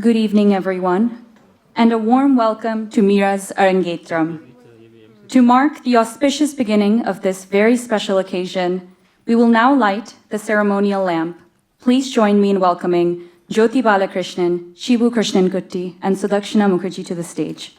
Good evening, everyone, and a warm welcome to Meera's Arangetram. To mark the auspicious beginning of this very special occasion, we will now light the ceremonial lamp. Please join me in welcoming Jyoti Balakrishnan, Shibu Krishnan Kutti, and Sudakshina Mukherjee to the stage.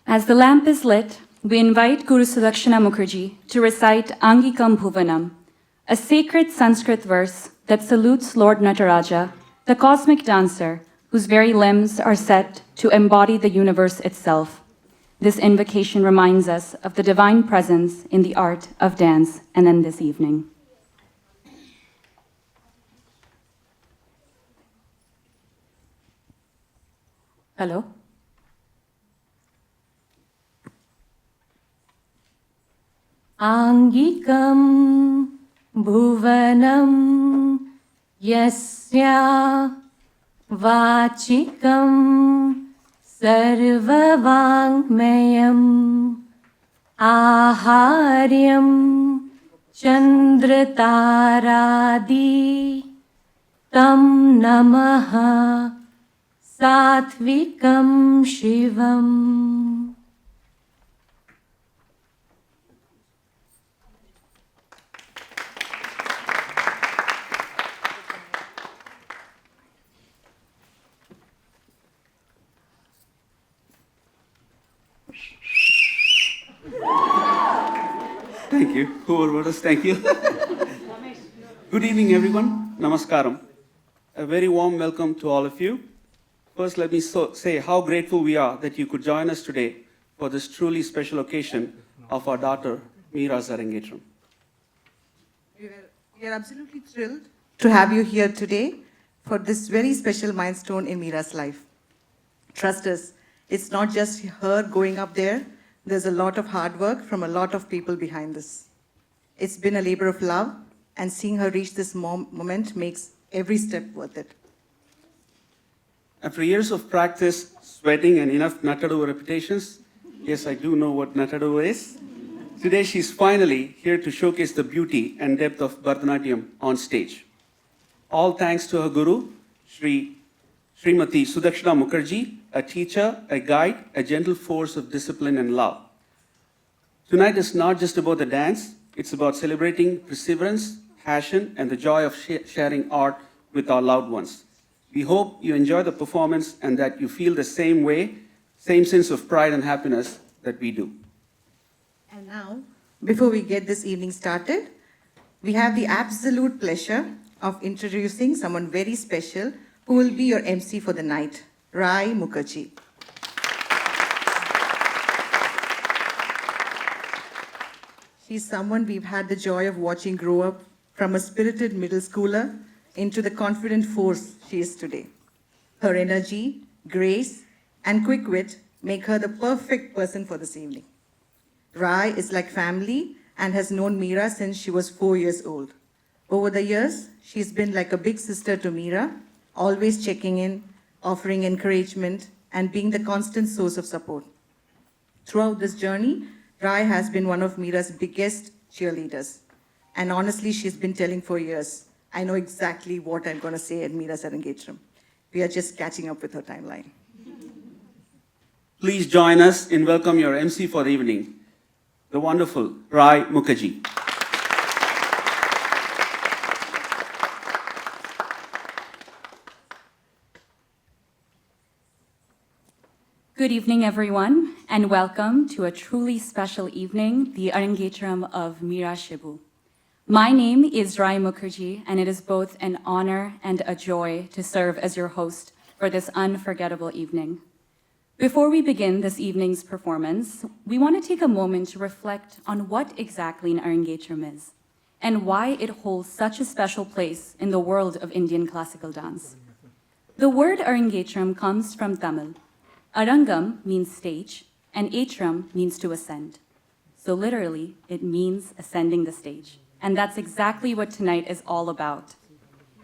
As the lamp is lit, we invite Guru Sudakshina Mukherjee to recite Angikam Bhuvanam, a sacred Sanskrit verse that salutes Lord Nataraja, the cosmic dancer whose very limbs are set to embody the universe itself. This invocation reminds us of the divine presence in the art of dance and in this evening. Hello? Angikam bhuvanam yasya vachikam sarvavangmayam aharyam chandrataradi tam namaha satvikam shivam. Thank you. Whoever us, thank you. Good evening, everyone. Namaskaram. A very warm welcome to all of you. First, let me say how grateful we are that you could join us today for this truly special occasion of our daughter, Meera's Arangetram. We are absolutely thrilled to have you here today for this very special milestone in Meera's life. Trust us, it's not just her going up there. There's a lot of hard work from a lot of people behind this. It's been a labor of love, and seeing her reach this moment makes every step worth it. After years of practice, sweating, and enough Natadu repetitions, yes, I do know what Natadu is, today she's finally here to showcase the beauty and depth of Bharatanatyam on stage. All thanks to her guru, Srimati Sudakshina Mukherjee, a teacher, a guide, a gentle force of discipline and love. Tonight is not just about the dance, it's about celebrating perseverance, passion, and the joy of sharing art with our loved ones. We hope you enjoy the performance and that you feel the same sense of pride and happiness that we do. And now, before we get this evening started, we have the absolute pleasure of introducing someone very special who will be your MC for the night, Rai Mukherjee. She's someone we've had the joy of watching grow up from a spirited middle schooler into the confident force she is today. Her energy, grace, and quick wit make her the perfect person for this evening. Rai is like family and has known Meera since she was 4 years old. Over the years, she's been like a big sister to Meera, always checking in, offering encouragement, and being the constant source of support. Throughout this journey, Rai has been one of Meera's biggest cheerleaders. And honestly, she's been telling for years, I know exactly what I'm going to say at Meera's Arangetram. We are just catching up with her timeline. Please join us in welcome your MC for the evening, the wonderful Rai Mukherjee. Good evening, everyone, and welcome to a truly special evening, the Arangetram of Meera Shibu. My name is Rai Mukherjee, and it is both an honor and a joy to serve as your host for this unforgettable evening. Before we begin this evening's performance, we want to take a moment to reflect on what exactly an Arangetram is and why it holds such a special place in the world of Indian classical dance. The word Arangetram comes from Tamil, Arangam means stage, and Atram means to ascend. So literally, it means ascending the stage. And that's exactly what tonight is all about.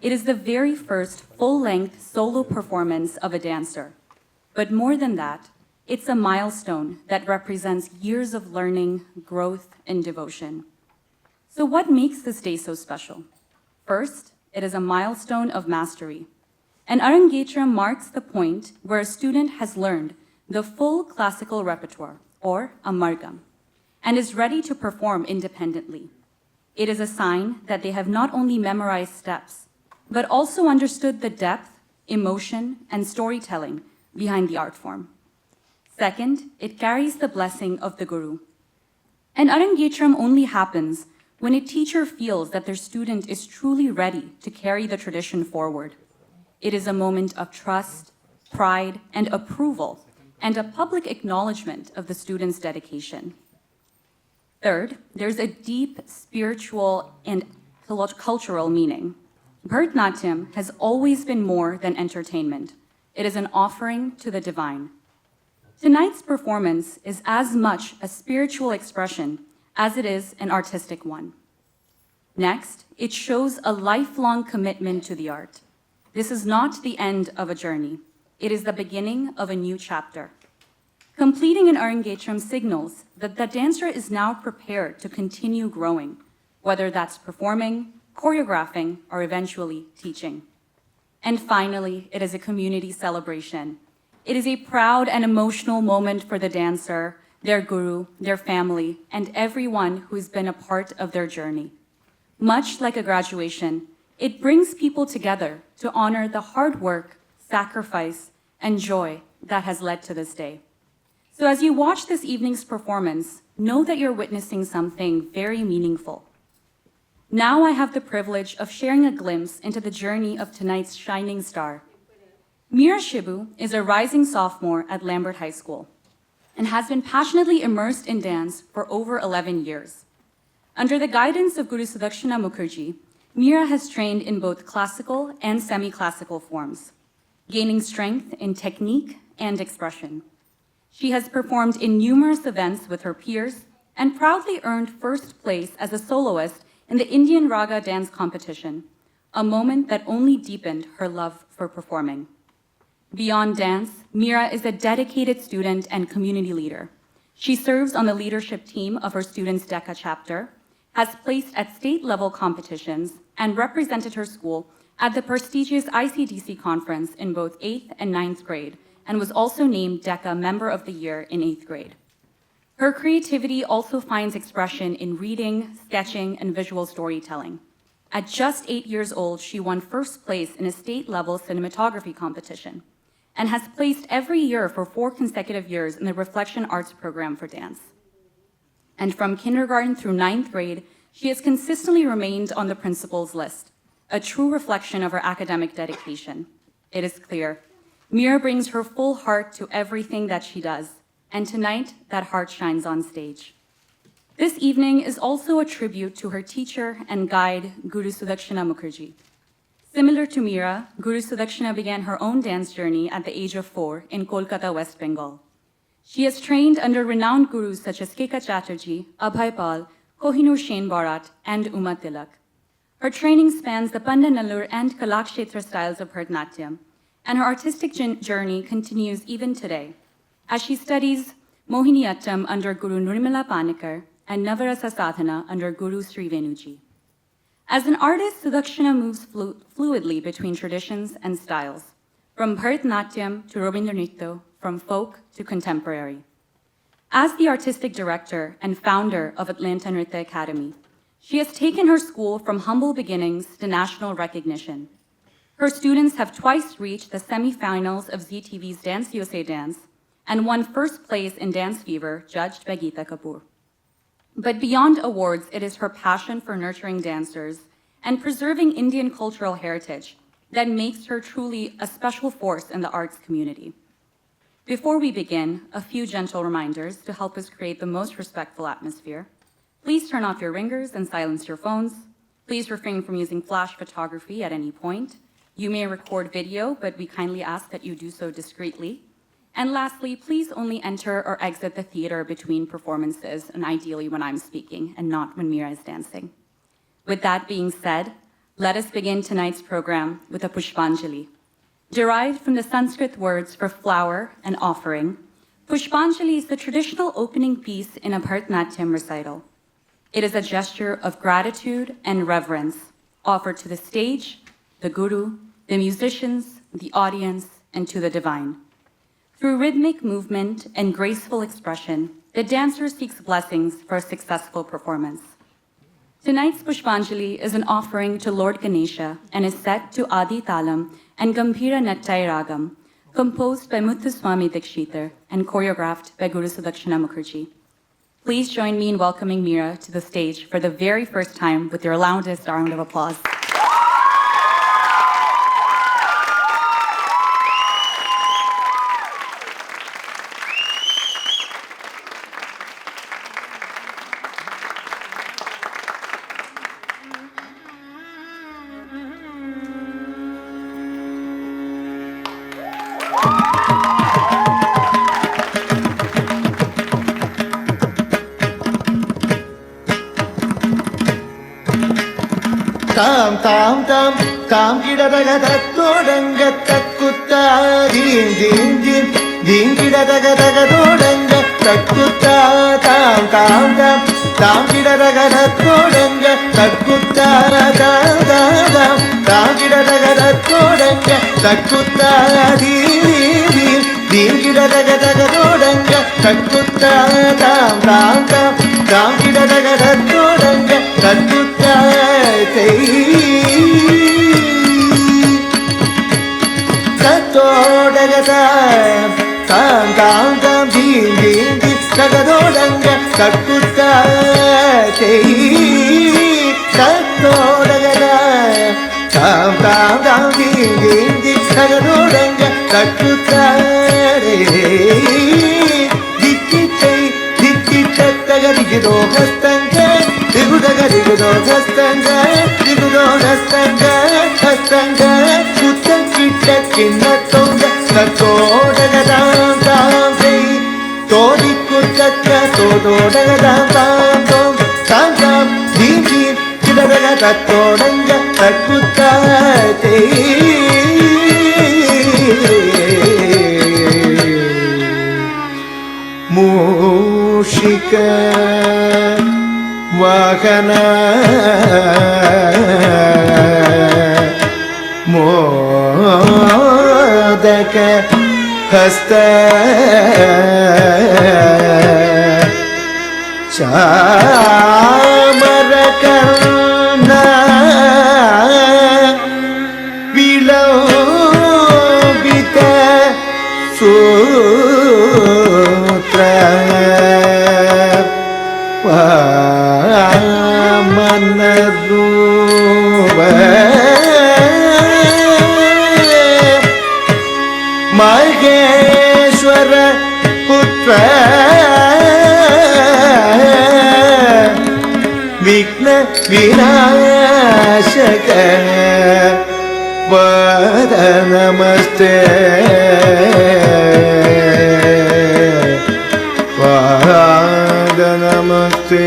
It is the very first full-length solo performance of a dancer. But more than that, it's a milestone that represents years of learning, growth, and devotion. So what makes this day so special? First, it is a milestone of mastery. An Arangetram marks the point where a student has learned the full classical repertoire, or amargam, and is ready to perform independently. It is a sign that they have not only memorized steps, but also understood the depth, emotion, and storytelling behind the art form. Second, it carries the blessing of the Guru. An Arangetram only happens when a teacher feels that their student is truly ready to carry the tradition forward. It is a moment of trust, pride, and approval, and a public acknowledgement of the student's dedication. Third, there's a deep spiritual and cultural meaning. Bharatanatyam has always been more than entertainment. It is an offering to the divine. Tonight's performance is as much a spiritual expression as it is an artistic one. Next, it shows a lifelong commitment to the art. This is not the end of a journey. It is the beginning of a new chapter. Completing an Arangetram signals that the dancer is now prepared to continue growing, whether that's performing, choreographing, or eventually teaching. And finally, it is a community celebration. It is a proud and emotional moment for the dancer, their guru, their family, and everyone who has been a part of their journey. Much like a graduation, it brings people together to honor the hard work, sacrifice, and joy that has led to this day. So as you watch this evening's performance, know that you're witnessing something very meaningful. Now I have the privilege of sharing a glimpse into the journey of tonight's shining star. Meera Shibu is a rising sophomore at Lambert High School and has been passionately immersed in dance for over 11 years. Under the guidance of Guru Sudakshina Mukherjee, Meera has trained in both classical and semi-classical forms, gaining strength in technique and expression. She has performed in numerous events with her peers and proudly earned first place as a soloist in the Indian Raga dance competition, a moment that only deepened her love for performing. Beyond dance, Meera is a dedicated student and community leader. She serves on the leadership team of her students' DECA chapter, has placed at state-level competitions, and represented her school at the prestigious ICDC conference in both 8th and 9th grade, and was also named DECA Member of the Year in 8th grade. Her creativity also finds expression in reading, sketching, and visual storytelling. At just 8 years old, she won first place in a state-level cinematography competition and has placed every year for 4 consecutive years in the Reflection Arts program for dance. And from kindergarten through 9th grade, she has consistently remained on the principal's list, a true reflection of her academic dedication. It is clear, Meera brings her full heart to everything that she does, and tonight, that heart shines on stage. This evening is also a tribute to her teacher and guide, Guru Sudakshina Mukherjee. Similar to Meera, Guru Sudakshina began her own dance journey at the age of 4 in Kolkata, West Bengal. She has trained under renowned gurus such as Keka Chatterjee, Abhay Pal, Kohinoor Shane Bharat, and Uma Tilak. Her training spans the Pandanallur and Kalakshetra styles of Bharatanatyam, and her artistic journey continues even today, as she studies Mohiniyattam under Guru Nirmala Panikar and Navarasa Sadhana under Guru Sri Venuji. As an artist, Sudakshina moves fluidly between traditions and styles, from Bharatanatyam to Nritya, from folk to contemporary. As the artistic director and founder of Atlanta Nritya Academy, she has taken her school from humble beginnings to national recognition. Her students have twice reached the semi-finals of ZTV's Dance USA Dance and won first place in Dance Fever, judged by Geeta Kapoor. But beyond awards, it is her passion for nurturing dancers and preserving Indian cultural heritage that makes her truly a special force in the arts community. Before we begin, a few gentle reminders to help us create the most respectful atmosphere. Please turn off your ringers and silence your phones. Please refrain from using flash photography at any point. You may record video, but we kindly ask that you do so discreetly. And lastly, please only enter or exit the theater between performances, and ideally when I'm speaking and not when Meera is dancing. With that being said, let us begin tonight's program with a Pushpanjali. Derived from the Sanskrit words for flower and offering, Pushpanjali is the traditional opening piece in a Bharatanatyam recital. It is a gesture of gratitude and reverence offered to the stage, the guru, the musicians, the audience, and to the divine. Through rhythmic movement and graceful expression, the dancer seeks blessings for a successful performance. Tonight's Pushpanjali is an offering to Lord Ganesha and is set to Adi Talam and Bharatanatyam Ragam, composed by Muthuswami Dikshitar and choreographed by Guru Sudakshina Mukherjee. Please join me in welcoming Meera to the stage for the very first time with your loudest round of applause. Tam tam tam tam kida daga todanga takutta din din din din kida daga todanga takutta tam tam tam tam kida daga todanga takutta tam tam tam kida daga todanga takutta din din din kida daga todanga takutta tam tam tam tam kida daga todanga takutta Katodagata tam tam tam din din din kagadodanga kakutta Katodagata tam tam tam din din din kagadodanga kakutta Dikitai dikitataga dikido hastanga Digudaga digudo hastanga digudo hastanga hastanga Kutan kita kinna tonga Katodaga dam dam say Tori kutaka tododaga dam dam dom Tam tam dim dim Kidadaga katodanga kakutta Mushika Vahana Modaka Hasta Chamarakana Vilambita Sutra Manaruva Maheshwara Putra Vigna Vinashaka Vadanamaste Vadanamaste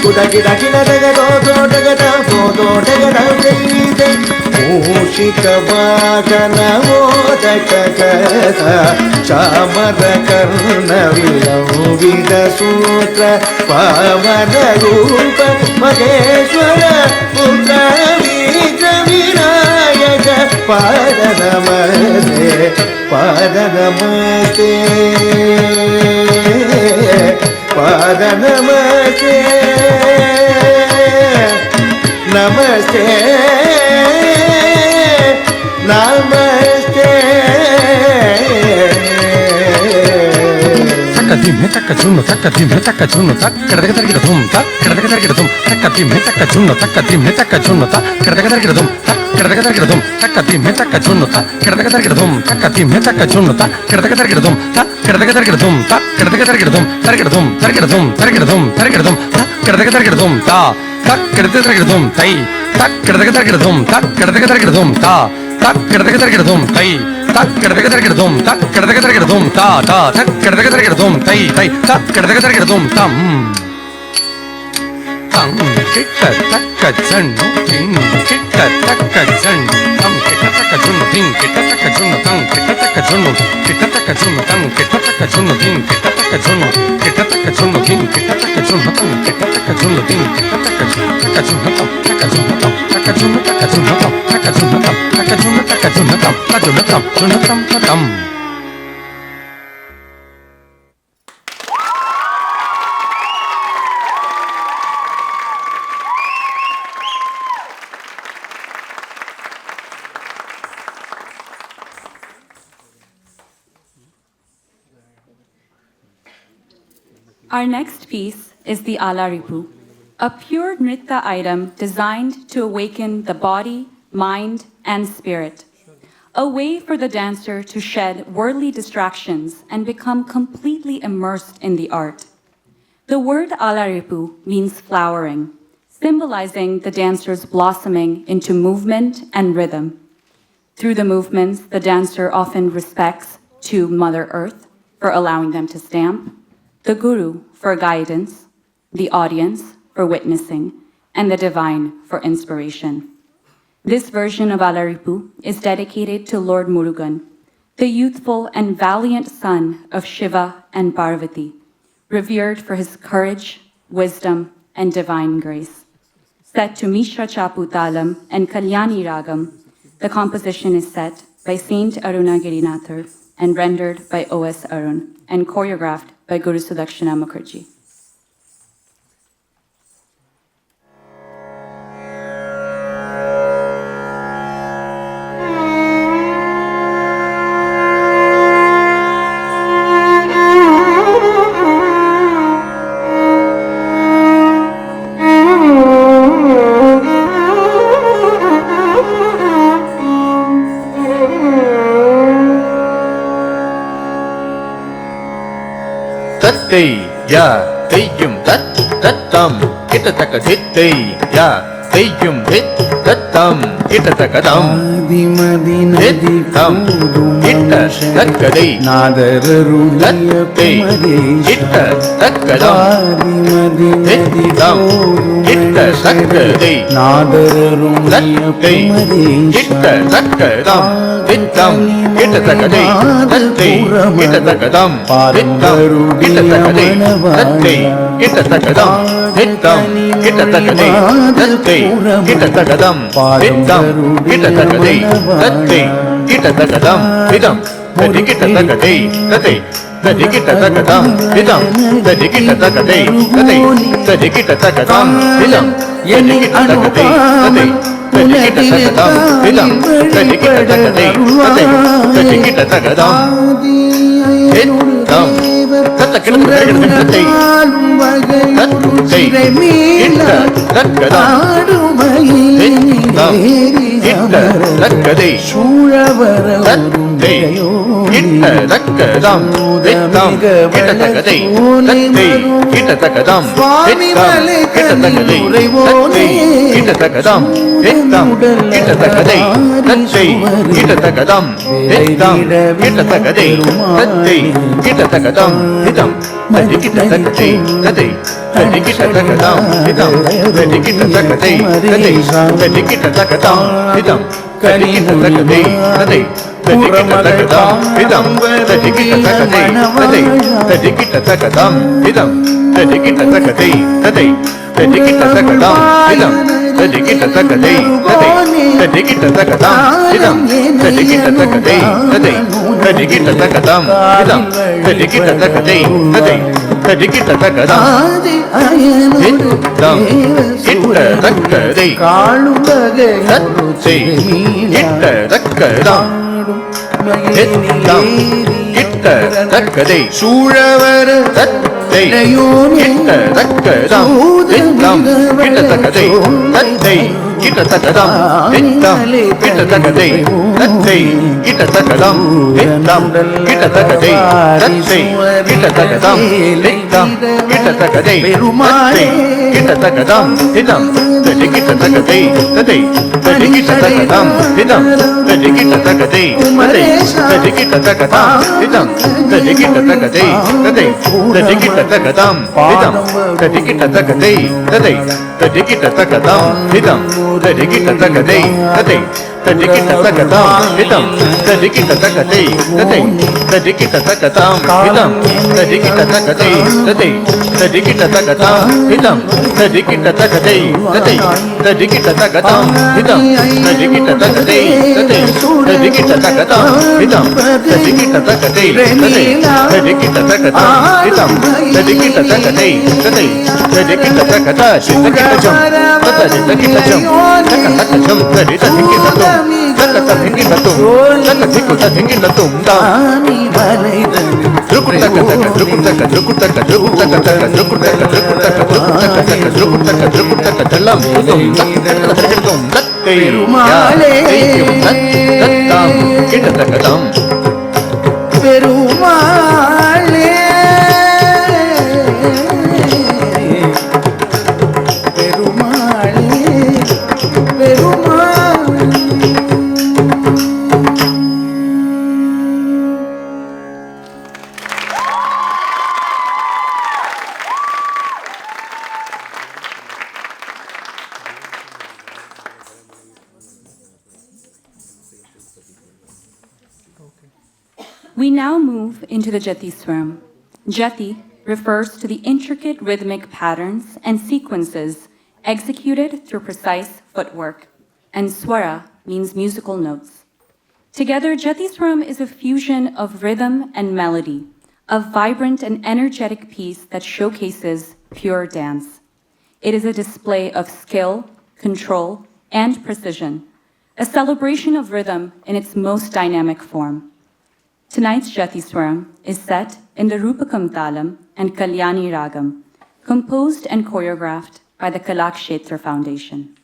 Udagidagina daga do daga da do daga da day Mushika vagana modaka kasa Chamara karna vilambita sutra Pavana rupa Maheshwara putra Vitra vinayaka Padanamaste Padanamaste Padanamaste Namaste Namaste Takadim takajunno takadim takajunno takadagadargidum takadagadargidum takadim takajunno takadim takajunno takadagadargidum கிடதகதகிடதும் தக்கதிம் தக்கச்சுன்னுதா கிடதகதகிடதும் தக்கதிம் தக்கச்சுன்னுதா கிடதகதகிடதும் கிடதகதகிடதும் கிடதகதகிடதும் தரகிடதும் தரகிடதும் தரகிடதும் தரகிடதும் கிடதகதகிடதும் தா கிடதகதகிடதும் தை கிடதகதகிடதும் கிடதகதகிடதும் தா கிடதகதகிடதும் தை கிடதகதகிடதும் கிடதகதகிடதும் தா கிடதகதகிடதும் தை கிடதகதகிடதும் தம் கிட்ட தக்க ஜன்னு தின் கிட்ட தக்க ஜன்னு தம் கிட்ட தக்க ஜன்னு தின் கிட்ட தக்க ஜன்னு தம் கிட்ட தக்க ஜன்னு கிட்ட தக்க ஜன்னு தம் கிட்ட தக்க ஜன்னு தின் கிட்ட தக்க ஜன்னு கிட்ட தக்க ஜன்னு தின் கிட்ட தக்க ஜன்னு தம் கிட்ட தக்க ஜன்னு தின் கிட்ட தக்க ஜன்னு தம் தக்க ஜன்னு தம் தக்க ஜன்னு தக்க ஜன்னு தம் தக்க ஜன்னு தம் தக்க ஜன்னு தக்க ஜன்னு தம் தக்க ஜன்னு தம் ஜன்னு தம் தம் Our next piece is the Alaripu, a pure Nritya item designed to awaken the body, mind, and spirit. A way for the dancer to shed worldly distractions and become completely immersed in the art. The word Alaripu means flowering, symbolizing the dancer's blossoming into movement and rhythm. Through the movements, the dancer often respects to Mother Earth for allowing them to stamp, the Guru for guidance, the audience for witnessing, and the divine for inspiration. This version of Alaripu is dedicated to Lord Murugan, the youthful and valiant son of Shiva and Parvati, revered for his courage, wisdom, and divine grace. Set to Mishra Chapu Talam and Kalyani Ragam, the composition is set by Saint Aruna Girinathar and rendered by O.S. Arun and choreographed by Guru Sudakshina Mukherjee. தத்தை யா தெய்யும் தத் தத்தம் கிட்டத்தக்க தித்தை யா தெய்யும் தித் தத்தம் கிட்டத்தக்கதம் தித்தம் கிட்ட தக்கதை நாதரருளத்தை கிட்ட தக்கதம் தித்தம் கிட்ட தக்கதை நாதரருளத்தை கிட்ட தக்கதம் தித்தம் கிட்ட தக்கதை தத்தை கிட்ட தக்கதம் தித்தம் கிட்ட தக்கதை தத்தை கிட்ட தக்கதம் தித்தம் கிட்ட தக்கதை தத்தை கிட்ட தக்கதம் தித்தம் கிட்ட தக்கதை தத்தை கிட்ட தக்கதம் திதம் ததி கிட்ட தக்கதை தத்தை ததி கிட்ட தக்கதம் திதம் ததி கிட்ட தக்கதை தத்தை ததி கிட்ட தக்கதம் திதம் ததி கிட்ட தக்கதை தத்தை ததி கிட்ட தக்கதம் திதம் ததி கிட்ட தக்கதை தத்தை ததி கிட்ட தக்கதம் திதம் தத்த கிட்ட தக்கதை தத்தை கிட்ட தக்கதம் திதம் கிட்ட தக்கதை தத்தை கிட்ட தக்கதம் தித்தம் கிட்ட தக்கதை தத்தை கிட்ட தக்கதம் தித்தம் கிட்ட தக்கதை தத்தை கிட்ட தக்கதம் தித்தம் கிட்ட தக்கதை தத்தை கிட்ட தக்கதம் தித்தம் கிட்ட தக்கதை தத்தை கிட்ட தக்கதம் திதம் ததி கிட்ட தக்கதை தத்தை ததி கிட்ட தக்கதம் திதம் ததி கிட்ட தக்கதை தத்தை ததி கிட்ட தக்கதம் திதம் ததி கிட்ட தக்கதை தத்தை ததி கிட்ட தக்கதம் திதம் ததி கிட்ட தக்கதை தத்தை ததி கிட்ட தக்கதம் திதம் ததி கிட்ட தக்கதை தத்தை ததி கிட்ட தக்கதம் திதம் ததி கிட்ட தக்கதை தத்தை ததி கிட்ட தக்கதம் திதம் ததி கிட்ட தக்கதை தத்தை ததி கிட்ட தக்கதம் திதம் ததி கிட்ட தக்கதை தத்தை ததி கிட்ட தக்கதம் திதம் கிட்ட தக்கதை தத்தை கிட்ட தக்கதம் தித்தம் கிட்ட தக்கதை சூழவர் தத்தை கிட்ட தக்கதம் தித்தம் கிட்ட தக்கதை தத்தை kita takadam hitam kita takadai tatai kita takadam hitam kita takadai tatai kita takadam hitam kita takadai tatai kita takadam hitam tadi kita takadai tatai tadi kita takadam hitam tadi kita takadai tatai tadi kita takadam hitam tadi kita takadai tatai tadi kita takadam hitam tadi kita takadai tatai tadi kita takadam hitam tadi kita takadai tatai tadi kita takadam hitam tadi kita takadai tatai tadi kita takadam hitam tadi kita takadai tatai tadi kita takadam hitam tadi kita takadai tatai tadi kita takadam hitam tadi kita takadai tatai tadi kita takadam hitam tadi kita takadai tatai tadi kita takadam hitam tadi kita takadai tatai tadi kita takada cinta kita jam tadi kita jam takkan jam tadi kita tum takkan kita tum takkan kita tum dalam Perumale kita takadam Perumale We now move into the Jati Swaram. Jati refers to the intricate rhythmic patterns and sequences executed through precise footwork, and Swara means musical notes. Together, Jati Swaram is a fusion of rhythm and melody, a vibrant and energetic piece that showcases pure dance. It is a display of skill, control, and precision, a celebration of rhythm in its most dynamic form. Tonight's Jati Swaram is set in the Rupakam Talam and Kalyani Ragam, composed and choreographed by the Kalakshetra Foundation.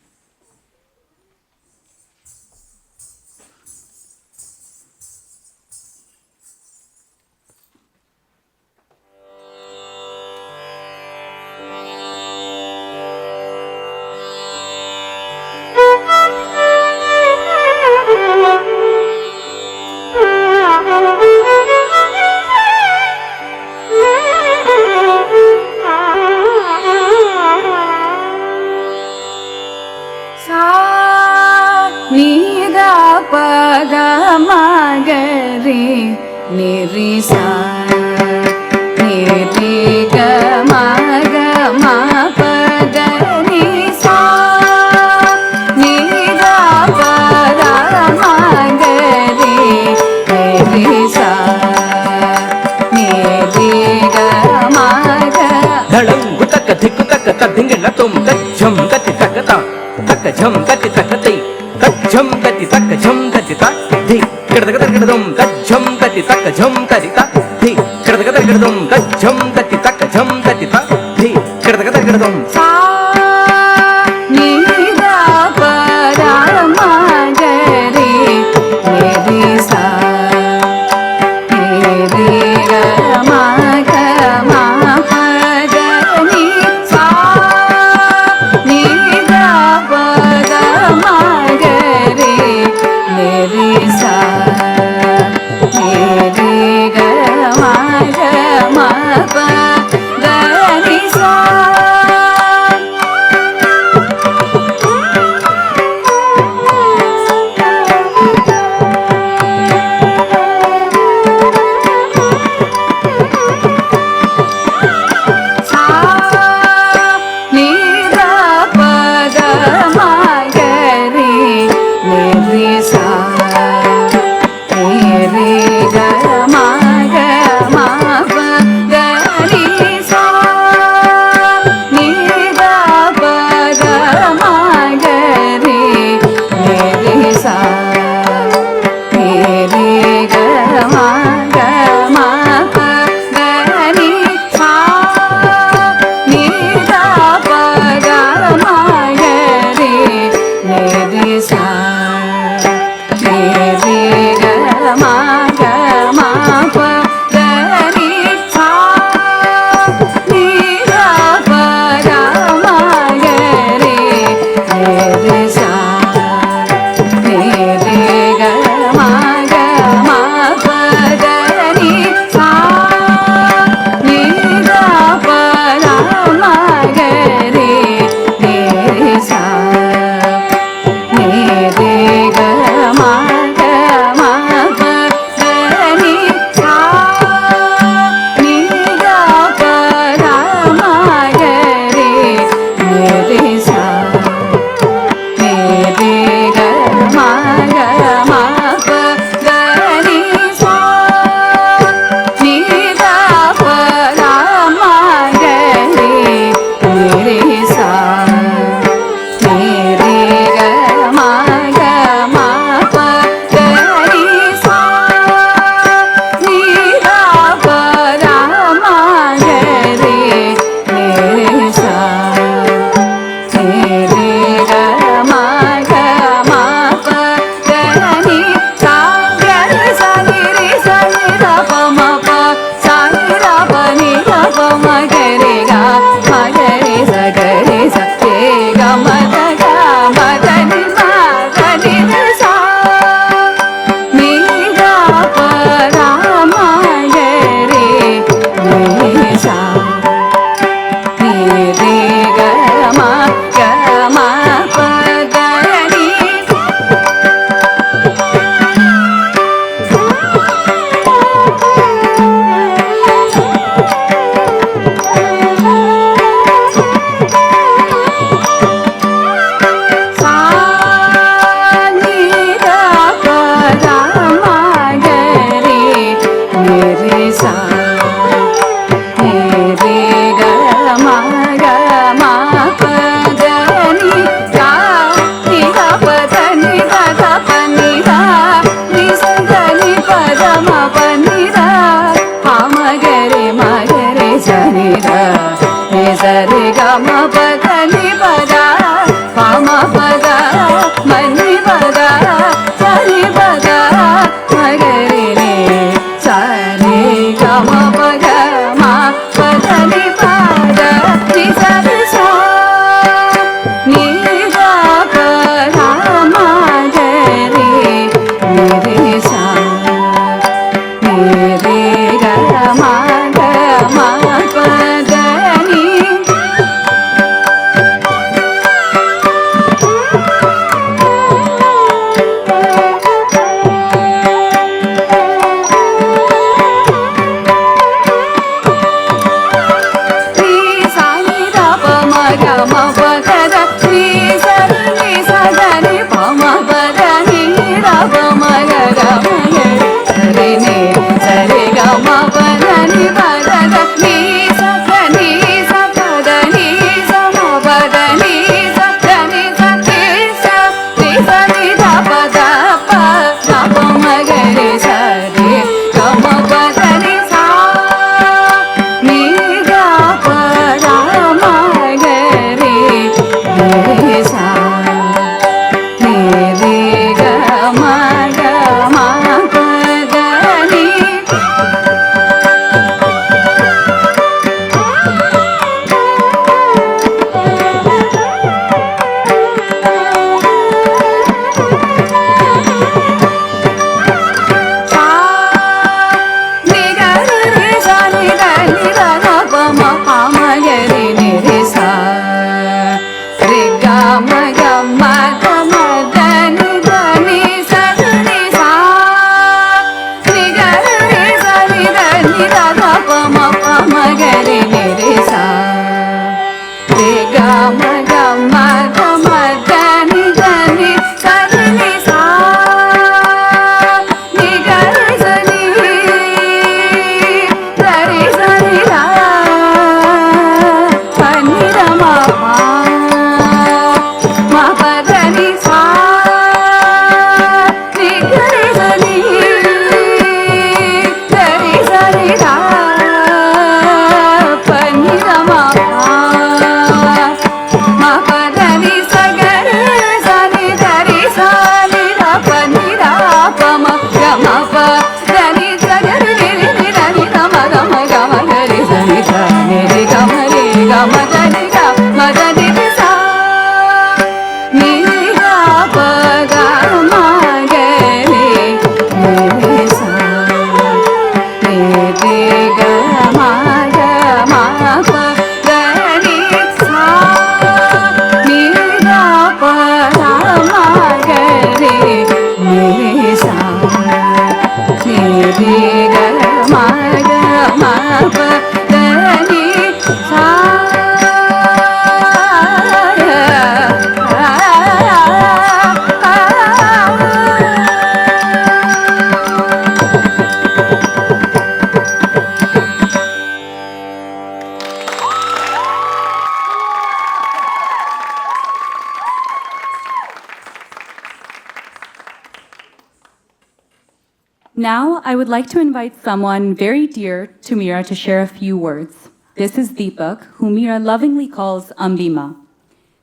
Now, I would like to invite someone very dear to Meera to share a few words. This is Deepak, who Meera lovingly calls Ambima.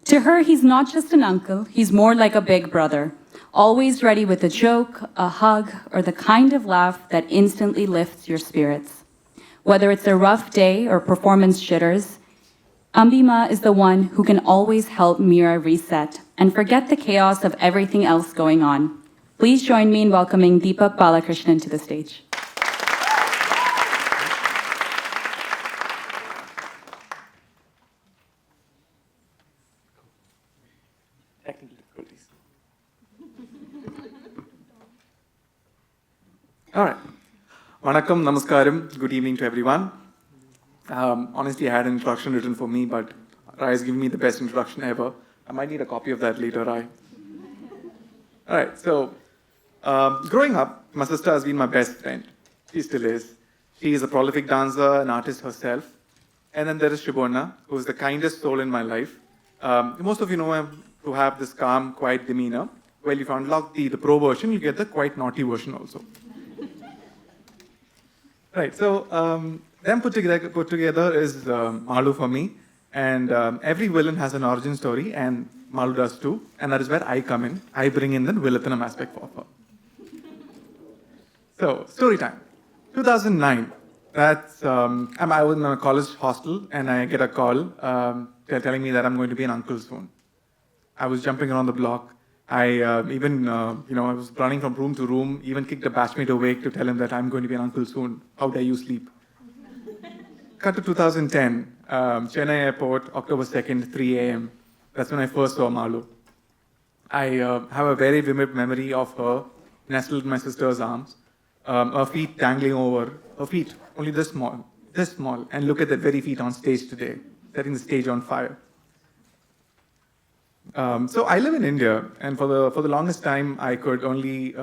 To her, he's not just an uncle, he's more like a big brother, always ready with a joke, a hug, or the kind of laugh that instantly lifts your spirits. Whether it's a rough day or performance jitters, Ambima is the one who can always help Meera reset and forget the chaos of everything else going on. Please join me in welcoming Deepak Balakrishnan to the stage. technical difficulties. All right. Vanakkam, namaskaram. Good evening to everyone. Honestly, I had an introduction written for me, but Rai has given me the best introduction ever. I might need a copy of that later, Rai. All right. So, growing up, my sister has been my best friend. She still is. She is a prolific dancer, an artist herself. And then there is Shibona, who is the kindest soul in my life. Most of you know him to have this calm, quiet demeanor. Well, if you unlock the pro version, you get the quite naughty version also. Right, so them put together is Malu for me, and every villain has an origin story, and Malu does too, and that is where I come in. I bring in the Villathanam aspect of her. So, story time. 2009, that's, I was in a college hostel, and I get a call telling me that I'm going to be an uncle soon. I was jumping around the block. I I was running from room to room, even kicked a batchmate awake to tell him that I'm going to be an uncle soon. How dare you sleep? Cut to 2010, Chennai Airport, October 2nd, 3 a.m. That's when I first saw Malu. I have a very vivid memory of her nestled in my sister's arms, her feet dangling over, her feet only this small, and look at that very feet on stage today, setting the stage on fire. So I live in India, and for the longest time, I could only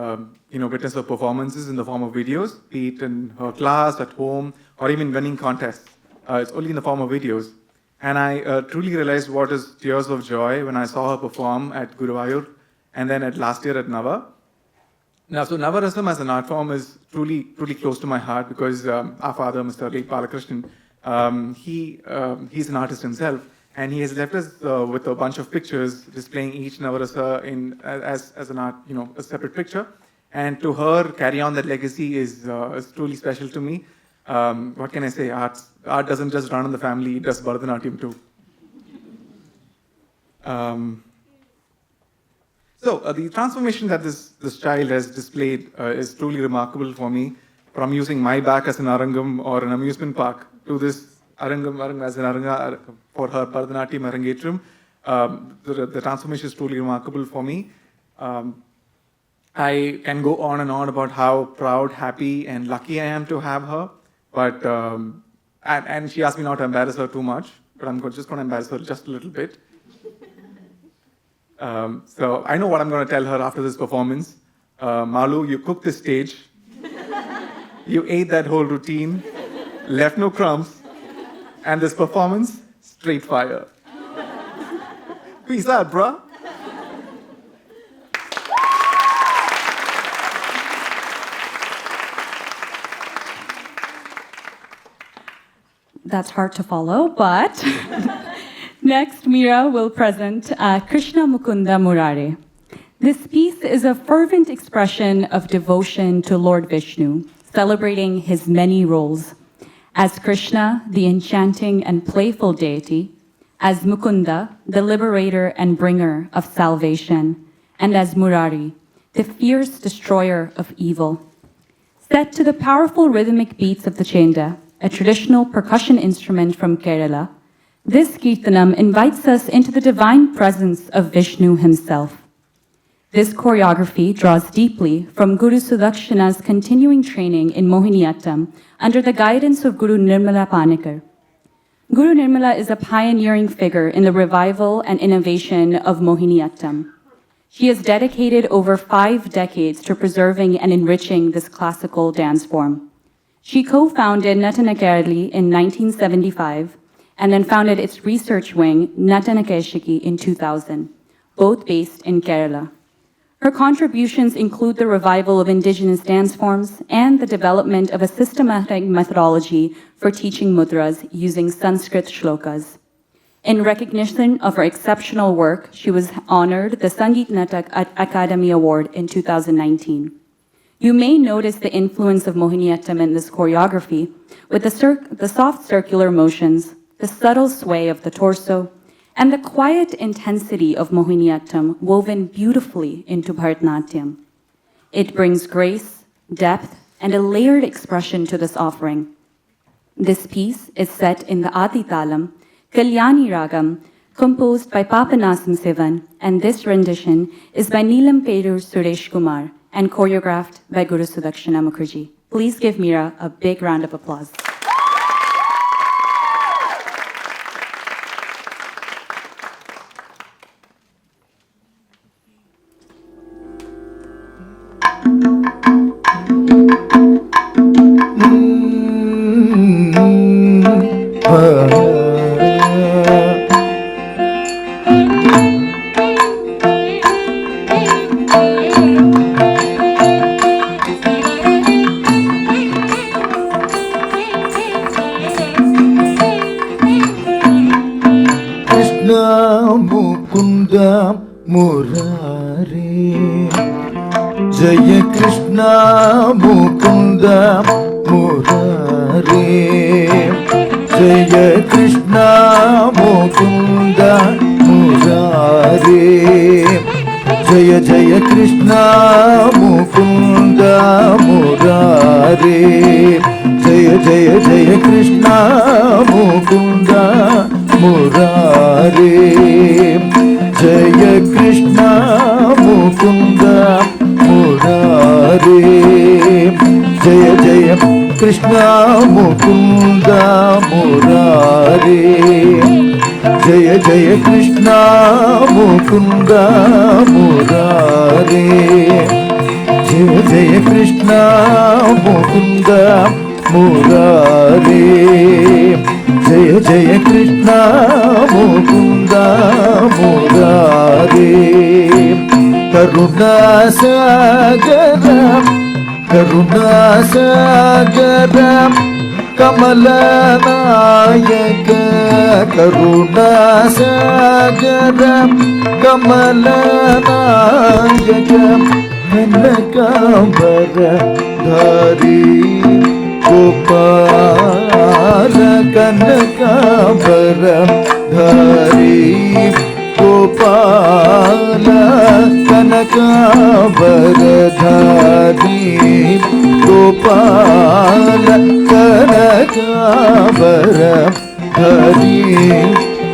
witness her performances in the form of videos, be it in her class, at home, or even winning contests. It's only in the form of videos. And I truly realized what is tears of joy when I saw her perform at Guruvayur, and then at last year at Nava. Now, so Navarasam as an art form is truly close to my heart because our father, Mr. Late Balakrishnan, he's an artist himself. And he has left us with a bunch of pictures displaying each Navarasa as an art, a separate picture. And to her, carry on that legacy is truly special to me. What can I say? Art doesn't just run in the family; it does Bharatanatyam too. So the transformation that this child has displayed is truly remarkable for me. From using my back as an arangam or an amusement park to this Arangam as an aranga for her Bharatanatyam Arangetram. The transformation is truly remarkable for me. I can go on and on about how proud, happy, and lucky I am to have her. But and she asked me not to embarrass her too much, but I'm just going to embarrass her just a little bit. So I know what I'm going to tell her after this performance. Malu, you cooked the stage. You ate that whole routine, left no crumbs. And this performance, straight fire. Peace out, bruh. That's hard to follow, but next Meera will present Krishna Mukunda Murare. This piece is a fervent expression of devotion to Lord Vishnu, celebrating his many roles. As Krishna, the enchanting and playful deity, as Mukunda, the liberator and bringer of salvation, and as Murari, the fierce destroyer of evil. Set to the powerful rhythmic beats of the chenda, a traditional percussion instrument from Kerala, this Kirtanam invites us into the divine presence of Vishnu himself. This choreography draws deeply from Guru Sudakshina's continuing training in Mohiniyattam under the guidance of Guru Nirmala Panikar. Guru Nirmala is a pioneering figure in the revival and innovation of Mohiniyattam. She has dedicated over 5 decades to preserving and enriching this classical dance form. She co-founded Natanakerali in 1975 and then founded its research wing, Natanakeshiki, in 2000, both based in Kerala. Her contributions include the revival of indigenous dance forms and the development of a systematic methodology for teaching mudras using Sanskrit shlokas. In recognition of her exceptional work, she was honored the Sangeet Natak Academy Award in 2019. You may notice the influence of Mohiniyattam in this choreography with the soft circular motions, the subtle sway of the torso, and the quiet intensity of Mohiniyattam woven beautifully into Bharatanatyam. It brings grace, depth, and a layered expression to this offering. This piece is set in the Adi Talam, Kalyani Ragam, composed by Papanasam Sivan, and this rendition is by Neelam Perur Suresh Kumar and choreographed by Guru Sudakshina Mukherjee. Please give Meera a big round of applause. Mukunda Murari Jaya Krishna Mukunda Murari Jaya Krishna Mukunda Murari Jaya Jaya Krishna Mukunda Murari Jaya Jaya Jaya Krishna Mukunda Murari Jaya Krishna Mukunda Murari Jaya Jaya Krishna Mukunda Murari Jaya Jaya Krishna Mukunda Murari Jaya Jaya Krishna Mukunda Murari Jaya Jaya Krishna Mukunda Murari Karuna Sagara Karuna Sagara Kamala Nayaka Karuna Sagara Kamala Nayaka Kanakambara Dhari Gopala Kanakambara Dhari Gopala Kanakambara Dhari Gopala Kanakambara Dhari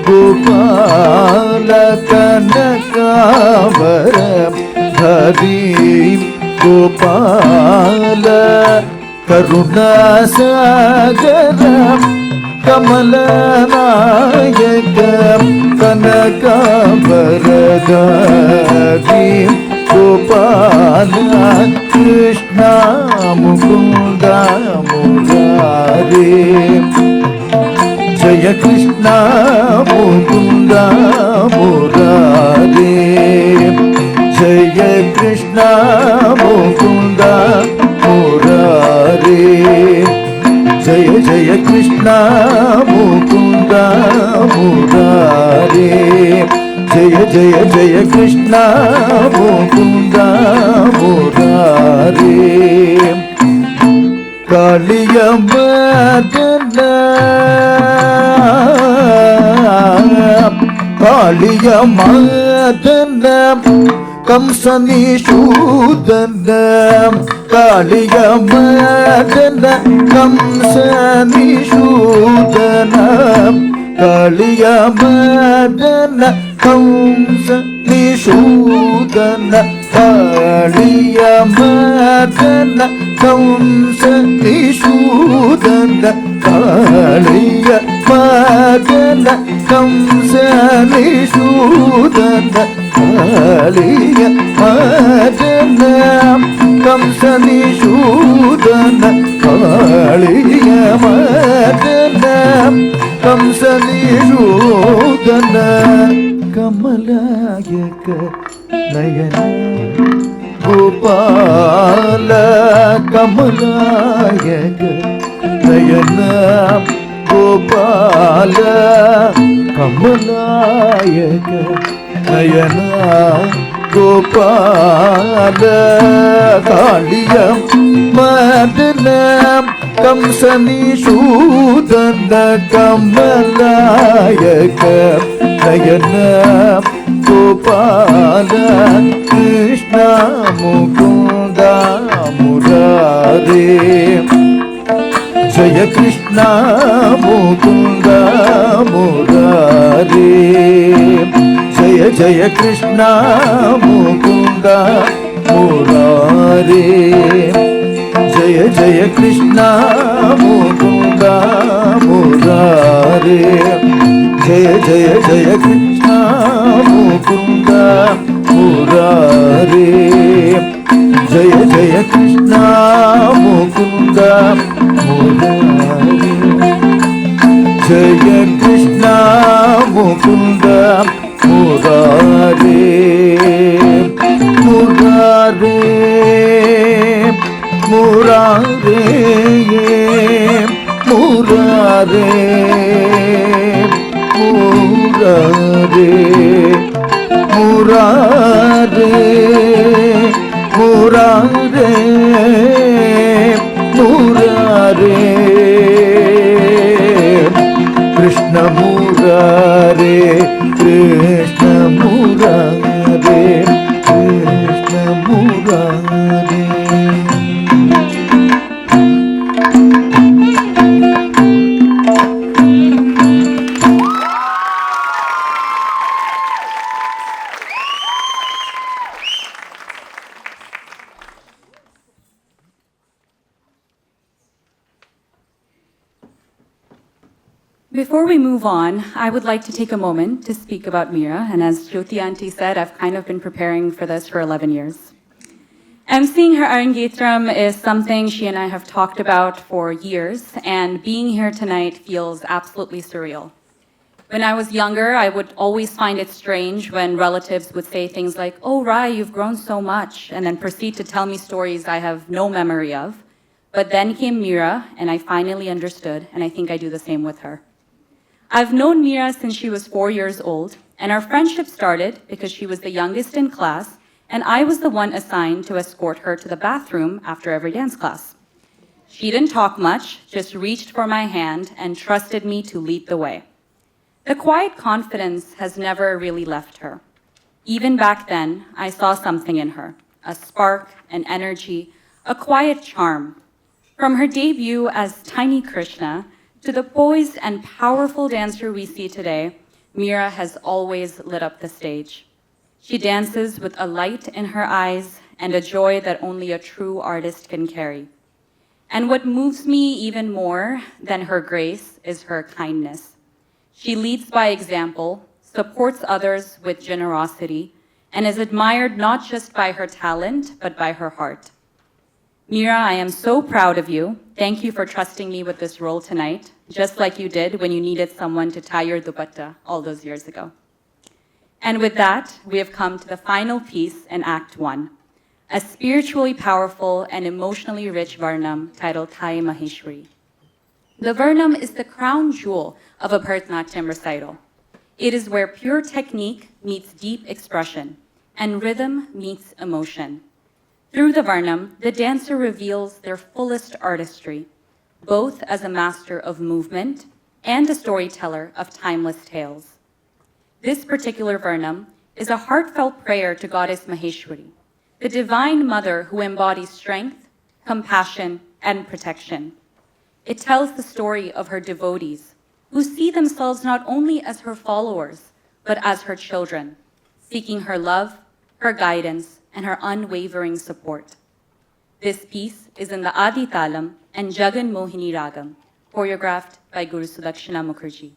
Gopala Kanakambara Dhari Gopala Karuna Sagara Kamala Nayaka Kanakambara Dhari Gopala Krishna Mukunda Murari Jaya Krishna Mukunda Murari Jaya Krishna Mukunda Murari Jaya Jaya Krishna Mukunda Murari Jaya Jaya Jaya Krishna Mukunda Murari Kaliya Madana Kaliya Madana Kamsani Shudana Kaliya Madana Kamsani Shudana Kaliya Madana Kamsani Shudana Kaliya Madana Kamsani Shudana Kaliya Madana Kamsani Shudana Kaliya Madana Kamsani Shudana Kaliya Madana Kamsani Shudana Kamalayaka Nayana Gopala Kamalayaka Nayana Gopala Kamalayaka Nayana Gopala Kaliya Madana Kamsani Shudana Kamalayaka Nayana Gopala Krishna Mukunda Murari Jaya Krishna Mukunda Murari जय कृष्ण मुकुंद मुरारे जय जय कृष्ण मुकुंद मुरारे जय जय जय कृष्ण मुकुंद मुरारे जय जय कृष्ण मुकुंद मुरारे जय कृष्ण मुकुंद मुरारे मुरारे मुरारे मुरारे मुरारे मुरारे मुरारे मुरारे कृष्ण मुरारे कृष्ण मुरारे कृष्ण मुरारे Before we move on, I would like to take a moment to speak about Meera. And as Jyoti Auntie said, I've kind of been preparing for this for 11 years. Emceeing her Arangetram is something she and I have talked about for years, and being here tonight feels absolutely surreal. When I was younger, I would always find it strange when relatives would say things like, "Oh, Rai, you've grown so much," and then proceed to tell me stories I have no memory of. But then came Meera, and I finally understood, and I think I do the same with her. I've known Meera since she was 4 years old, and our friendship started because she was the youngest in class, and I was the one assigned to escort her to the bathroom after every dance class. She didn't talk much, just reached for my hand and trusted me to lead the way. The quiet confidence has never really left her. Even back then, I saw something in her, a spark, an energy, a quiet charm. From her debut as Tiny Krishna to the poised and powerful dancer we see today, Meera has always lit up the stage. She dances with a light in her eyes and a joy that only a true artist can carry. And what moves me even more than her grace is her kindness. She leads by example, supports others with generosity, and is admired not just by her talent, but by her heart. Meera, I am so proud of you. Thank you for trusting me with this role tonight, just like you did when you needed someone to tie your dupatta all those years ago. And with that, we have come to the final piece in Act 1, a spiritually powerful and emotionally rich Varnam titled Thai Maheshwari. The Varnam is the crown jewel of a Bharatanatyam recital. It is where pure technique meets deep expression, and rhythm meets emotion. Through the Varnam, the dancer reveals their fullest artistry, both as a master of movement and a storyteller of timeless tales. This particular Varnam is a heartfelt prayer to Goddess Maheshwari, the divine mother who embodies strength, compassion, and protection. It tells the story of her devotees, who see themselves not only as her followers, but as her children, seeking her love, her guidance, and her unwavering support. This piece is in the Adi Talam and Jagan Mohini Ragam, choreographed by Guru Sudakshina Mukherjee.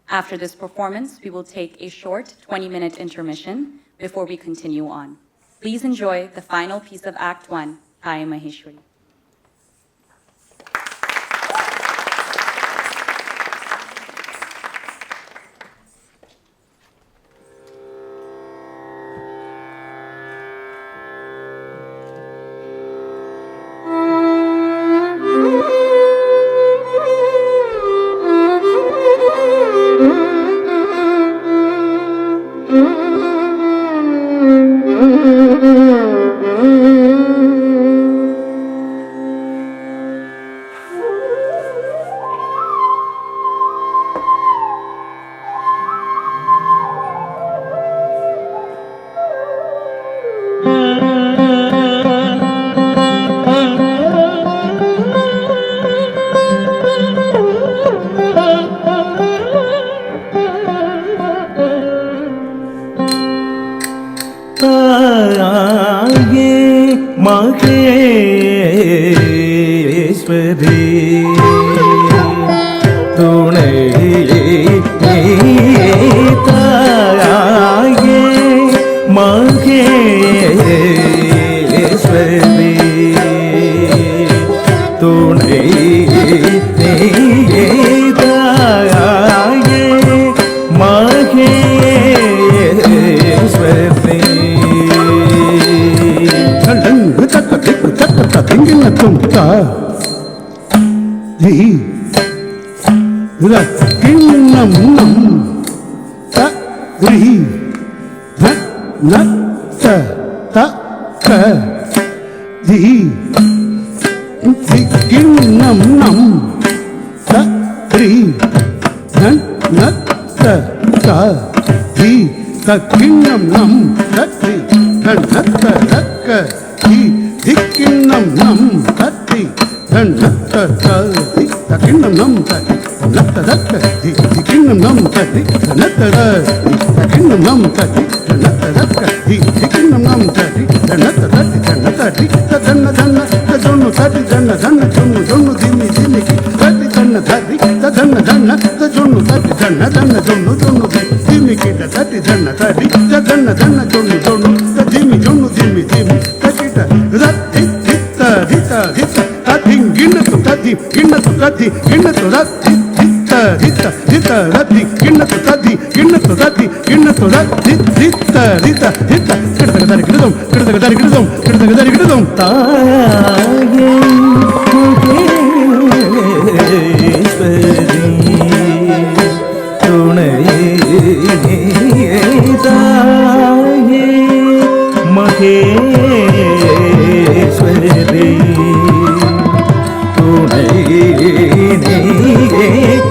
After this performance, we will take a short 20-minute intermission before we continue on. Please enjoy the final piece of Act 1, Thai Maheshwari. Maheswari துணை தாயே மகேஸ்வரி துணை தாயே மகேஸ்வரி தடங்கு தக்க திக்கு தக்க திங்கின தும்தா தி கிண்ணம் நம் த ரி ந ந த த க தி கிண்ணம் நம் த ரி ந ந த க தி கிண்ணம் நம் த ரி ந ந த க தி கிண்ணம் நம் த ரி ந ந த க தி கிண்ணம் நம் த ரி நத்த தக்க தி கிண்ணம் நம் த ரி நத்த த கிண்ணம் நம் த ரி நத்த தக்க தி கிண்ணம் நம் த ரி நத்த த ரி நத்த ரி தன்ன தன்ன ஜொன்னு த ரி தன்ன தன்ன ஜொன்னு ஜொன்னு திமி திமி த ரி தன்ன த ரி தன்ன தன்ன ஜொன்னு த ரி தன்ன தன்ன ஜொன்னு ஜொன்னு திமி கிட்ட த ரி தன்ன த ரி தன்ன தன்ன ஜொன்னு ஜொன்னு திமி ஜொன்னு திமி திமி த கிட்ட த ரி த ரி த ரி த திங் கிண்ணத்து தத்தி கிண்ணத்து தத்தி கிண்ணத்து தத்தி தித்த தித்த தித்த தத்தி கிண்ணத்து தத்தி கிண்ணத்து தத்தி கிண்ணத்து தத்தி தித்த தித்த தித்த கிடதக தரி கிடதும் கிடதக தரி கிடதும் கிடதக தரி கிடதும் தாயே மகேஸ்வரி துணையே தாயே மகேஸ்வரி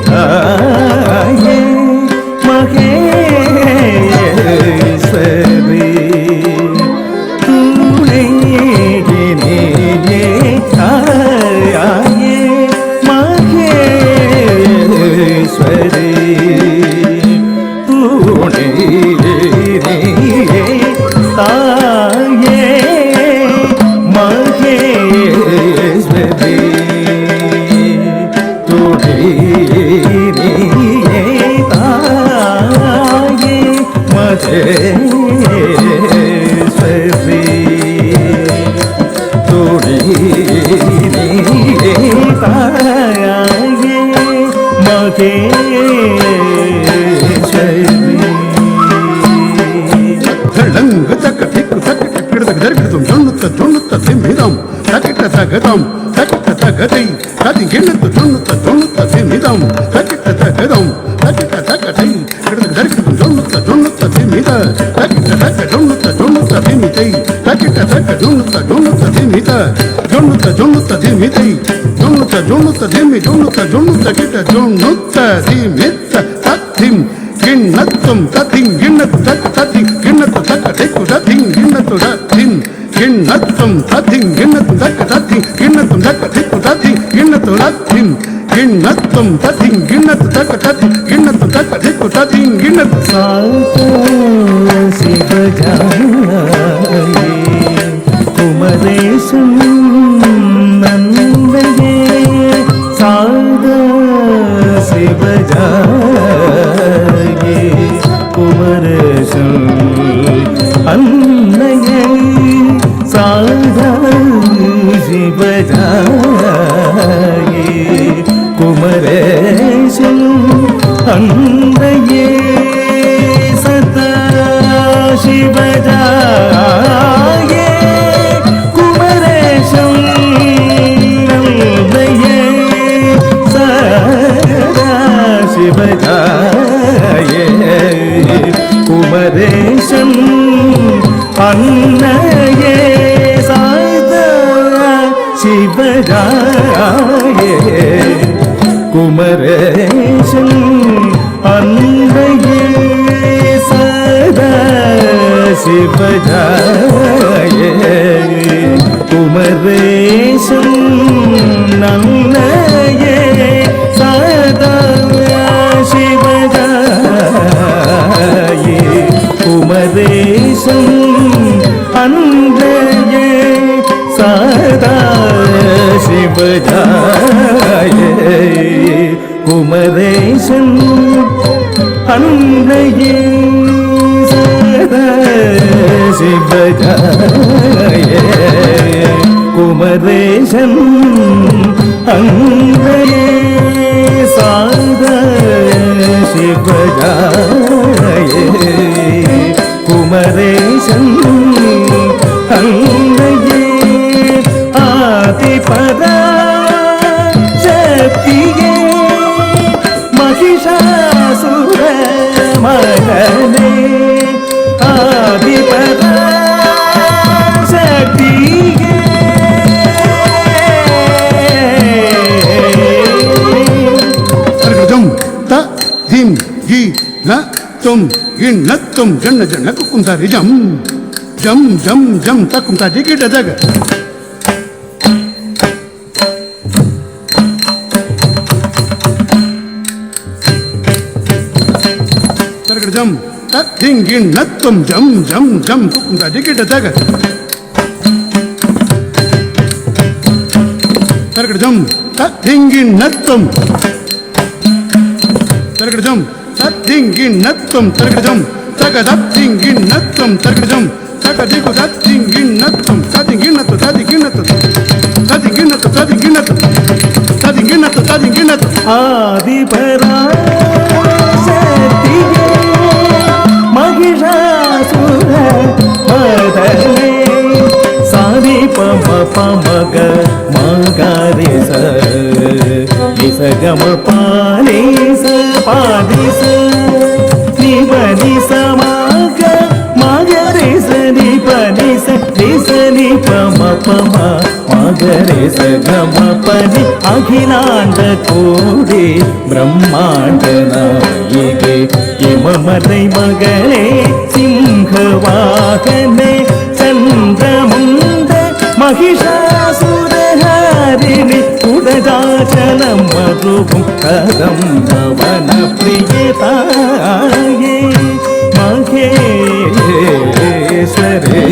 தாயே மகேஸ்வரி துணை தாயே மகேஸ்வரி துணை தாயே மகேஸ்வரி துணை தாயே மகேஸ்வரி துணை தாயே மகேஸ்வரி தடங்கு தக்க திக்கு தக்க கிடதக தரி கிடதும் தொண்ணுத்த தொண்ணுத்த திமிதம் தக்கிட்ட தகதம் தக்கிட்ட தகதை ததி கிண்ணத்து தொண்ணுத்த தொண்ணுத்த திமிதம் தக்கிட்ட தகதம் தக்கிட்ட தகதை கிடதக தரி கிடதும் தொண்ணுத்த தொண்ணுத்த திமித தக்கிட்ட தக்க தொண்ணுத்த தொண்ணுத்த திமிதை தக்கிட்ட தக்க தொண்ணுத்த தொண்ணுத்த திமித தொண்ணுத்த தொண்ணுத்த திமிதை தொண்ணுத்த தொண்ணுத்த திமி தொண்ணுத்த தொண்ணுத்த கிட்ட தொண்ணுத்த திமித்த தத்திம் கிண்ணத்தும் தத்திங் கிண்ணத்து தக்க தத்தி கிண்ணத்து தக்க தெக்கு தத்திங் கிண்ணத்து தத்தின் கிண்ணத்தும் தத்திங் கிண்ணத்தும் தக்க தத்தி கிண்ணத்தும் தக்க தெக்கு தத்தி கிண்ணத்து தத்தின் கிண்ணத்தும் தத்திங் கிண்ணத்து தக்க தத்தி கிண்ணத்தும் தக்க தெக்கு தத்திங் கிண்ணத்து சிவஜாயே குமரேசன் நந்தையே சாத சிவஜாயே குமரேசன் அன்னையே சாத சிவஜாயே குமரேசன் அன்னையே சதா சிவஜாயே குமரேசன் அன்னையே சதா சிவஜாயே குமரேசன் அன்னையே சாதா சிவஜாயே குமரேசன் அன்னையே சதா சிவஜாயே குமரேசன் அன்னையே சதா சிவஜாயே குமரேசன் அன்னையே அன்னையே சதா சிவஜாய குமரேசன் அன்னையே சாதா சிவஜாய குமரேசன் அன்னையே ஆதிபரா சக்தியே மகிஷாசுர மகனே ஆதிபரா சக்தியே தர்கதம் த திம் கி ந தும் கின் ந தும் ஜன்ன ஜன்ன குக்கும் தாரி ஜம் ஜம் ஜம் ஜம் தக்கும் தாரி கிட தக தர்கதம் த திம் கின் ந தும் ஜம் ஜம் ஜம் குக்கும் தாரி கிட தக தர்கதம் த திம் கின் ந தும் தர்கதம் தத்திங்கின் நத்தம் தர்கதம் தகதத்திங்கின் நத்தம் தர்கதம் தகதிகு தத்திங்கின் நத்தம் ததிங்கின் நத்தம் ததிங்கின் நத்தம் ததிங்கின் நத்தம் ததிங்கின் நத்தம் ததிங்கின் நத்தம் ததிங்கின் நத்தம் ஆதிபரா சக்தியே மகிஷாசுர மதனே சாதி பம பமக மகரி ச நிசகம பாலே ச பாதி ச நிபதி சமாக மகரி ச நிபதி ச நிச நிபம பம மகரி ச கம பதி அகிலாண்ட கோடி பிரம்மாண்ட நாயகே இமமரை மகளே சிங்கவாகனே சந்திரமுண்ட மகிஷாசுரஹாரிணி உடஜாச்சலம் மருகும் கதம் பவன பிரியதாயே மகேஸ்வரே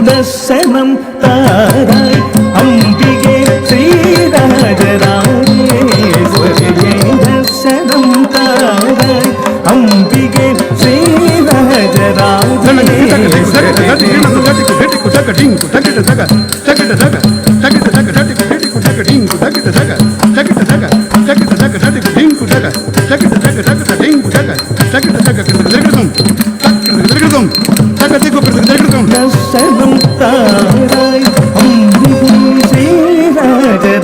தர்சனம் தாராய் அம்பிகே ஸ்ரீராஜராஜேஸ்வரியே தர்சனம் தாராய் அம்பிகே தர்சனம் தாராய் அம்பிகே ஸ்ரீராஜராஜேஸ்வரியே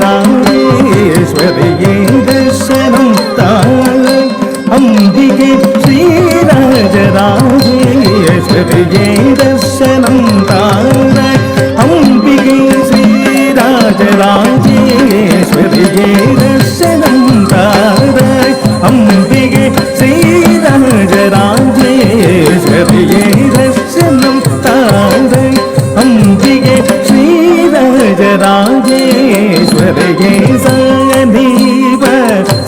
தர்சனம் தாராய் அம்பிகே ஸ்ரீராஜராஜேஸ்வரியே தர்சனம் தாராய் அம்பிகே ஸ்ரீராஜராஜேஸ்வரியே தர்சனம் தாராய் அம்பிகே ஸ்ரீராஜராஜேஸ்வரியே தர்சனம் தாராய் அம்பிகே ஸ்ரீராஜராஜேஸ்வரியே சனீப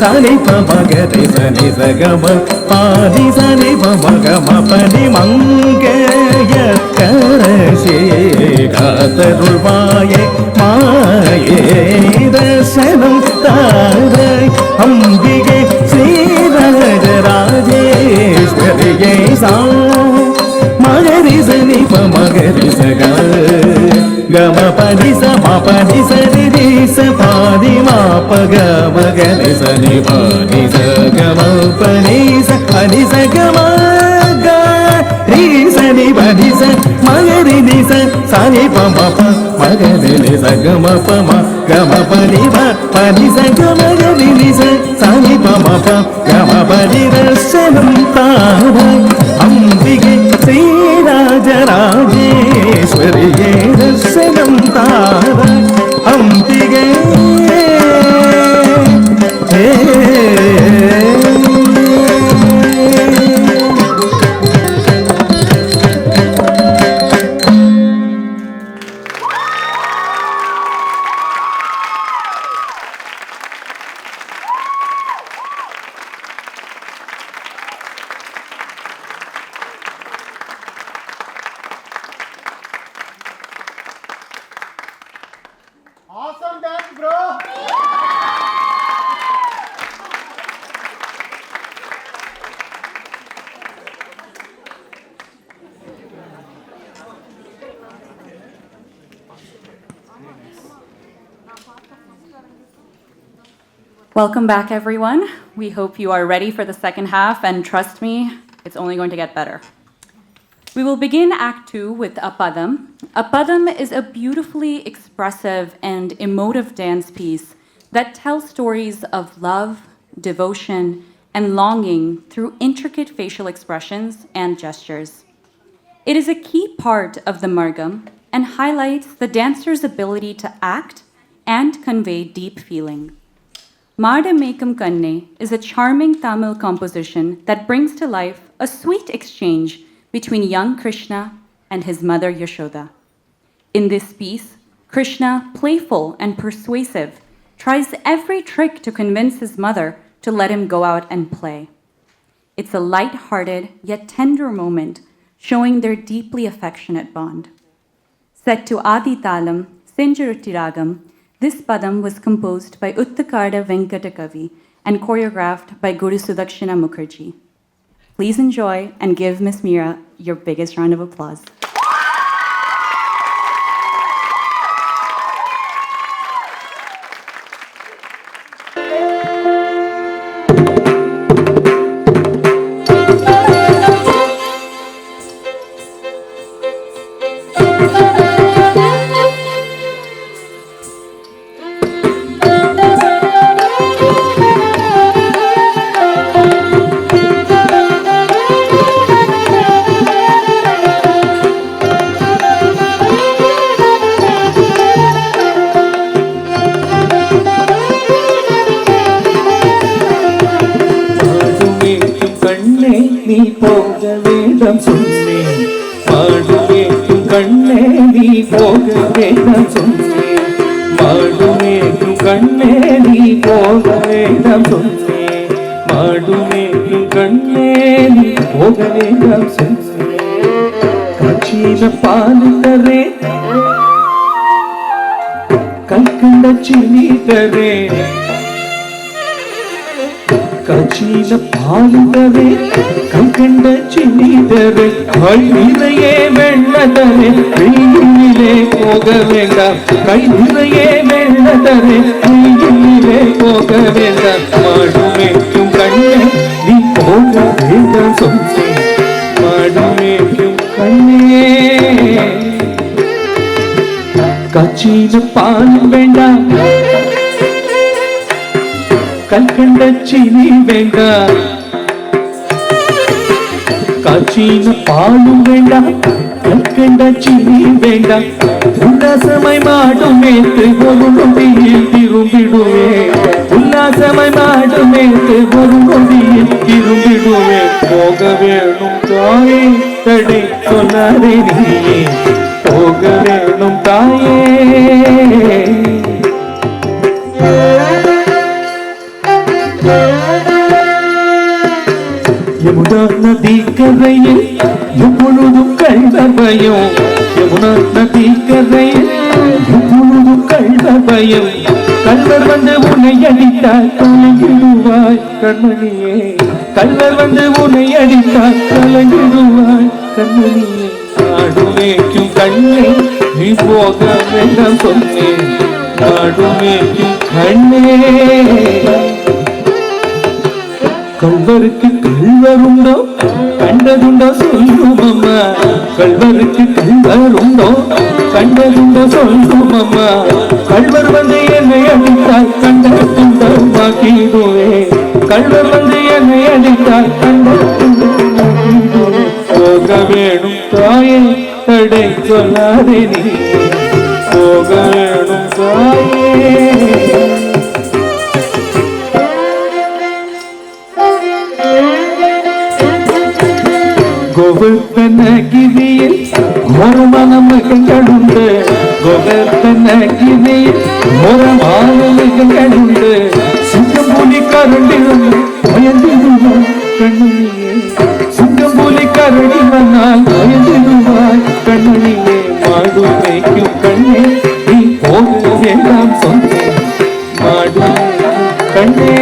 சனிப மகரி சனி சகம பாதி சனிப மகம பதி மங்கய கரசே காத்தருள்வாயே மாயே தர்சனம் தாராய் அம்பிகே ஸ்ரீராஜராஜேஸ்வரியே சா மகரி சனிப மகரி சக கம பதி ச பதி சரி ரி ச பாதி மாப கம கரி சனி பாதி ச கம பதி ச பதி ச கம க ரி சனி பதி ச மகரி ரி ச சனி ப ம ப மகரி ரி ச கம ப ம கம பதி ப பதி ச கம கரி ரி ச சனி ப ம ப கம பதி தர்சனம் தாராய் அம்பிகை ஸ்ரீராஜராஜேஸ்வரியே தர்சனம் தாராய் Ambigai Welcome back, everyone. We hope you are ready for the second half, and trust me, it's only going to get better. We will begin Act 2 with Appadam. Appadam is a beautifully expressive and emotive dance piece that tells stories of love, devotion, and longing through intricate facial expressions and gestures. It is a key part of the Margam and highlights the dancer's ability to act and convey deep feeling. Maada Mekam Kanne is a charming Tamil composition that brings to life a sweet exchange between young Krishna and his mother Yashoda. In this piece, Krishna, playful and persuasive, tries every trick to convince his mother to let him go out and play. It's a light-hearted yet tender moment showing their deeply affectionate bond. Set to Adi Talam, Senjarutti Ragam, this padam was composed by Uttakada Venkatakavi and choreographed by Guru Sudakshina Mukherjee. Please enjoy and give Miss Meera your biggest round of applause. கச்சின பாலுதரே கண்கண்ட சினிதரே கை நிறைய வெள்ளதரே வெயிலே போக வேண்டாம் கை நிறைய வெள்ளதரே வெயிலே போக வேண்டாம் மாடுமேக்கும் கண்ணே நீ போக வேண்டாம் சொன்னே மாடுமேக்கும் கண்ணே கச்சின பால் வேண்டாம் கல்கண்ட சீனி வேண்டாம் காய்ச்சின பாலும் வேண்டாம் கல்கண்ட சீனி வேண்டாம் உல்லாசமாய் மாடும் மேத்து ஒரு நொடியில் திரும்பிடுவே உல்லாசமாய் மாடும் மேத்து ஒரு நொடியில் திரும்பிடுவே போக வேணும் தாயே தடை சொன்னாரே நீயே போக வேணும் தாயே யமுனா நதி கரையில் எப்பொழுதும் கள்வர் பயம் யமுனா நதி கரையில் எப்பொழுதும் கள்வர் பயம் கள்வர் வந்து உன்னை அடித்தால் கலங்கிடுவாய் கண்மணியே கள்வர் வந்து உன்னை அடித்தால் கலங்கிடுவாய் கண்மணியே நாடு மேய்க்கும் கண்ணே நீ போக வேண்டாம் சொன்னேன் நாடு மேய்க்கும் கண்ணே கல்வருக்கு கல்வருண்டோ கண்டதுண்டோ சொல்லும் அம்மா கல்வருக்கு கல்வருண்டோ கண்டதுண்டோ சொல்லும் அம்மா கல்வர் வந்து என்னை அடித்தால் கண்ட துண்டமாக்கிடுவே கல்வர் வந்து என்னை அடித்தால் கண்ட துண்டமாக்கிடுவே போக வேணும் தாயே தடை சொல்லாதே நீ போக வேணும் தாயே ഗോവർദ്ധനഗിരിയിൽ ഘോരമാനമൃഗങ്ങളുണ്ട് ഗോവർദ്ധനഗിരിയിൽ ഘോരമാനമൃഗങ്ങളുണ്ട് സിംഹം പുലി കരടി വന്ന് ഭയന്നിടുവാൻ കണ്ണുനിയെ സിംഹം പുലി കരടി വന്നാൽ ഭയന്നിടുവാൻ കണ്ണുനിയെ മാടുമേക്കും കണ്ണേ നീ പോക വേണ്ടാം സ്വന്തം മാടുമേക്കും കണ്ണേ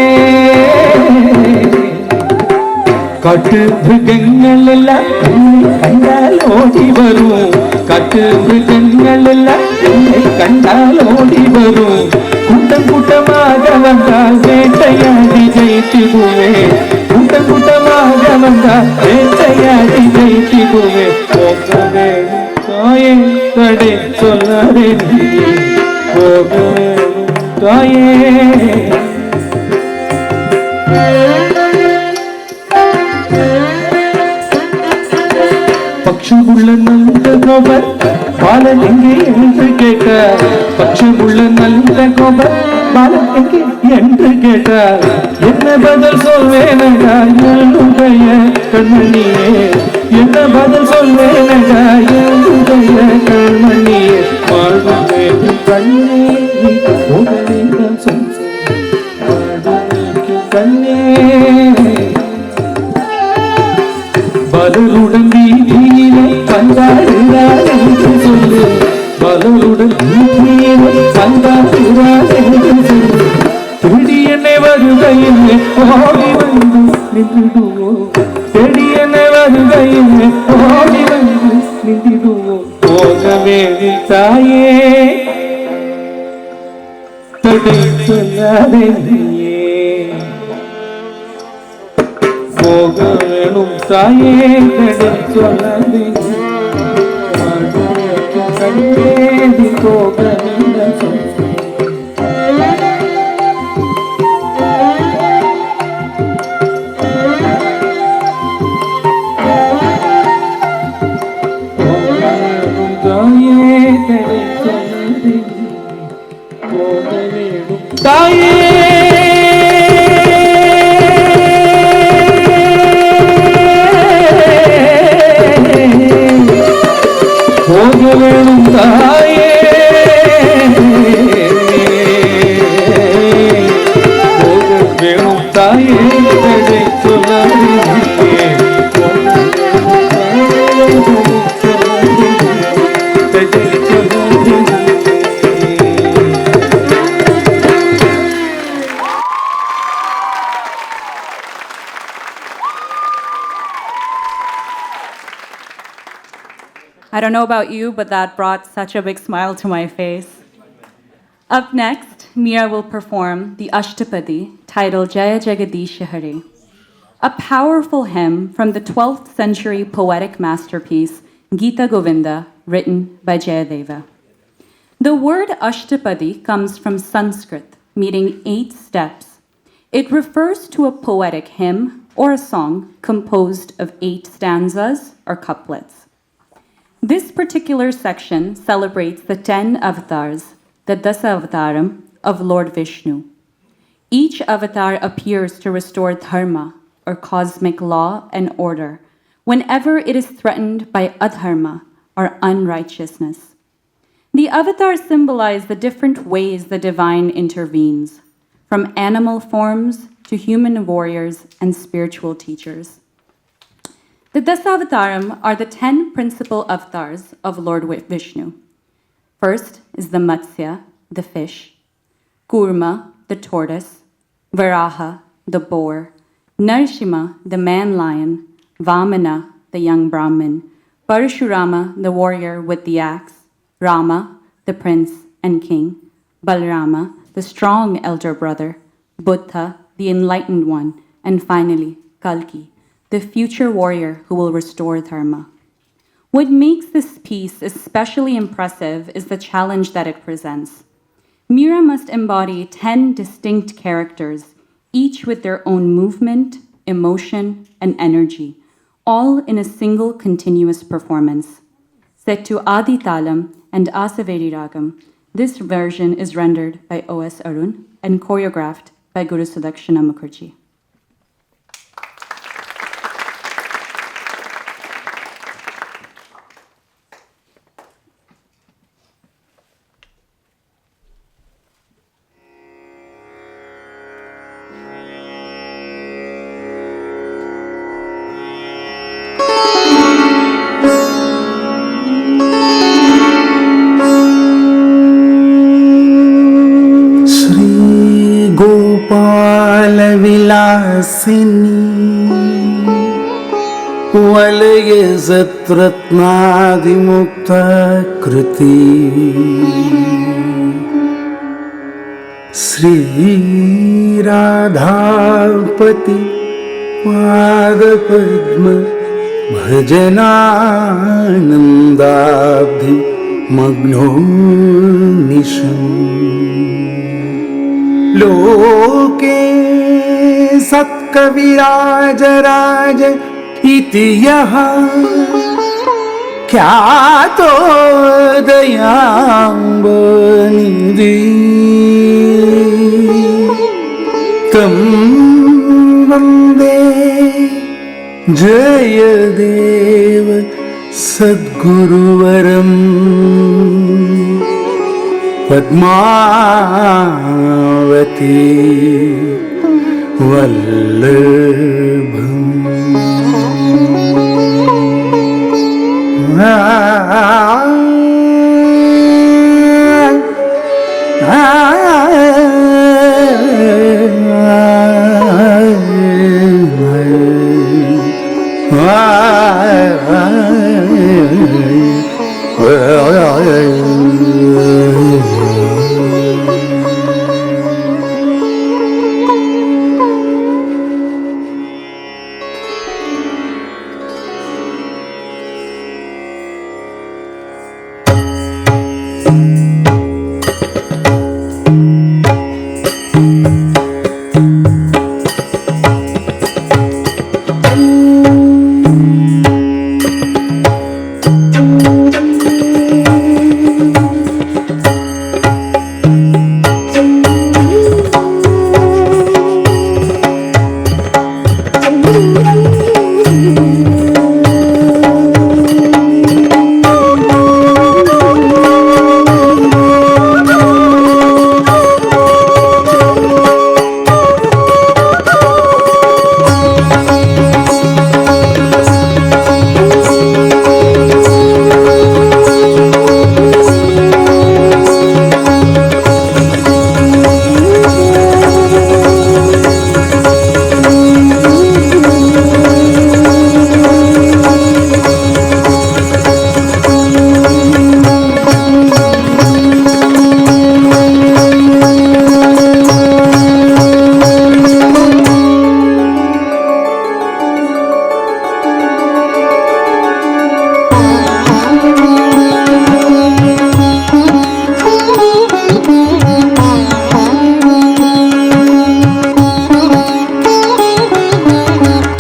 காட்டு மிருகங்கள் எல்லாம் என்னை கண்டால் ஓடி வரும். காட்டு மிருகங்கள் எல்லாம் என்னை கண்டால் ஓடி வரும். கூட்டம் கூட்டமாக வந்தால் வேட்டையாடி ஜெயித்திடுவேன். கூட்டம் கூட்டமாக வந்தால் வேட்டையாடி ஜெயித்திடுவேன். போகவே தாயே தடை சொல்லாதே நீ. போகவே தாயே. பட்சமுள்ள நல்ல கோபர் பாலன் எங்கே என்று கேட்டார். பட்சமுள்ள நல்ல கோபர் பாலன் எங்கே என்று கேட்டார். என்ன பதில் சொல்வேனடா என்னுடைய கண்மணியே. என்ன பதில் சொல்வேனடா என்னுடைய கண்மணியே. வாழ்வே கண்ணே உடலிடம் கண்ணே. பலருடன் வீதியிலே வந்தாடுகிறார் என்று சொல்லு. பலருடன் வீதியிலே வந்தாடுகிறார் என்று சொல்லு. தேடி என்னை வருகையிலே ஓடி வந்து நின்றுடுவோம். தேடி என்னை வருகையிலே ஓடி வந்து நின்றுடுவோம். போகவே தாயே தடை சொல்லாதே நீயே. போக வேணும் தாயே தடை சொல்லாதே. கண்ணேதி போக வேண்டும் சொல். தாயே போக வேணும் தாயே. போக வேணும் தாயே தடை சொல்லாதே. I don't know about you, but that brought such a big smile to my face. Up next, Meera will perform the Ashtapadi, titled Jaya Jagadish Hare, a powerful hymn from the 12th century poetic masterpiece, Gita Govinda, written by Jayadeva. The word Ashtapadi comes from Sanskrit, meaning 8 steps. It refers to a poetic hymn or a song composed of 8 stanzas or couplets. This particular section celebrates the 10 avatars, the Dasavataram of Lord Vishnu. Each avatar appears to restore dharma, or cosmic law and order, whenever it is threatened by adharma, or unrighteousness. The avatars symbolize the different ways the divine intervenes, from animal forms to human warriors and spiritual teachers. The Dasavataram are the 10 principal avatars of Lord Vishnu. First is the Matsya, the fish, Kurma, the tortoise, Varaha, the boar, Narsimha, the man-lion, Vamana, the young Brahmin, Parashurama, the warrior with the axe, Rama, the prince and king, Balarama, the strong elder brother, Buddha, the enlightened one, and finally, Kalki, the future warrior who will restore dharma. What makes this piece especially impressive is the challenge that it presents. Meera must embody 10 distinct characters, each with their own movement, emotion, and energy, all in a single continuous performance. Set to Adi Talam and Asaveri Ragam, this version is rendered by O.S. Arun and choreographed by Guru Sudakshina Mukherjee. Gopalavila Vilasini वलय सत्रत्नादिमुक्ता कृति श्रीराधापति पादपद्म भजनानन्दाब्धि मग्नो निशम् लोके सत्कविराजराज इति यः ख्यातो दयाम्बनिधि तं वन्दे जयदेव सद्गुरुवरम् पद्मावती वल्लभम्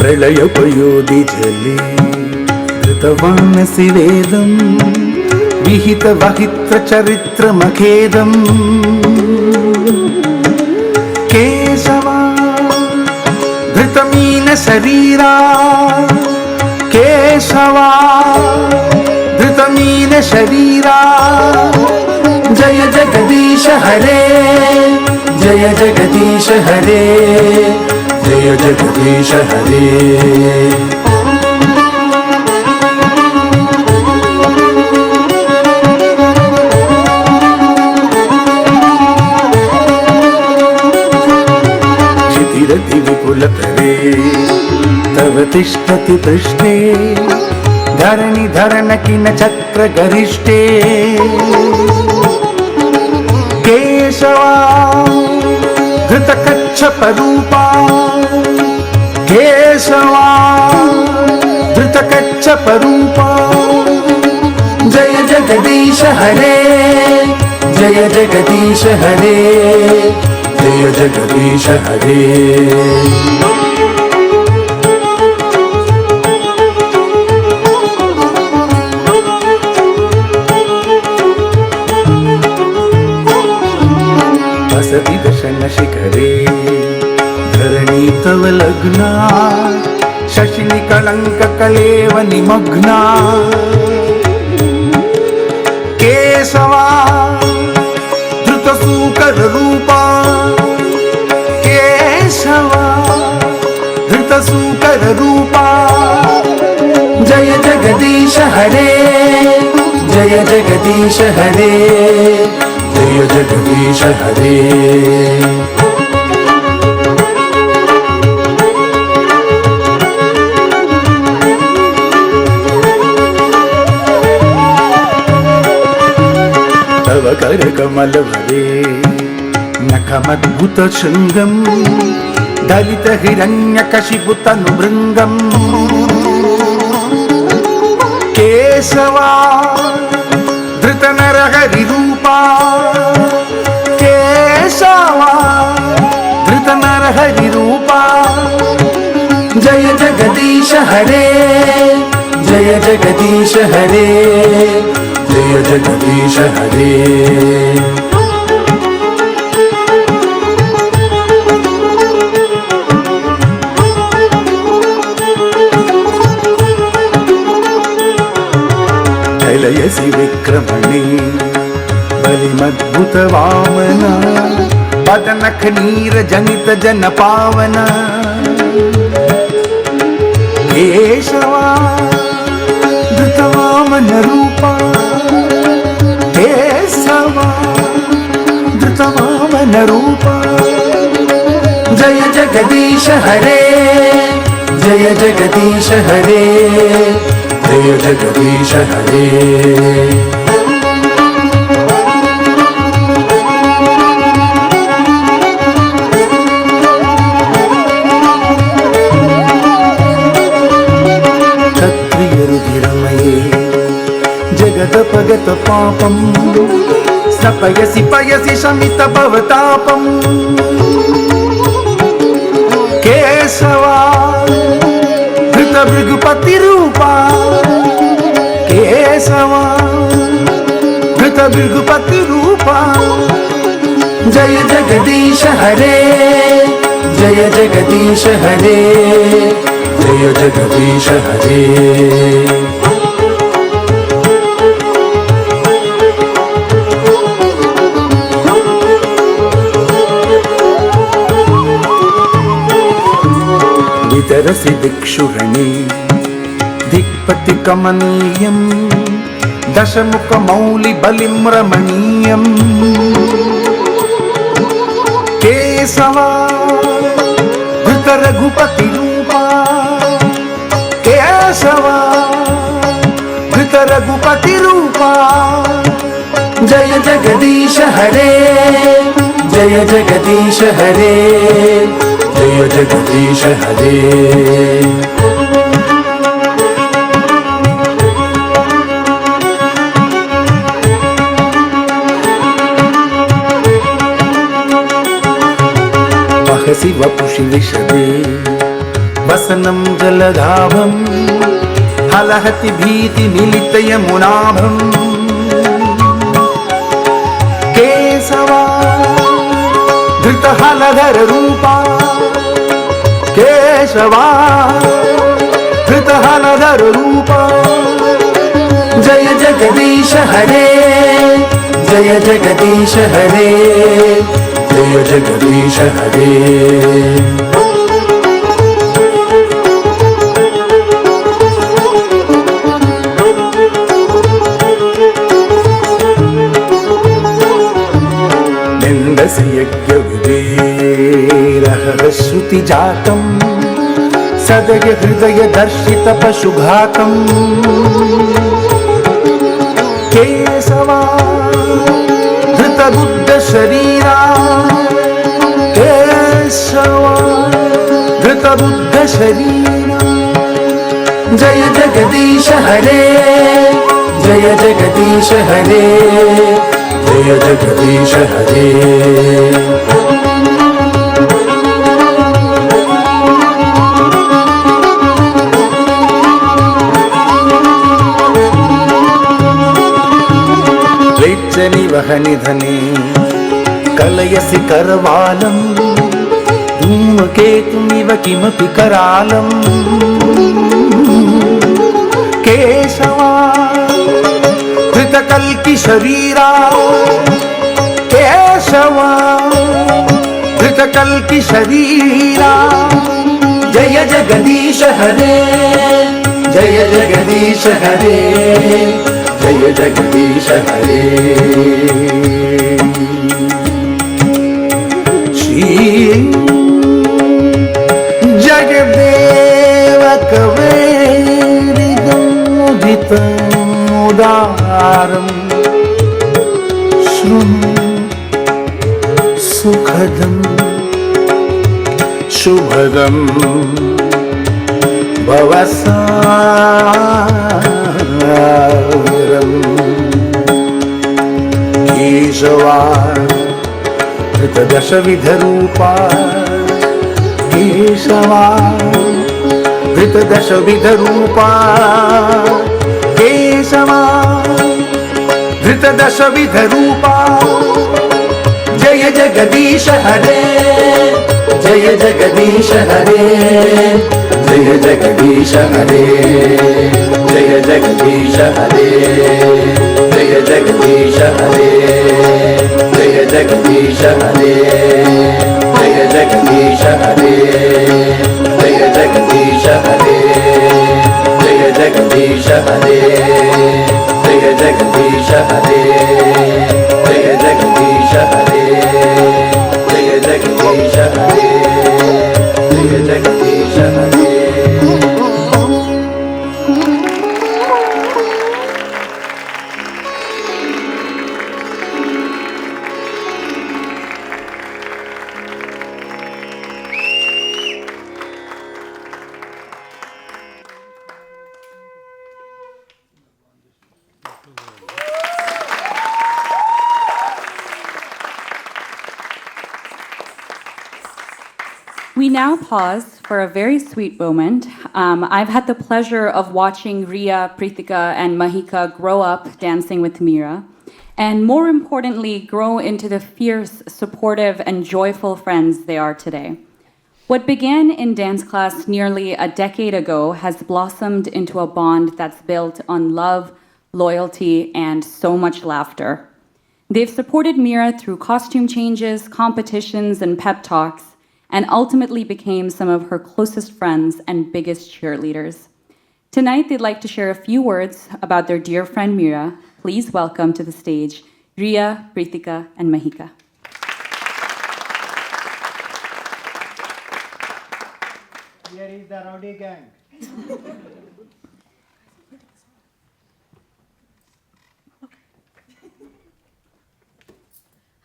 प्रलयपयोधि जले धृतवानसि वेदं विहितवहित्रचरित्रमखेदम् केशवा धृतमीन शरीरा केशवा धृतमीन शरीरा जय जगदीश हरे जय जगदीश हरे जय जगदीश हरे क्षितिरति विपुलतरे तव तिष्ठति पृष्ठे धरणि धरन किन चक्र गरिष्ठे केशवा धृतकच्छपरूपा केशवा धृतकच्छपरूपा जय जगदीश हरे जय जगदीश हरे जय जगदीश हरे वसति दशन शिखरे धरणी तव लग्ना शशिनि कलंक कलेव निमग्ना केशवा धृतसूकर रूपा केशवा धृतसूकर रूपा जय जगदीश हरे जय जगदीश हरे जय जगदीश हरे करकमलवरे नखमद्भुत शृङ्गम् दलित हिरण्यकशिपुतनुभृङ्गम् केशवा धृतनरहरिरूपा केशवा धृतनरहरिरूपा जय जगदीश हरे जय जगदीश हरे जय जगदीश हरे लयसि विक्रमणे बलिमद्भुत वामन पदनख नीर जनित जन पावन केशवा धृत वामन रूपा केशवा धृत वामन रूपा जय जगदीश हरे जय जगदीश हरे जय जगदीश हरे क्षत्रियरुधिरमये जगदपगत पापं स्नपयसि पयसि शमित भवतापम् केशवा धृत भृगुपतिरूपा केशवा धृत भृगुपतिरूपा जय जगदीश हरे जय जगदीश हरे जय जगदीश हरे वितरसि दिक्षुरणे दिक्पतिकमनीयम् दशमुखमौलिबलिं रमणीयम् केशवा धृतरघुपतिरूपा केशवा धृतरघुपतिरूपा जय जगदीश हरे जय जगदीश हरे जय जगदीश हरे वहसि वपुषि विशदे वसनं जलधाभं हलहति भीति मिलित यमुनाभं केशवा धृतहलधर रूपा केशवा धृतहलधर रूपा जय जगदीश हरे जय जगदीश हरे जय जगदीश हरे निन्दसि यज्ञविदेरः श्रुति जातम् सदय हृदय दर्शित पशुघातम् केशवा धृत बुद्ध शरीरा केशवा धृत बुद्ध शरीरा जय जगदीश हरे जय जगदीश हरे जय जगदीश हरे निधने कलयसि करवालं धूमकेतुमिव किमपि करालं केशवा धृतकल्कि शरीरा केशवा धृतकल्कि शरीरा जय जगदीश हरे जय जगदीश हरे जय जगदीश हरे श्री जगदेव कवेरिदमुदितमुदारम् शुभदं शुभदं भवसागरम् केशवा धृतदशविधरूपा केशवा धृतदशविधरूपा केशवा धृतदशविधरूपा जय जगदीश हरे जय जगदीश हरे जय जगदीश हरे जय जगदीश हरे जय जगदीश हरे जय जगदीश हरे जय जगदीश हरे जय जगदीश हरे जय जगदीश हरे जय जगदीश हरे जय जगदीश हरे जय जगदीश हरे जय जगदीश हरे We now pause for a very sweet moment. I've had the pleasure of watching Riya, Prithika, and Mahika grow up dancing with Meera, and more importantly, grow into the fierce, supportive, and joyful friends they are today. What began in dance class nearly a decade ago has blossomed into a bond that's built on love, loyalty, and so much laughter. They've supported Meera through costume changes, competitions, and pep talks, and ultimately became some of her closest friends and biggest cheerleaders. Tonight, they'd like to share a few words about their dear friend Meera. Please welcome to the stage Riya, Prithika, and Mahika. Here is the rowdy gang.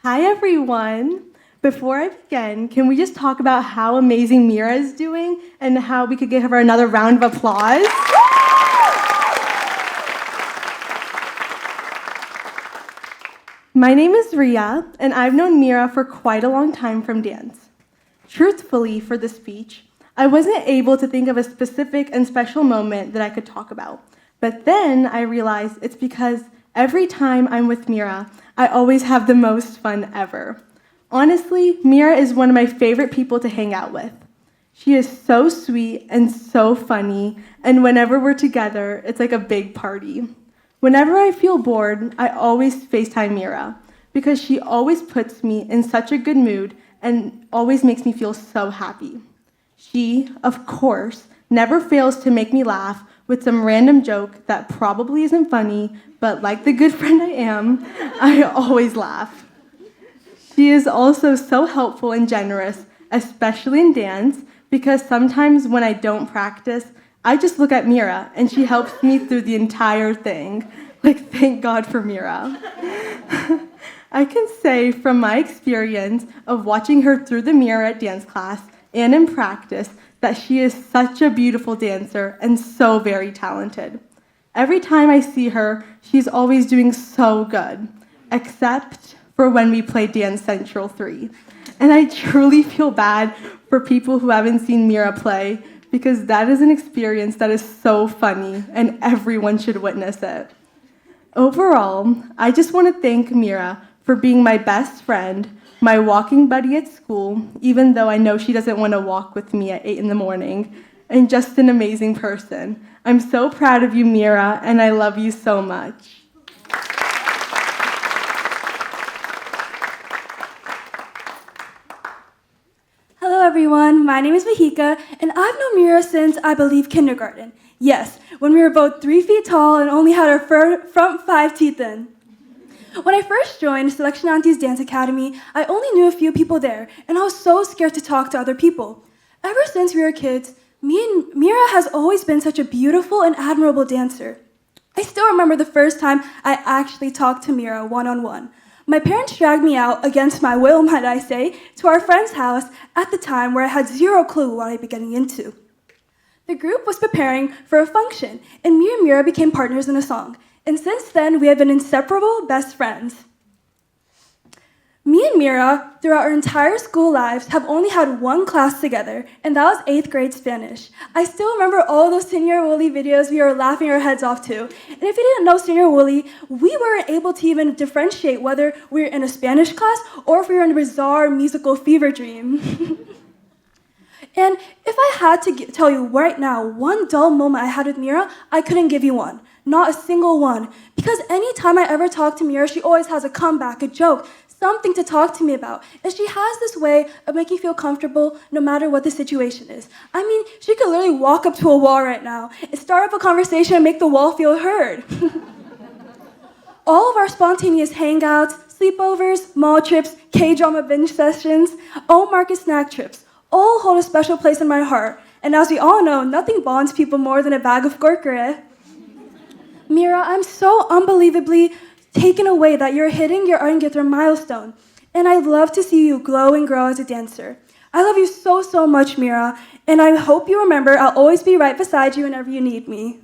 Hi, everyone. Before I begin, can we just talk about how amazing Meera is doing and how we could give her another round of applause? My name is Riya, and I've known Meera for quite a long time from dance. Truthfully, for the speech, I wasn't able to think of a specific and special moment that I could talk about. But then I realized it's because every time I'm with Meera, I always have the most fun ever. Honestly, Meera is one of my favorite people to hang out with. She is so sweet and so funny, and whenever we're together, it's like a big party. Whenever I feel bored, I always FaceTime Meera, because she always puts me in such a good mood and always makes me feel so happy. She, of course, never fails to make me laugh with some random joke that probably isn't funny, but like the good friend I am, I always laugh. She is also so helpful and generous, especially in dance, because sometimes when I don't practice, I just look at Meera and she helps me through the entire thing. Like, thank God for Meera. I can say from my experience of watching her through the mirror at dance class and in practice that she is such a beautiful dancer and so very talented. Every time I see her, she's always doing so good, except for when we play Dance Central 3. And I truly feel bad for people who haven't seen Meera play, because that is an experience that is so funny and everyone should witness it. Overall, I just want to thank Meera for being my best friend, my walking buddy at school, even though I know she doesn't want to walk with me at 8 in the morning, and just an amazing person. I'm so proud of you, Meera, and I love you so much. Hello everyone, my name is Mahika, and I've known Meera since, I believe, kindergarten. Yes, when we were both 3 feet tall and only had our front 5 teeth in. When I first joined Sudakshina's dance academy, I only knew a few people there, and I was so scared to talk to other people. Ever since we were kids, Meera has always been such a beautiful and admirable dancer. I still remember the first time I actually talked to Meera one-on-one. My parents dragged me out, against my will, might I say, to our friend's house at the time where I had zero clue what I'd be getting into. The group was preparing for a function, and me and Meera became partners in a song. And since then, we have been inseparable best friends. Me and Meera, throughout our entire school lives, have only had one class together, and that was 8th grade Spanish. I still remember all those Senor Wooly videos we were laughing our heads off to. And if you didn't know Senor Wooly, we weren't able to even differentiate whether we were in a Spanish class or if we were in a bizarre musical fever dream. And if I had to tell you right now one dull moment I had with Meera, I couldn't give you one. Not a single one. Because anytime I ever talk to Meera, she always has a comeback, a joke, something to talk to me about. And she has this way of making me feel comfortable no matter what the situation is. I mean, she could literally walk up to a wall right now and start up a conversation and make the wall feel heard. All of our spontaneous hangouts, sleepovers, mall trips, K-drama binge sessions, market snack trips, all hold a special place in my heart. And as we all know, nothing bonds people more than a bag of kurkure. Meera, I'm so unbelievably taken away that you're hitting your Arangetram milestone. And I'd love to see you glow and grow as a dancer. I love you so, so much, Meera. And I hope you remember I'll always be right beside you whenever you need me.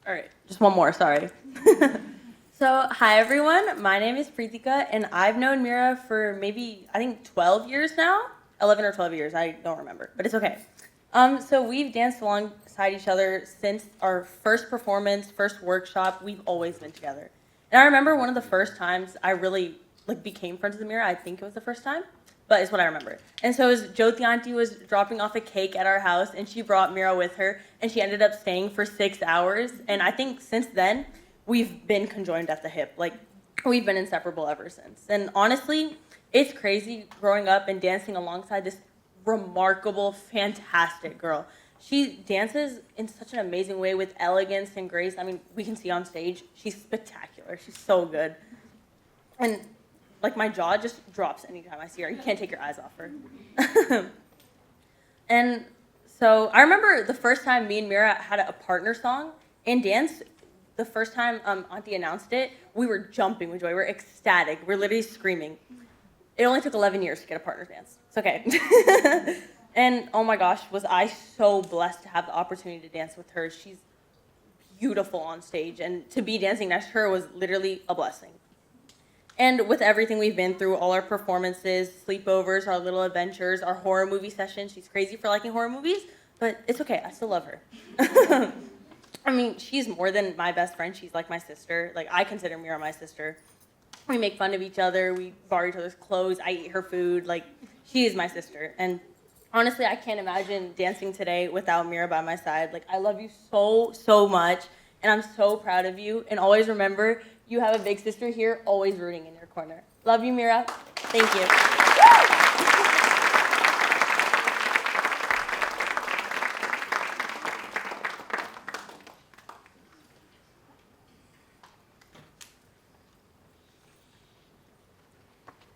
All right, just one more, sorry. So, hi everyone, my name is Preetika, and I've known Meera for maybe, I think 12 years now? 11 or 12 years, I don't remember, but it's okay. So we've danced alongside each other since our first performance, first workshop. We've always been together. And I remember one of the first times I really became friends with Meera. I think it was the first time, but it's what I remember. And so Jyoti Auntie was dropping off a cake at our house, and she brought Meera with her, and she ended up staying for 6 hours. And I think since then, we've been conjoined at the hip. We've been inseparable ever since. And honestly, it's crazy growing up and dancing alongside this remarkable, fantastic girl. She dances in such an amazing way with elegance and grace. I mean, we can see on stage, she's spectacular. She's so good. And my jaw just drops anytime I see her. You can't take your eyes off her. And so I remember the first time me and Meera had a partner song and dance. The first time Auntie announced it, we were jumping with joy. We were ecstatic. We were literally screaming. It only took 11 years to get a partner dance. It's okay. And oh my gosh, was I so blessed to have the opportunity to dance with her. She's beautiful on stage, and to be dancing next to her was literally a blessing. And with everything we've been through, all our performances, sleepovers, our little adventures, our horror movie sessions, she's crazy for liking horror movies, but it's okay, I still love her. I mean, she's more than my best friend. She's like my sister. I consider Meera my sister. We make fun of each other. We borrow each other's clothes. I eat her food. She is my sister. And honestly, I can't imagine dancing today without Meera by my side. I love you so, so much. And I'm so proud of you. And always remember, you have a big sister here, always rooting in your corner. Love you, Meera. Thank you.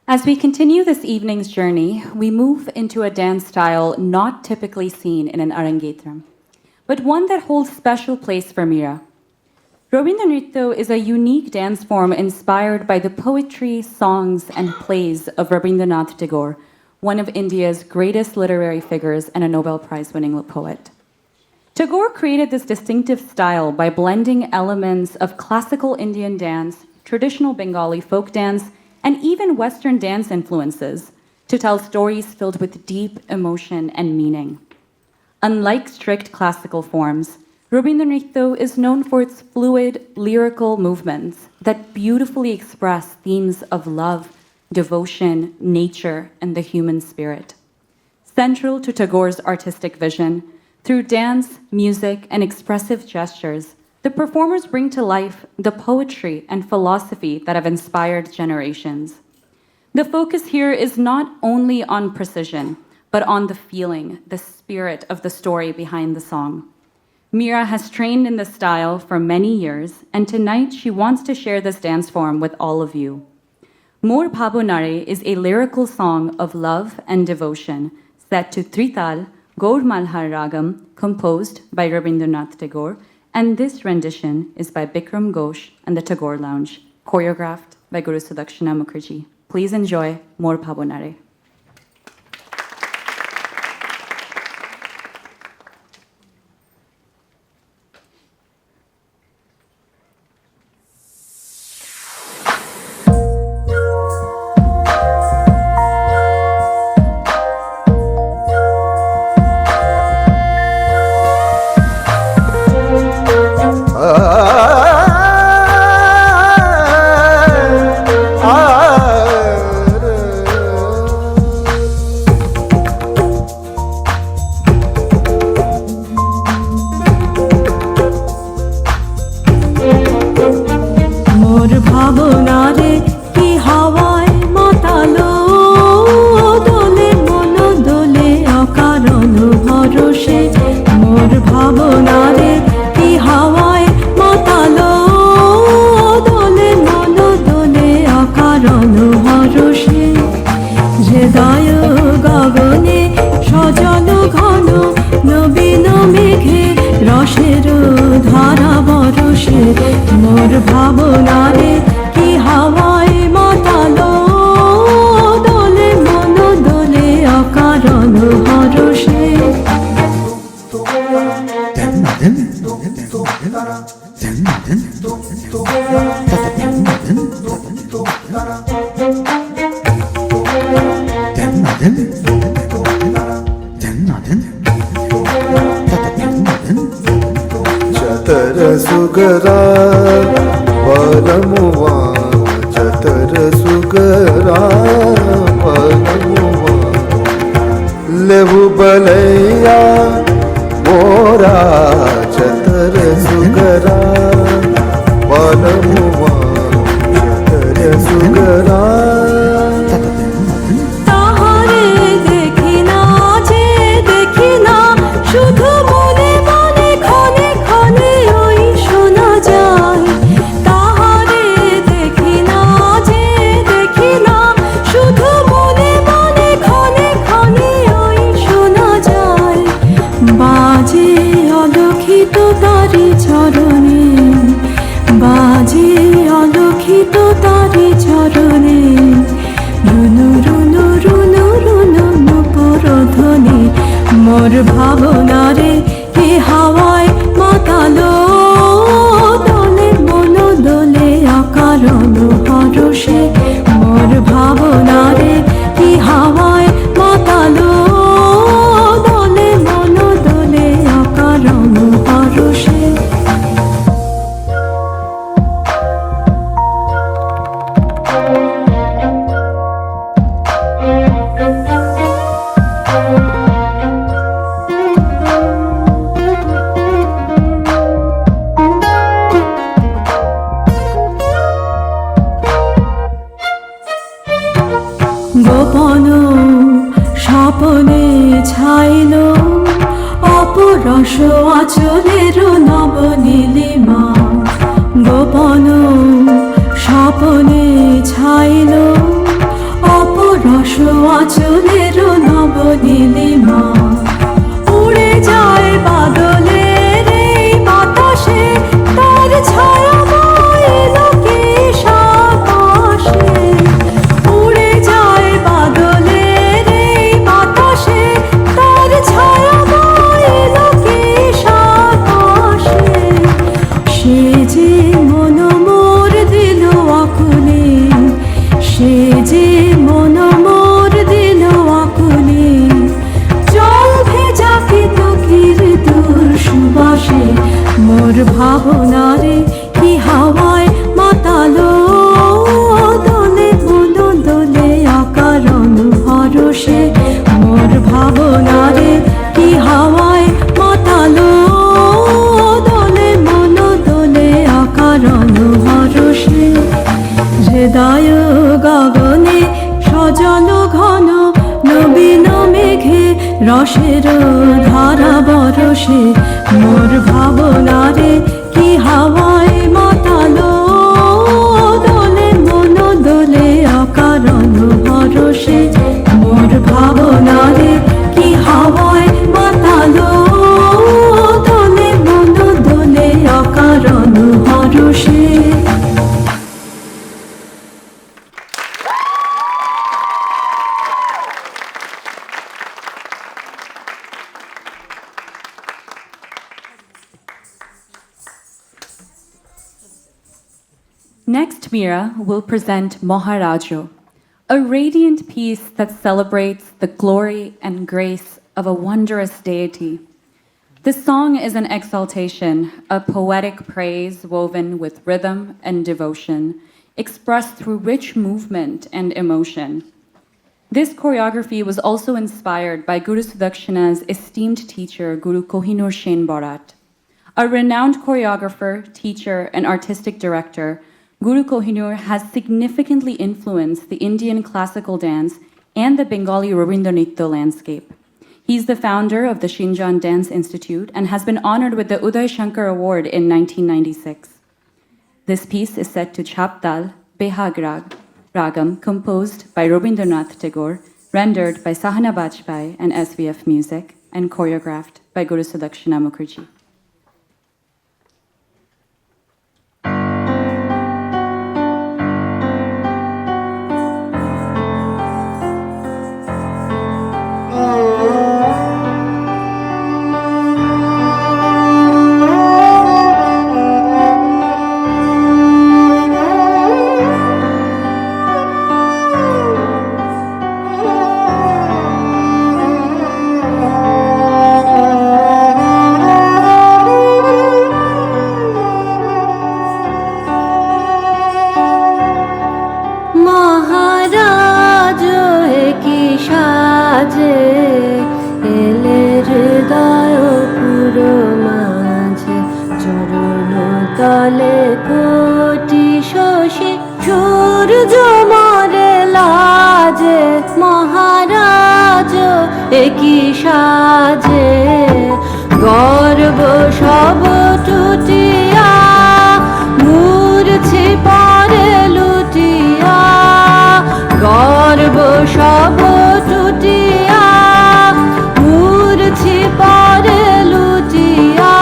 As we continue this evening's journey, we move into a dance style not typically seen in an Arangetram, but one that holds special place for Meera. Nritya is a unique dance form inspired by the poetry, songs, and plays of Rabindranath Tagore, one of India's greatest literary figures and a Nobel Prize-winning poet. Tagore created this distinctive style by blending elements of classical Indian dance, traditional Bengali folk dance, and even Western dance influences to tell stories filled with deep emotion and meaning. Unlike strict classical forms, Nritya is known for its fluid, lyrical movements that beautifully express themes of love, devotion, nature, and the human spirit. Central to Tagore's artistic vision, through dance, music, and expressive gestures, the performers bring to life the poetry and philosophy that have inspired generations. The focus here is not only on precision, but on the feeling, the spirit of the story behind the song. Meera has trained in this style for many years, and tonight she wants to share this dance form with all of you. Mor Bhabonare is a lyrical song of love and devotion set to Trital, Gaur Malhar Ragam, composed by Rabindranath Tagore, and this rendition is by Bikram Ghosh and the Tagore Lounge, choreographed by Guru Sudakshina Mukherjee. Please enjoy Mor Pabonare. Sughra परमुवा चतर सुगरा परमुवा लेहु बलैया मोरा चतर सुगरा परमुवा चतर सुगरा মোর ভাবনারে কে হাওয়ায় মাতালো দোলে মন দোলে অকারণ হরষে মোর ভাবনারে কি হাওয়ায় মাতালো দোলে মন দোলে অকারণ হরষে গোপন স্বপনে ছাইল অপরস আচলের নবনীলিমা গোপন স্বপনে ছাইল অপরস আচলের নবনীলিমা উড়ে যায় বাদলের এই বাতাসে তার ছায়া বইল কে সাতাশে উড়ে যায় বাদলের এই বাতাসে তার ছায়া বইল কে সাতাশে সে যে মন মোর দিল আকুলে সে যে মন মোর দিল আকুলে জল ভেজা পিতকির দূর সুবাসে মোর ভাবনারে কি হাওয়ায় মাতালো দোলে মন দোলে অকারণ হরষে মোর ভাবনারে কি হাওয়ায় মাতালো দোলে মন দোলে অকারণ হরষে হৃদয় গগনে সজল ঘন নবীন মেঘে রসের ধারা বরসে মোর ভাবনারে কি হাওয়ায় মাতালো দোলে মন দোলে অকারণ হরষে মোর ভাবনারে কি হাওয়ায় Next, Meera will present Maharajo, a radiant piece that celebrates the glory and grace of a wondrous deity. This song is an exaltation, a poetic praise woven with rhythm and devotion, expressed through rich movement and emotion. This choreography was also inspired by Guru Sudakshina's esteemed teacher, Guru Kohinoor Sen Barat. A renowned choreographer, teacher, and artistic director, Guru Kohinoor has significantly influenced the Indian classical dance and the Bengali Rabindranitya landscape. He's the founder of the Shinjan Dance Institute and has been honored with the Uday Shankar Award in 1996. This piece is set to Chapdal, Behag Ragam, composed by Rabindranath Tagore, rendered by Sahana Bajpai and SVF Music, and choreographed by Guru Sudakshina Mukherjee. একই সাজে গর্ব সব টুটিয়া মূর্ছি পরে লুটিয়া গর্ব সব টুটিয়া মূর্ছি পরে লুটিয়া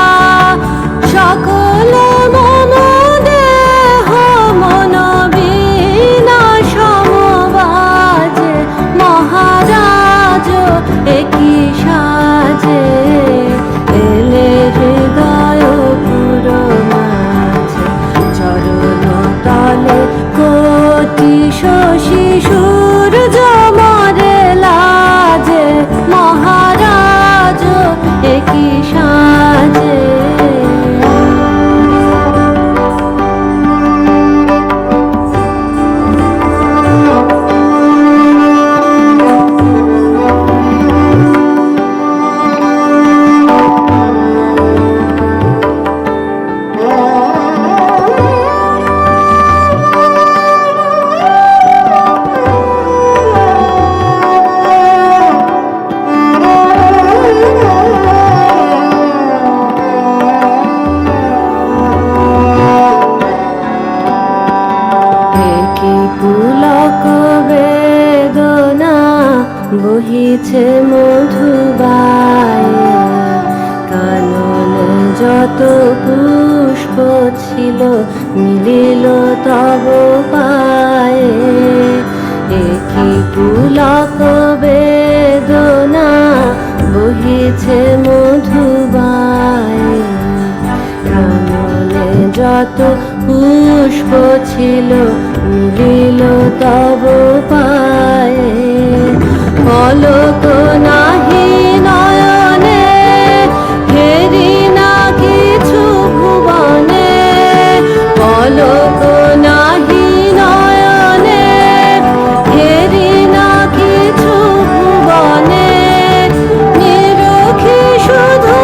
সকল মন দেহ মন বিনা সমবাজে মহারাজ একই সাজে এলে হৃদয় পুরো মাঝে চরণ তলে কোটি শশী সূর্য মরে লাজে মহারাজ একই সাজে বহিছে মধুবায়ে কাননে যত পুষ্প ছিল মিলিল তব পায়ে একই পুলক বেদনা বহিছে মধুবায়ে কাননে যত পুষ্প ছিল মিলিল তব পায়ে পলক নাহি নয়নে হেরি না কিছু ভুবনে পলক নাহি নয়নে হেরি না কিছু ভুবনে নিরখি শুধু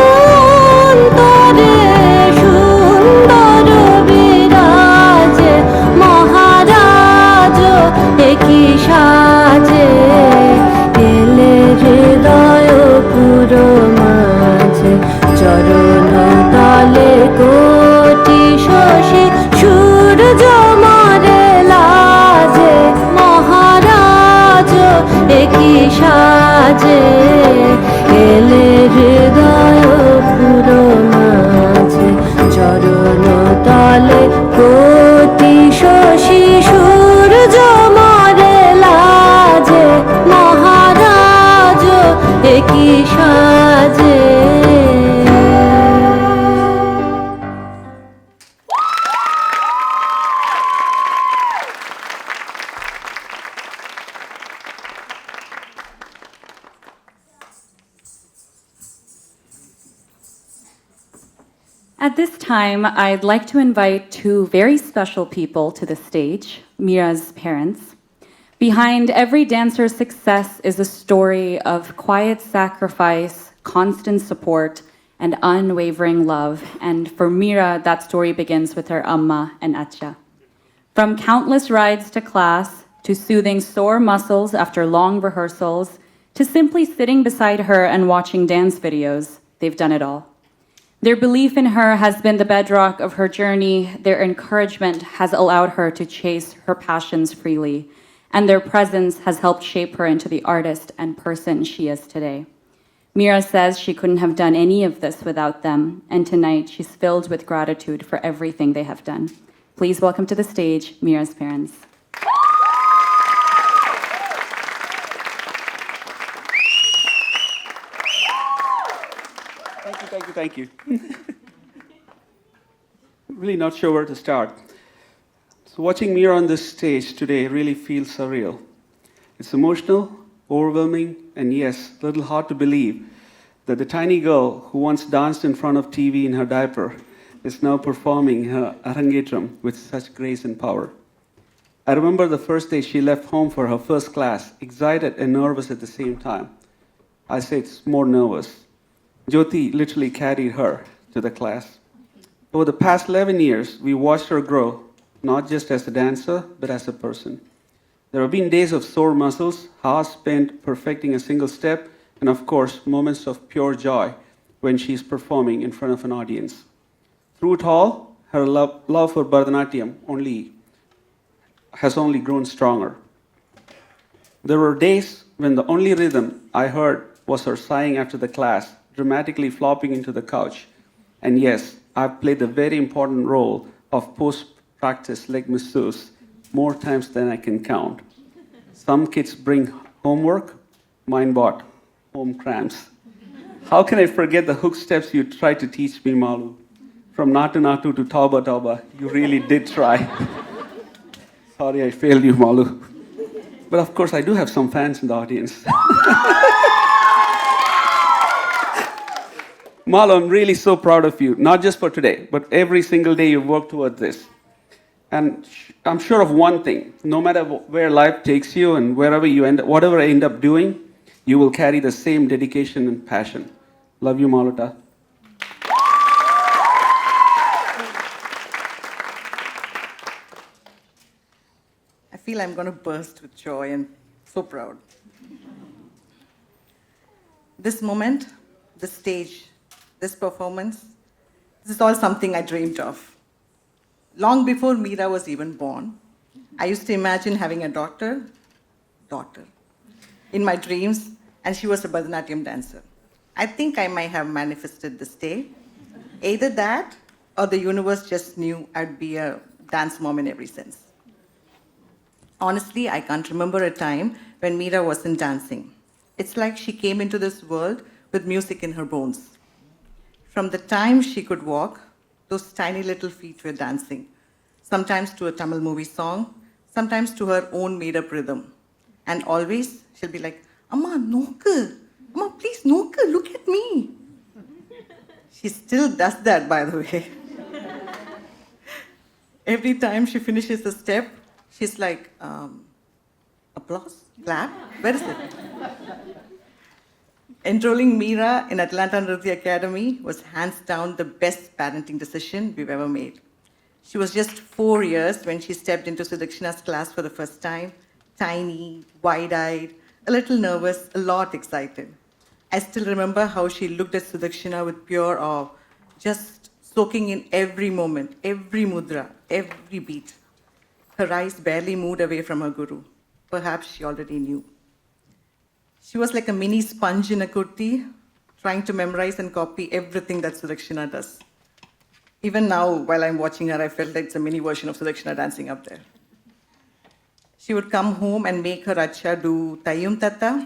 অন্তরে সুন্দর বিরাজে মহারাজ একই সাজে এলে হৃদয় পুরো মাঝে চরণ তলে কোটি শশী সূর্য মরে লাজে মহারাজ একই সাজে এলে হৃদয় পুরো মাঝে চরণ তলে কোটি শশী সূর্য মরে লাজে মহারাজ একই সাজে At this time, I'd like to invite two very special people to the stage, Meera's parents. Behind every dancer's success is a story of quiet sacrifice, constant support, and unwavering love. And for Meera, that story begins with her amma and acha. From countless rides to class, to soothing sore muscles after long rehearsals, to simply sitting beside her and watching dance videos, they've done it all. Their belief in her has been the bedrock of her journey. Their encouragement has allowed her to chase her passions freely, and their presence has helped shape her into the artist and person she is today. Meera says she couldn't have done any of this without them, and tonight she's filled with gratitude for everything they have done. Please welcome to the stage Meera's parents. Thank you. Really not sure where to start. So watching Meera on this stage today really feels surreal. It's emotional, overwhelming, and yes, a little hard to believe that the tiny girl who once danced in front of TV in her diaper is now performing her Arangetram with such grace and power. I remember the first day she left home for her first class, excited and nervous at the same time. I say it's more nervous. Jyoti literally carried her to the class. Over the past 11 years, we watched her grow, not just as a dancer, but as a person. There have been days of sore muscles, hours spent perfecting a single step, and of course, moments of pure joy when she's performing in front of an audience. Through it all, her love for Bharatanatyam has only grown stronger. There were days when the only rhythm I heard was her sighing after the class, dramatically flopping into the couch. And yes, I've played the very important role of post-practice leg masseuse more times than I can count. Some kids bring homework, mine bought home cramps. How can I forget the hook steps you tried to teach me, Malu? From Natu Natu to Tauba Tauba, you really did try. Sorry I failed you, Malu. But of course, I do have some fans in the audience. Malu, I'm really so proud of you, not just for today, but every single day you work toward this. And I'm sure of one thing, no matter where life takes you and wherever you whatever I end up doing, you will carry the same dedication and passion. Love you, Maluta. I feel I'm going to burst with joy and so proud. This moment, this stage, this performance, this is all something I dreamed of. Long before Meera was even born, I used to imagine having a daughter, in my dreams, and she was a Bharatanatyam dancer. I think I might have manifested this day. Either that, or the universe just knew I'd be a dance mom in every sense. Honestly, I can't remember a time when Meera wasn't dancing. It's like she came into this world with music in her bones. From the time she could walk, those tiny little feet were dancing, sometimes to a Tamil movie song, sometimes to her own made-up rhythm. And always, she'll be like, Amma, noku. Amma, please, noku, look at me. She still does that, by the way. Every time she finishes a step, she's like, applause? Clap? Where is it? Enrolling Meera in Atlanta Nritya Academy was hands down the best parenting decision we've ever made. She was just 4 years when she stepped into Sudakshina's class for the first time, tiny, wide-eyed, a little nervous, a lot excited. I still remember how she looked at Sudakshina with pure awe, just soaking in every moment, every mudra, every beat. Her eyes barely moved away from her guru. Perhaps she already knew. She was like a mini sponge in a kurti, trying to memorize and copy everything that Sudakshina does. Even now, while I'm watching her, I felt like it's a mini version of Sudakshina dancing up there. She would come home and make her acha do Tayyum Tata.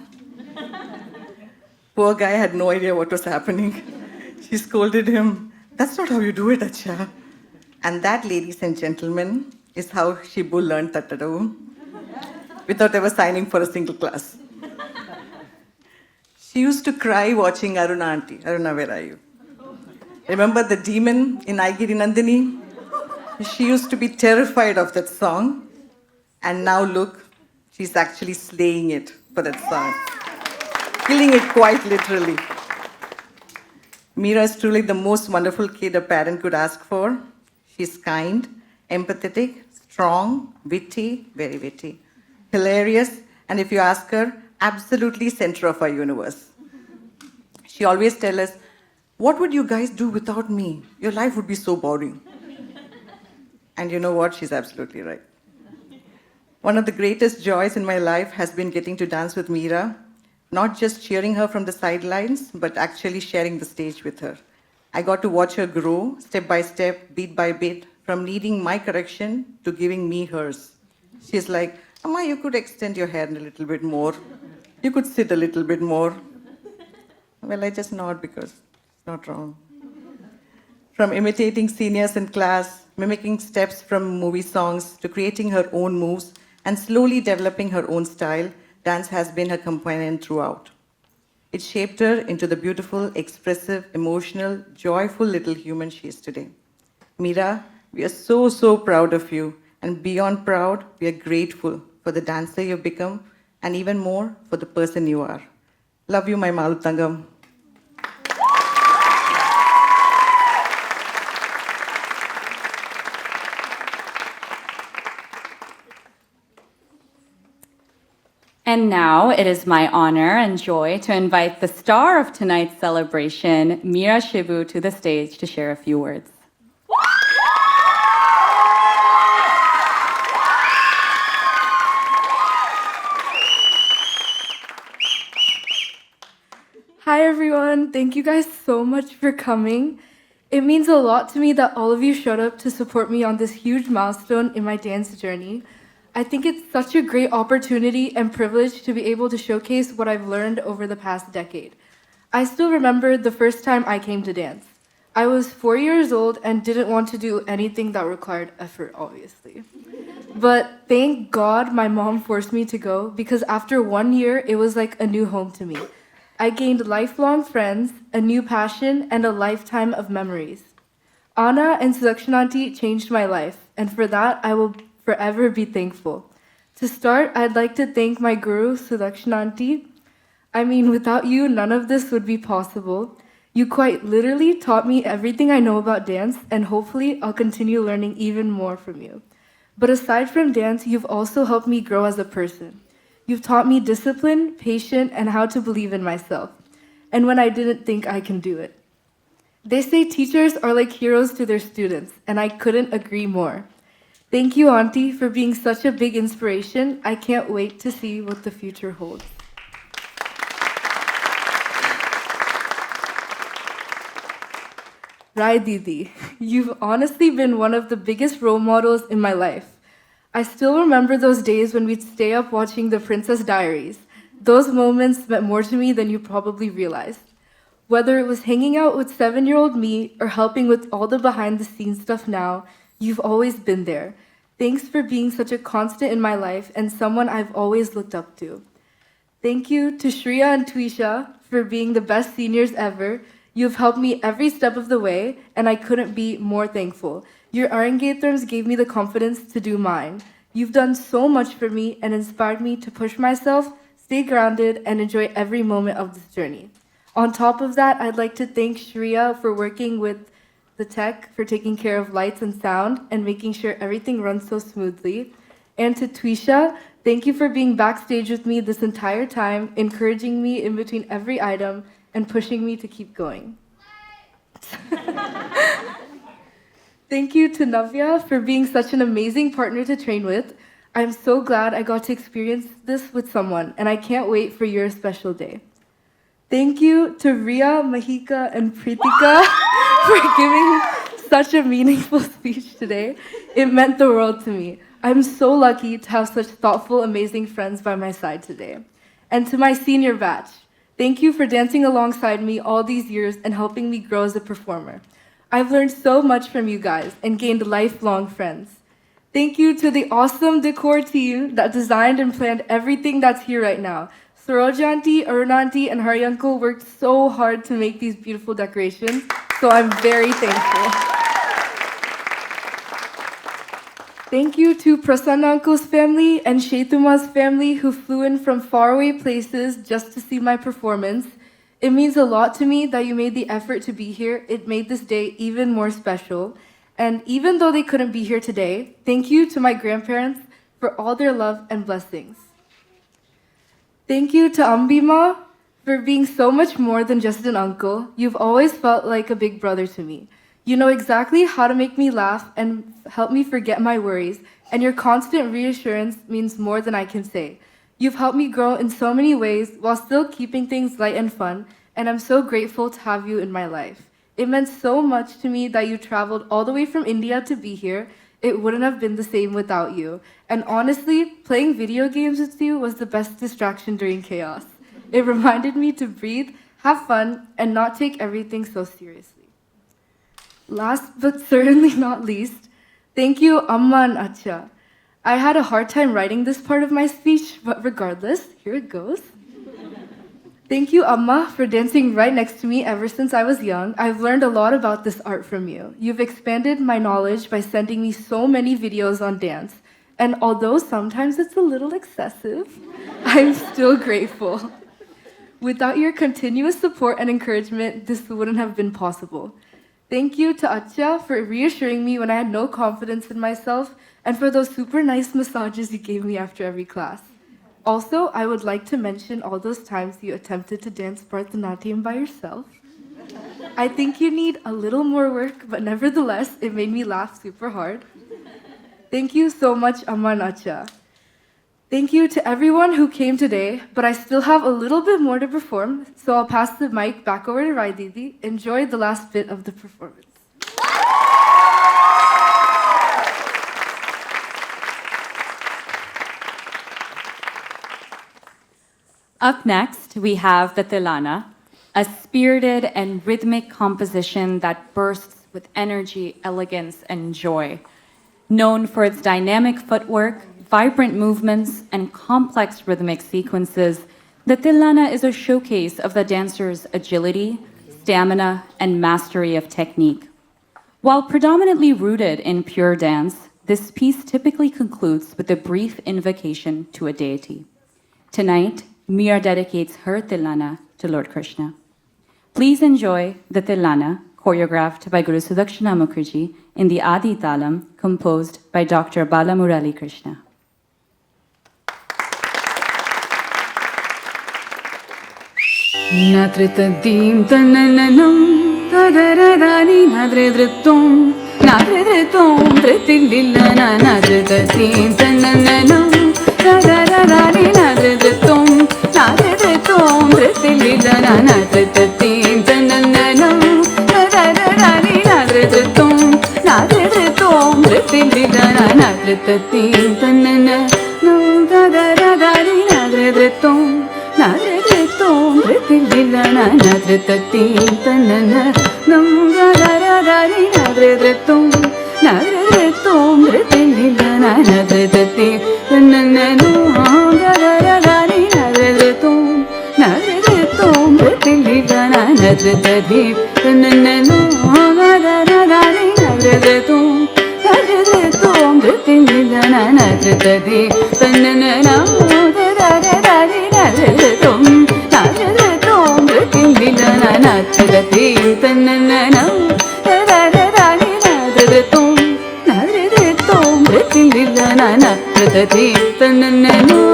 Poor guy had no idea what was happening. She scolded him, "That's not how you do it, acha." And that, ladies and gentlemen, is how Shibu learned Tattadu without ever signing for a single class. She used to cry watching Aruna auntie. Aruna, where are you? Remember the demon in Aigiri Nandini? She used to be terrified of that song. And now look, she's actually slaying it for that song. Killing it quite literally. Meera is truly the most wonderful kid a parent could ask for. She's kind, empathetic, strong, witty, very witty, hilarious, and if you ask her, absolutely center of our universe. She always tells us, what would you guys do without me? Your life would be so boring. And you know what? She's absolutely right. One of the greatest joys in my life has been getting to dance with Meera, not just cheering her from the sidelines, but actually sharing the stage with her. I got to watch her grow step by step, beat by bit, from needing my correction to giving me hers. She's like, Amma, you could extend your hair a little bit more. You could sit a little bit more. Well, I just nod because it's not wrong. From imitating seniors in class, mimicking steps from movie songs, to creating her own moves, and slowly developing her own style, dance has been her companion throughout. It shaped her into the beautiful, expressive, emotional, joyful little human she is today. Meera, we are so, so proud of you. And beyond proud, we are grateful for the dancer you've become, and even more for the person you are. Love you, my Malutangam. And now it is my honor and joy to invite the star of tonight's celebration, Meera Shibu, to the stage to share a few words. Hi everyone, thank you guys so much for coming. It means a lot to me that all of you showed up to support me on this huge milestone in my dance journey. I think it's such a great opportunity and privilege to be able to showcase what I've learned over the past decade. I still remember the first time I came to dance. I was 4 years old and didn't want to do anything that required effort, obviously. But thank God my mom forced me to go, because after 1 year, it was like a new home to me. I gained lifelong friends, a new passion, and a lifetime of memories. Anna and Sudakshina changed my life, and for that, I will forever be thankful. To start, I'd like to thank my guru, Sudakshina. I mean, without you, none of this would be possible. You quite literally taught me everything I know about dance, and hopefully I'll continue learning even more from you. But aside from dance, you've also helped me grow as a person. You've taught me discipline, patience, and how to believe in myself, and when I didn't think I can do it. They say teachers are like heroes to their students, and I couldn't agree more. Thank you, Auntie, for being such a big inspiration. I can't wait to see what the future holds. Rai Didi, you've honestly been one of the biggest role models in my life. I still remember those days when we'd stay up watching The Princess Diaries. Those moments meant more to me than you probably realized. Whether it was hanging out with 7-year-old me or helping with all the behind-the-scenes stuff now, you've always been there. Thanks for being such a constant in my life and someone I've always looked up to. Thank you to Shreya and Twisha for being the best seniors ever. You've helped me every step of the way, and I couldn't be more thankful. Your Arangetrams gave me the confidence to do mine. You've done so much for me and inspired me to push myself, stay grounded, and enjoy every moment of this journey. On top of that, I'd like to thank Shreya for working with the tech, for taking care of lights and sound, and making sure everything runs so smoothly. And to Twisha, thank you for being backstage with me this entire time, encouraging me in between every item, and pushing me to keep going. Thank you to Navya for being such an amazing partner to train with. I'm so glad I got to experience this with someone, and I can't wait for your special day. Thank you to Ria, Mahika, and Pritika for giving such a meaningful speech today. It meant the world to me. I'm so lucky to have such thoughtful, amazing friends by my side today. And to my senior batch, thank you for dancing alongside me all these years and helping me grow as a performer. I've learned so much from you guys and gained lifelong friends. Thank you to the awesome decor team that designed and planned everything that's here right now. Saroj auntie, Arun auntie, and Hari uncle worked so hard to make these beautiful decorations, so I'm very thankful. Thank you to Prasanna uncle's family and Shetuma's family who flew in from faraway places just to see my performance. It means a lot to me that you made the effort to be here. It made this day even more special. And even though they couldn't be here today, thank you to my grandparents for all their love and blessings. Thank you to Ambima for being so much more than just an uncle. You've always felt like a big brother to me. You know exactly how to make me laugh and help me forget my worries, and your constant reassurance means more than I can say. You've helped me grow in so many ways while still keeping things light and fun, and I'm so grateful to have you in my life. It meant so much to me that you traveled all the way from India to be here. It wouldn't have been the same without you. And honestly, playing video games with you was the best distraction during chaos. It reminded me to breathe, have fun, and not take everything so seriously. Last but certainly not least, thank you, Amma and Acha. I had a hard time writing this part of my speech, but regardless, here it goes. Thank you, Amma, for dancing right next to me ever since I was young. I've learned a lot about this art from you. You've expanded my knowledge by sending me so many videos on dance. And although sometimes it's a little excessive, I'm still grateful. Without your continuous support and encouragement, this wouldn't have been possible. Thank you to Acha for reassuring me when I had no confidence in myself and for those super nice massages you gave me after every class. Also, I would like to mention all those times you attempted to dance Bharatanatyam by yourself. I think you need a little more work, but nevertheless, it made me laugh super hard. Thank you so much, Amma and Acha. Thank you to everyone who came today, but I still have a little bit more to perform, so I'll pass the mic back over to Rai Didi. Enjoy the last bit of the performance. Up next, we have the Tilana, a spirited and rhythmic composition that bursts with energy, elegance, and joy. Known for its dynamic footwork, vibrant movements, and complex rhythmic sequences, the Tilana is a showcase of the dancer's agility, stamina, and mastery of technique. While predominantly rooted in pure dance, this piece typically concludes with a brief invocation to a deity. Tonight, Meera dedicates her Tilana to Lord Krishna. Please enjoy the Tilana, choreographed by Guru Sudakshina Mukherjee in the Adi Talam, composed by Dr. Balamurali Krishna. Natritadim tananam tadaradani nadridritum nadridritum tritillilana nadritadim tananam tadaradani nadridritum nadridritum tritillilana nadritadim tananam tadaradani nadridritum nadridritum tritillilana nadritadim tananam tadaradani nadridritum nadridritum tritillilana nadritadim tanana nam tadaradani nadridritum nadridritum tritillilana nadritadim tanana nam tadaradani nadridritum nadridritum tritillilana nadritadim tanana nam tadaradani nadridritum nadridritum tritillilana nadritadim tanana nam tadaradani nadridritum nadridritum tritillilana nadritadim tanana nam tadaradani nadridritum nadridritum tritillilana nadritadim tanana nam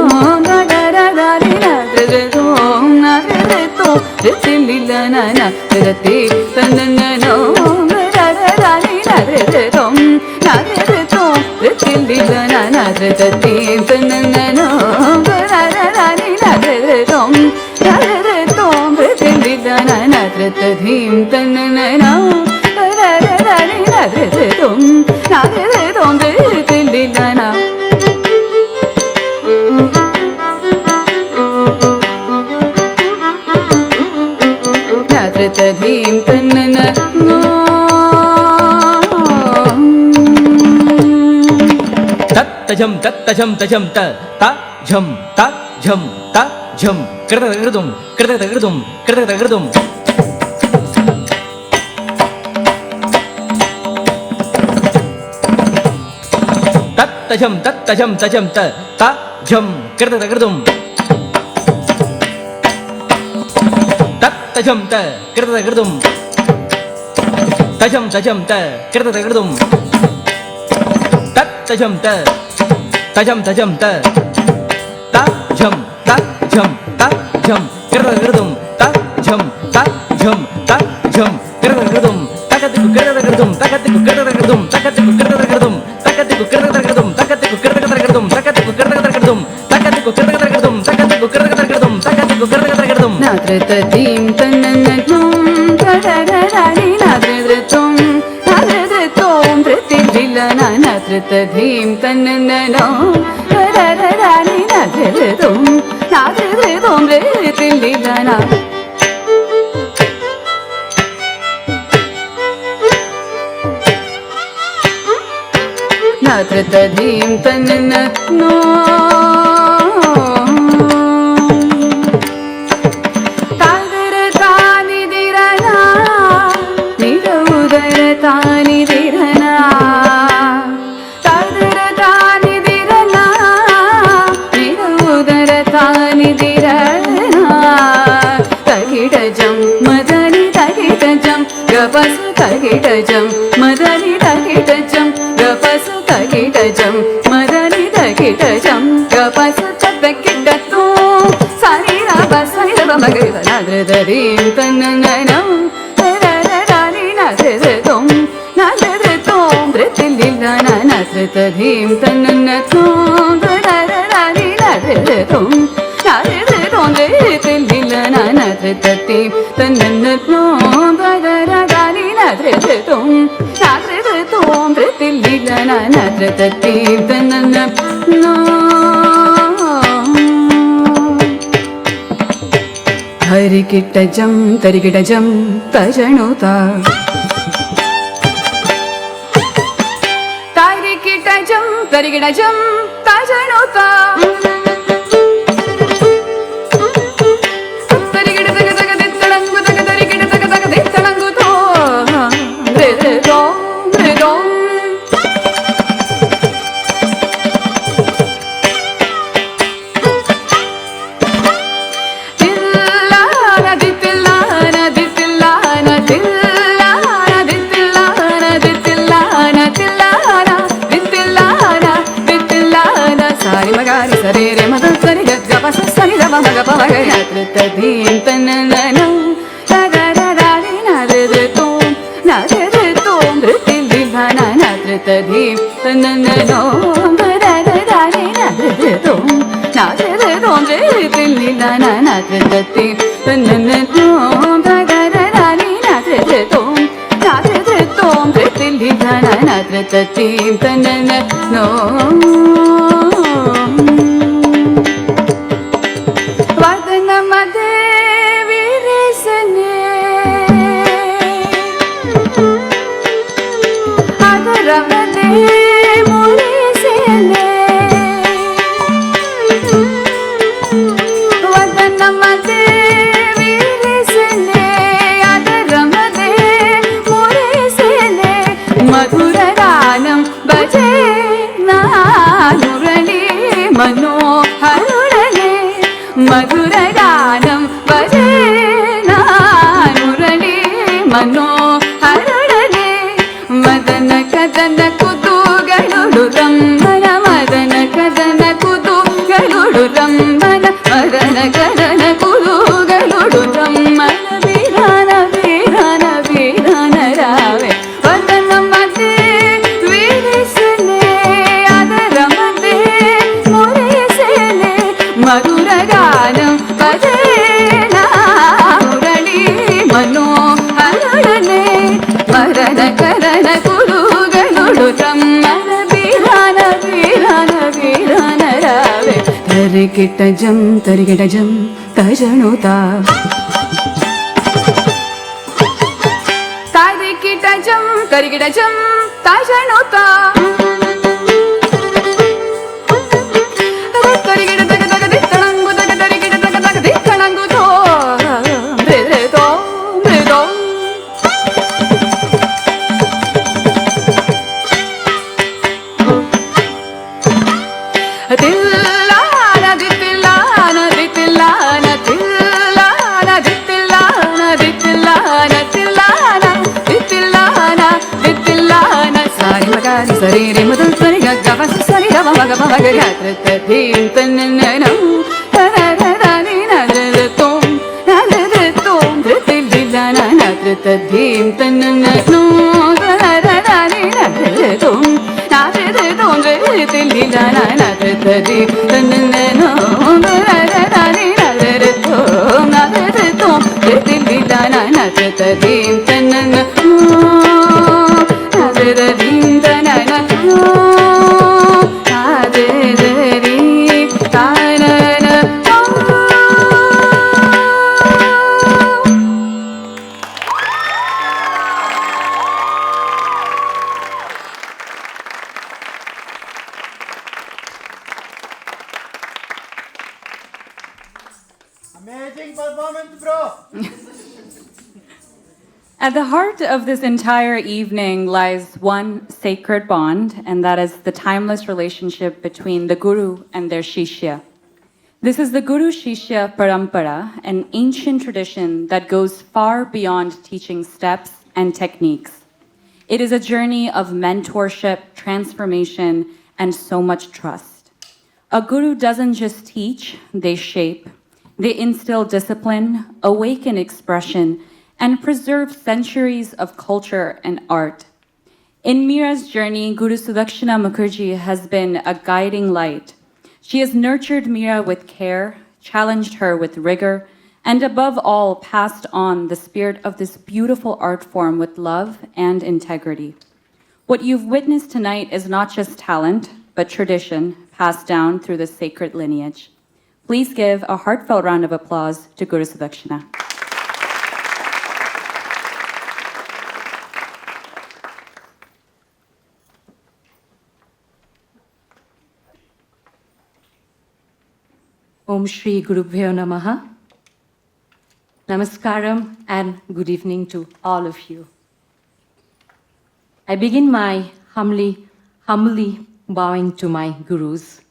tadaradani nadridritum nadridritum tritillilana nadritadim tanana nam tadaradani nadridritum nadridritum tritillilana nadritadim tanana nam tadaradani nadridritum nadridritum tritillilana nadritadim tanana nam tadaradani nadridritum nadridritum tritillilana nadritadim tanana tajam tajam tajam ta jam ta jam ta jam கிருதகிருதும் கிருதகிருதும் கிருதகிருதும் தத்தஜம் தத்தஜம் தஜம் த தஜம் கிருதகிருதும் தத்தஜம் த கிருதகிருதும் தஜம் தஜம் த கிருதகிருதும் தத்தஜம் த தஜம் தஜம் த தஜம் தஜம் தஜம் கிருதகிருதும் தஜம் தஜம் தஜம் கிருதகிருதும் தகதிக்கு கிருதகிருதும் தகதிக்கு கிருதகிருதும் தகதிக்கு கிருதகிருதும் தகதிக்கு கிருதகிருதும் தகதிக்கு கிருதகிருதும் தகதிக்கு கிருதகிருதும் தகதிக்கு கிருதகிருதும் தகதிக்கு கிருதகிருதும் தகதிக்கு கிருதகிருதும் நாத்ரதீம் தன்னன்னதும் தரரராணி நாத்ரதம் நாத்ரதோம் த்ரிதில்லனா நாத்ரதீம் தன்னன்னனோம் தரரராணி நாத்ரதம் நாத்ரதோம் த்ரிதில்லனா நாத்ரதீம் தன்னன்னோ గపసు తగిటజం మదని తగిటజం గపసు తగిటజం మదని తగిటజం గపసు తగిటతో సరిరా బసైర మగరిద నాద్రదరీం తన్నననం తరరరాని నాద్రదం నాద్రదం త్రితిల్లిలన నాద్రదరీం తన్ననతం తరరరాని నాద్రదం నాద్రదం త్రితిల్లిలన నాద్రదీం తన్ననతం తరరరాని నాద్రదం నాద్రదం త్రితిల్లిలన నాద్రదీం తన్ననతం హరికిట్టజం తరిగిటజం తజనుతా తారికిట్టజం తరిగిటజం తజనుతా నాద్రదీం తన్నననం తరరరాని నాద్రదం నాద్రదం త్రితిల్లిలన నాద్రదీం తన్నననం తరరరాని నాద్రదం నాద్రదం త్రితిల్లిలన నాద్రదీం తన్నననం తరరరాని నాద్రదం నాద్రదం త్రితిల్లిలన నాద్రదీం తన్నననం మధురగానం భజే నానురళి మనోహరుడనే మధురగానం భజే నానురళి మనోహరుడనే మదన కదన కుతూగలుడు రమ్మన మదన కదన కుతూగలుడు రమ్మన మదన కదన కుతూగలుడు రమ్మన వీరాన వీరాన వీరాన రావే మధురగానం భజేనా మురళి మనోహరుడనే మరణ కరణ కురుగలుడు రమ్మన వీరాన వీరాన వీరాన రావే తరికిటజం తరిగిటజం తజనుతా తరికిటజం తరిగిటజం తజనుతా తరిగిట Bharatanatyam tananam tarararani nadaratom nadaratom Dhritililana nadratadhim tananam tarararani nadaratom nadaratom Dhritililana nadratadhim tananam tarararani nadaratom nadaratom Dhritililana nadratadhim tananam nadaradim tananam Amazing performance, bro. At the heart of this entire evening lies one sacred bond, and that is the timeless relationship between the Guru and their Shishya. This is the Guru Shishya Parampara, an ancient tradition that goes far beyond teaching steps and techniques. It is a journey of mentorship, transformation, and so much trust. A Guru doesn't just teach, they shape. They instill discipline, awaken expression, and preserve centuries of culture and art. In Meera's journey, Guru Sudakshina Mukherjee has been a guiding light. She has nurtured Meera with care, challenged her with rigor, and above all, passed on the spirit of this beautiful art form with love and integrity. What you've witnessed tonight is not just talent, but tradition passed down through the sacred lineage. Please give a heartfelt round of applause to Guru Sudakshina. Om Shri Gurubhyo Namaha. Namaskaram and good evening to all of you. I begin my humbly bowing to my gurus,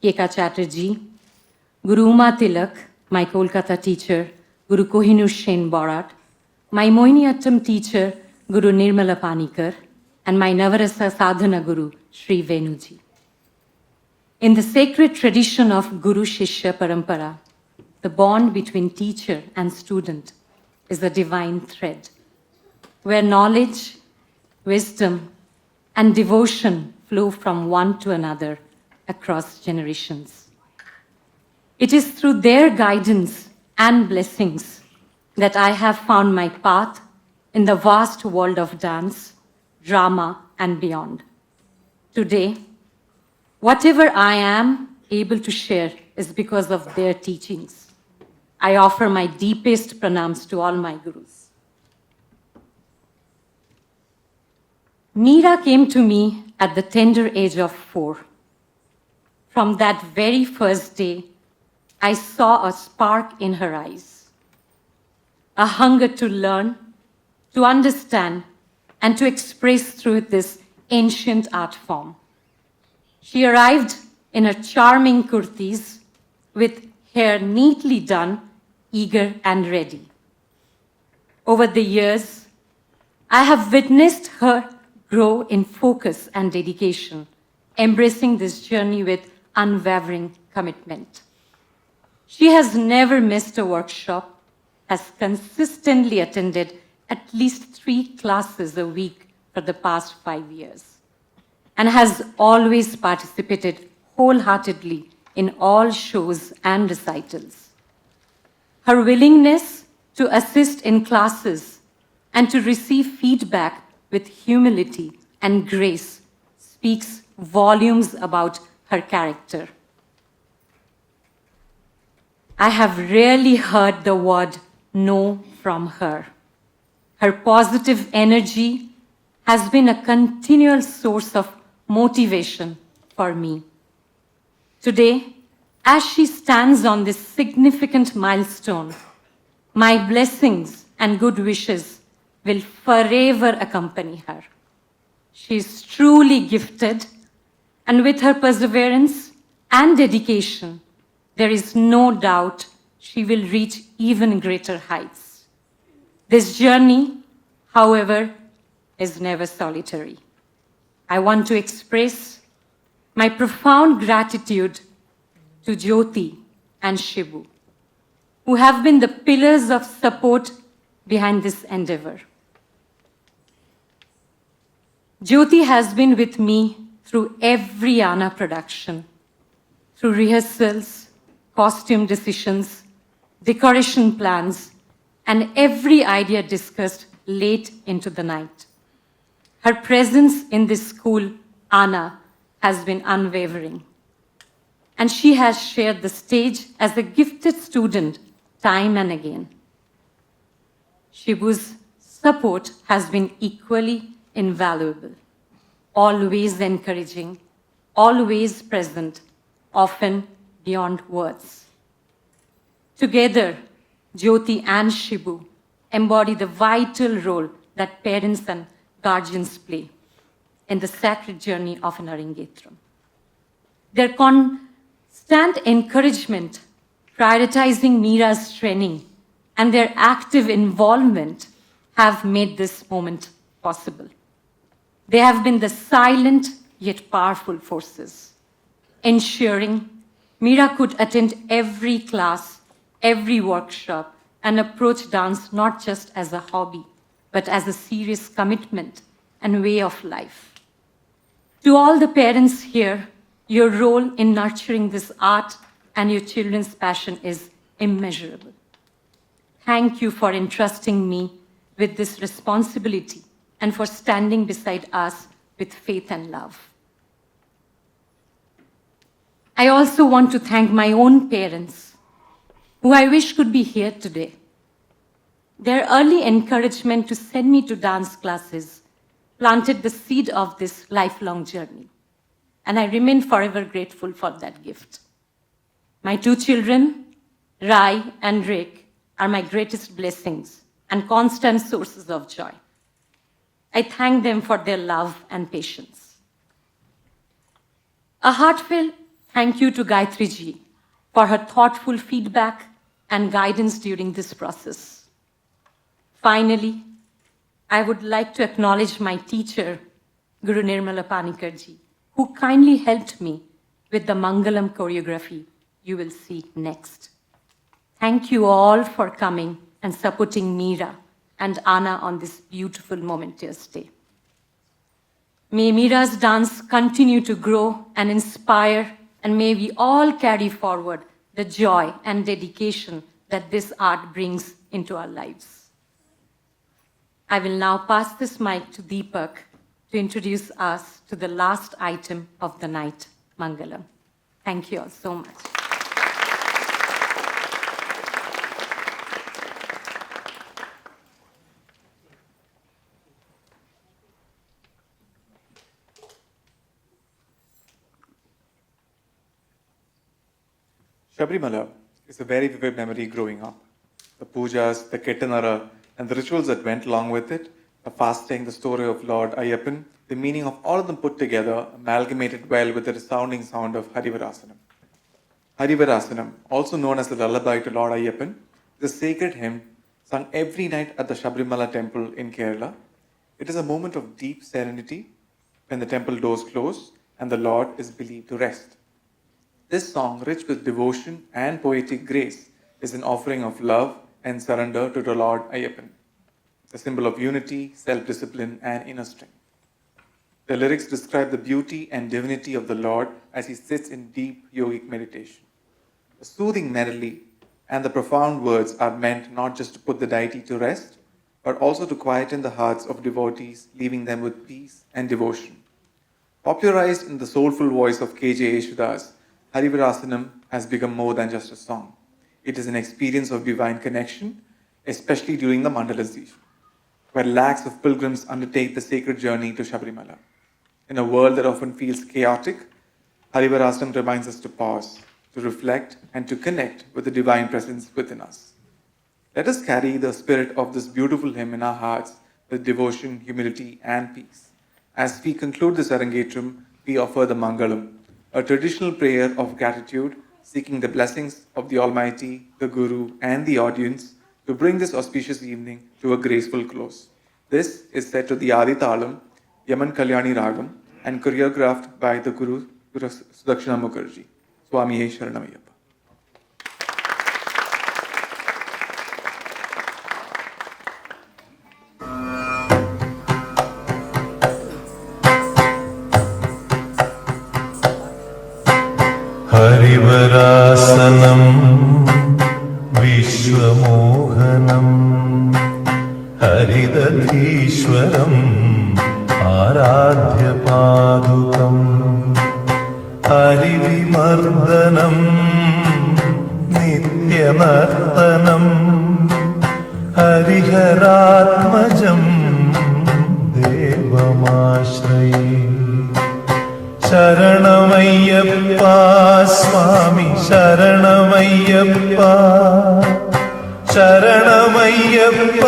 Keka Chatterjee, Guru Uma Tilak, my Kolkata teacher, Guru Kohinoor Sen Borat, my Mohiniyattam teacher, Guru Nirmala Panikar, and my Navarasa Sadhana Guru, Sri Venuji. In the sacred tradition of Guru Shishya Parampara, the bond between teacher and student is a divine thread, where knowledge, wisdom, and devotion flow from one to another across generations. It is through their guidance and blessings that I have found my path in the vast world of dance, drama, and beyond. Today, whatever I am able to share is because of their teachings. I offer my deepest pranams to all my gurus. Meera came to me at the tender age of 4. From that very first day, I saw a spark in her eyes, a hunger to learn, to understand, and to express through this ancient art form. She arrived in her charming kurtis with hair neatly done, eager and ready. Over the years, I have witnessed her grow in focus and dedication, embracing this journey with unwavering commitment. She has never missed a workshop, has consistently attended at least 3 classes a week for the past 5 years, and has always participated wholeheartedly in all shows and recitals. Her willingness to assist in classes and to receive feedback with humility and grace speaks volumes about her character. I have rarely heard the word no from her. Her positive energy has been a continual source of motivation for me. Today, as she stands on this significant milestone, my blessings and good wishes will forever accompany her. She is truly gifted, and with her perseverance and dedication, there is no doubt she will reach even greater heights. This journey, however, is never solitary. I want to express my profound gratitude to Jyoti and Shibu, who have been the pillars of support behind this endeavor. Jyoti has been with me through every Anna production, through rehearsals, costume decisions, decoration plans, and every idea discussed late into the night. Her presence in this school, Anna, has been unwavering. And she has shared the stage as a gifted student time and again. Shibu's support has been equally invaluable, always encouraging, always present, often beyond words. Together, Jyoti and Shibu embody the vital role that parents and guardians play in the sacred journey of an Arangetram. Their constant encouragement, prioritizing Meera's training, and their active involvement have made this moment possible. They have been the silent yet powerful forces, ensuring Meera could attend every class, every workshop, and approach dance not just as a hobby, but as a serious commitment and way of life. To all the parents here, your role in nurturing this art and your children's passion is immeasurable. Thank you for entrusting me with this responsibility and for standing beside us with faith and love. I also want to thank my own parents, who I wish could be here today. Their early encouragement to send me to dance classes planted the seed of this lifelong journey, and I remain forever grateful for that gift. My two children, Rai and Rick, are my greatest blessings and constant sources of joy. I thank them for their love and patience. A heartfelt thank you to Gayatri Ji for her thoughtful feedback and guidance during this process. Finally, I would like to acknowledge my teacher, Guru Nirmala Panikarji, who kindly helped me with the Mangalam choreography you will see next. Thank you all for coming and supporting Meera and Anna on this beautiful momentous day. May Meera's dance continue to grow and inspire, and may we all carry forward the joy and dedication that this art brings into our lives. I will now pass this mic to Deepak to introduce us to the last item of the night, Mangalam. Thank you all so much. Sabrimala is a very vivid memory growing up. The pujas, the Kettanara, and the rituals that went along with it, the fasting, the story of Lord Ayyappan, the meaning of all of them put together, amalgamated well with the resounding sound of Harivarasanam. Harivarasanam, also known as the lullaby to Lord Ayyappan, is a sacred hymn sung every night at the Sabrimala temple in Kerala. It is a moment of deep serenity when the temple doors close and the Lord is believed to rest. This song, rich with devotion and poetic grace, is an offering of love and surrender to the Lord Ayyappan, a symbol of unity, self-discipline, and inner strength. The lyrics describe the beauty and divinity of the Lord as he sits in deep yogic meditation. The soothing melody and the profound words are meant not just to put the deity to rest, but also to quieten the hearts of devotees, leaving them with peace and devotion. Popularized in the soulful voice of K.J. Yeshudas, Harivarasanam has become more than just a song. It is an experience of divine connection, especially during the Mandala season, where lakhs of pilgrims undertake the sacred journey to Sabrimala. In a world that often feels chaotic, Harivarasanam reminds us to pause, to reflect, and to connect with the divine presence within us. Let us carry the spirit of this beautiful hymn in our hearts with devotion, humility, and peace. As we conclude this Arangetram, we offer the Mangalam, a traditional prayer of gratitude, seeking the blessings of the Almighty, the Guru, and the audience to bring this auspicious evening to a graceful close. This is set to the Adi Talam, Yaman Kalyani Ragam, and choreographed by the Guru Sudakshina Mukherjee. Swamiye Sharanamayyappa. Harivarasanam വിശ്വമോഹനം ഹരിദധീശ്വരം ആരാധ്യപാദുകം ഹരിവിമർദ്ദനം നിത്യനർത്തനം ഹരിഹരാത്മജം ദേവമാശ്രയേ ശരണമയ്യപ്പ സ്വാമി ശരണമയ്യപ്പ ശരണമയ്യപ്പ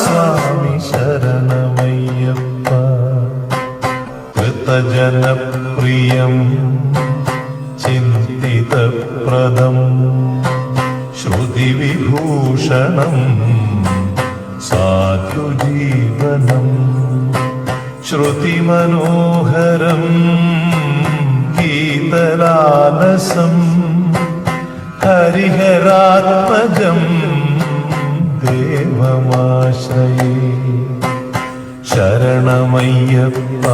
സ്വാമി ശരണമയ്യപ്പ കൃതജനപ്രിയം ചിന്തിതപ്രദം ശ്രുതിവിഭൂഷണം സാധുജീവനം ശ്രുതിമനോഹരം ഗീതലാലസം ഹരിഹരാത്മജം ദേവമാശ്രയേ ശരണമയ്യപ്പ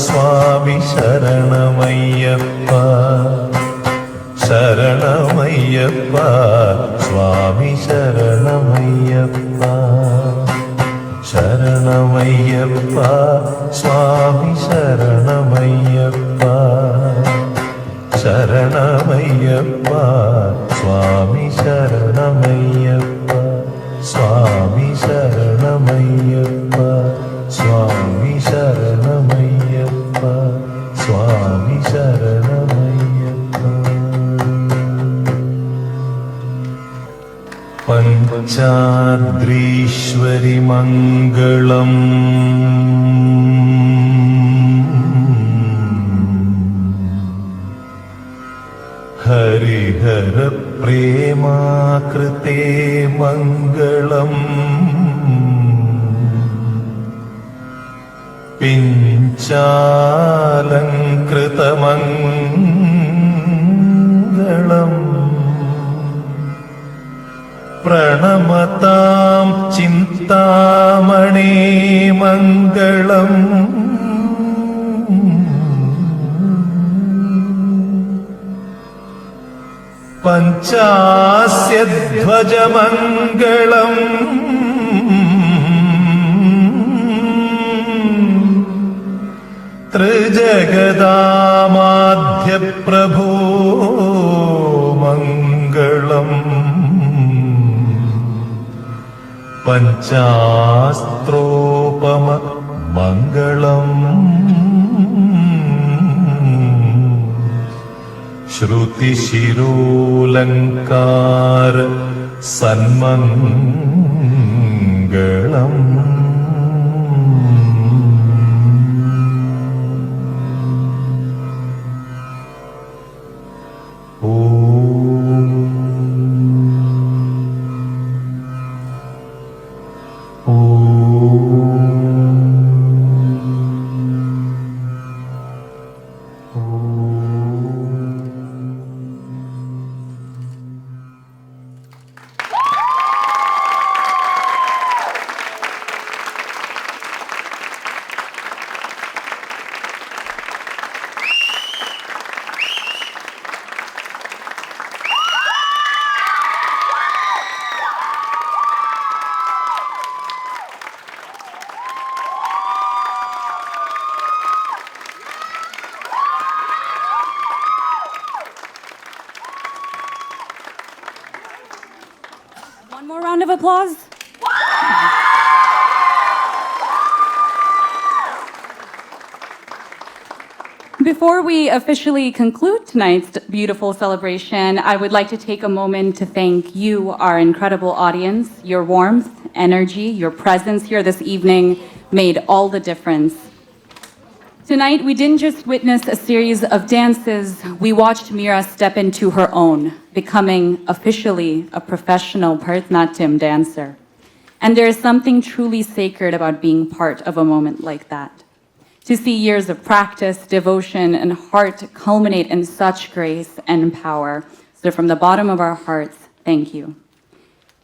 സ്വാമി ശരണമയ്യപ്പ ശരണമയ്യപ്പ സ്വാമി ശരണമയ്യപ്പ ശരണമയ്യപ്പ സ്വാമി ശരണമയ്യപ്പ ശരണമയ്യപ്പ സ്വാമി ശരണമയ്യപ്പ സ്വാമി ശരണമയ്യപ്പ സ്വാമി ശരണമയ്യപ്പ സ്വാമി ശരണമയ്യപ്പ പഞ്ചാദ്രീശ്വരി മംഗളം ഹരിഹര പ്രേമാകൃതേ മംഗളം പിഞ്ചാലങ്കൃതമംഗളം പ്രണമതാം ചിന്താമണി മംഗളം പഞ്ചാസ്യധ്വജമംഗളം ത്രിജഗദാമാധ്യപ്രഭോ മംഗളം പഞ്ചാസ്ത്രോപമ മംഗളം ശ്രുതിശിരോലങ്കാര സന്മംഗളം One more round of applause. Before we officially conclude tonight's beautiful celebration, I would like to take a moment to thank you, our incredible audience. Your warmth, energy, your presence here this evening made all the difference. Tonight, we didn't just witness a series of dances, we watched Meera step into her own, becoming officially a professional Bharatanatyam dancer. And there is something truly sacred about being part of a moment like that. To see years of practice, devotion, and heart culminate in such grace and power. So from the bottom of our hearts, thank you.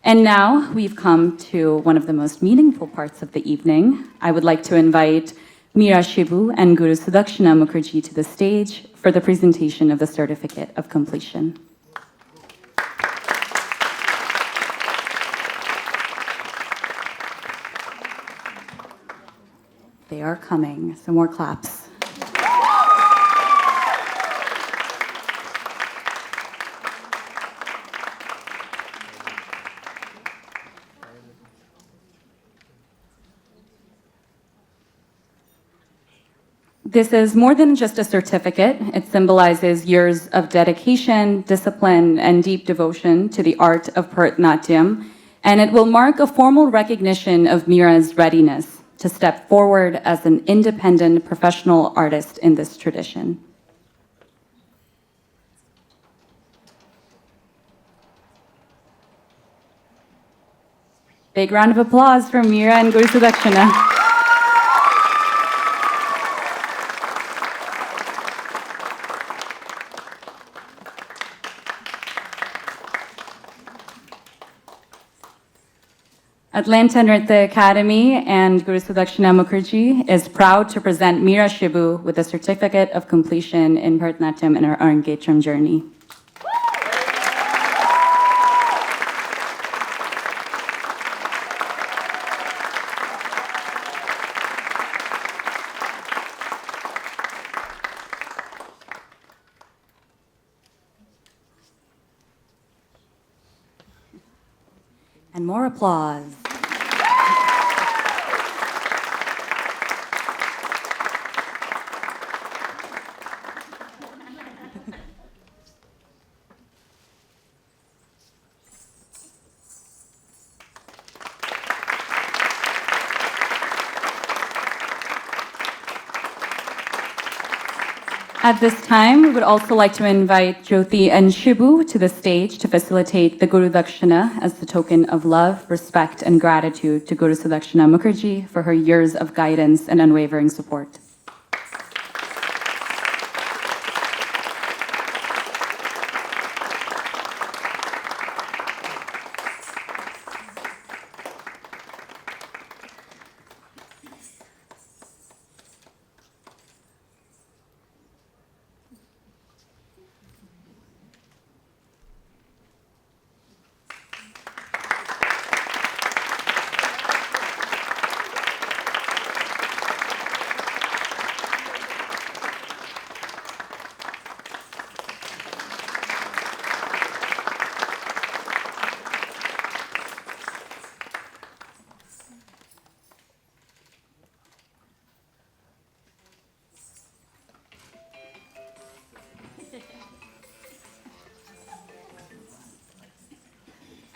And now we've come to one of the most meaningful parts of the evening. I would like to invite Meera Shibu and Guru Sudakshina Mukherjee to the stage for the presentation of the Certificate of Completion. They are coming. Some more claps. This is more than just a certificate. It symbolizes years of dedication, discipline, and deep devotion to the art of Bharatanatyam, and it will mark a formal recognition of Meera's readiness to step forward as an independent professional artist in this tradition. Big round of applause for Meera and Guru Sudakshina. Atlanta Nritya Academy and Guru Sudakshina Mukherjee is proud to present Meera Shibu with a certificate of completion in Bharatanatyam in her Arangetram journey. And more applause. At this time, we would also like to invite Jyoti and Shibu to the stage to facilitate the Guru Dakshina as the token of love, respect, and gratitude to Guru Sudakshina Mukherjee for her years of guidance and unwavering support.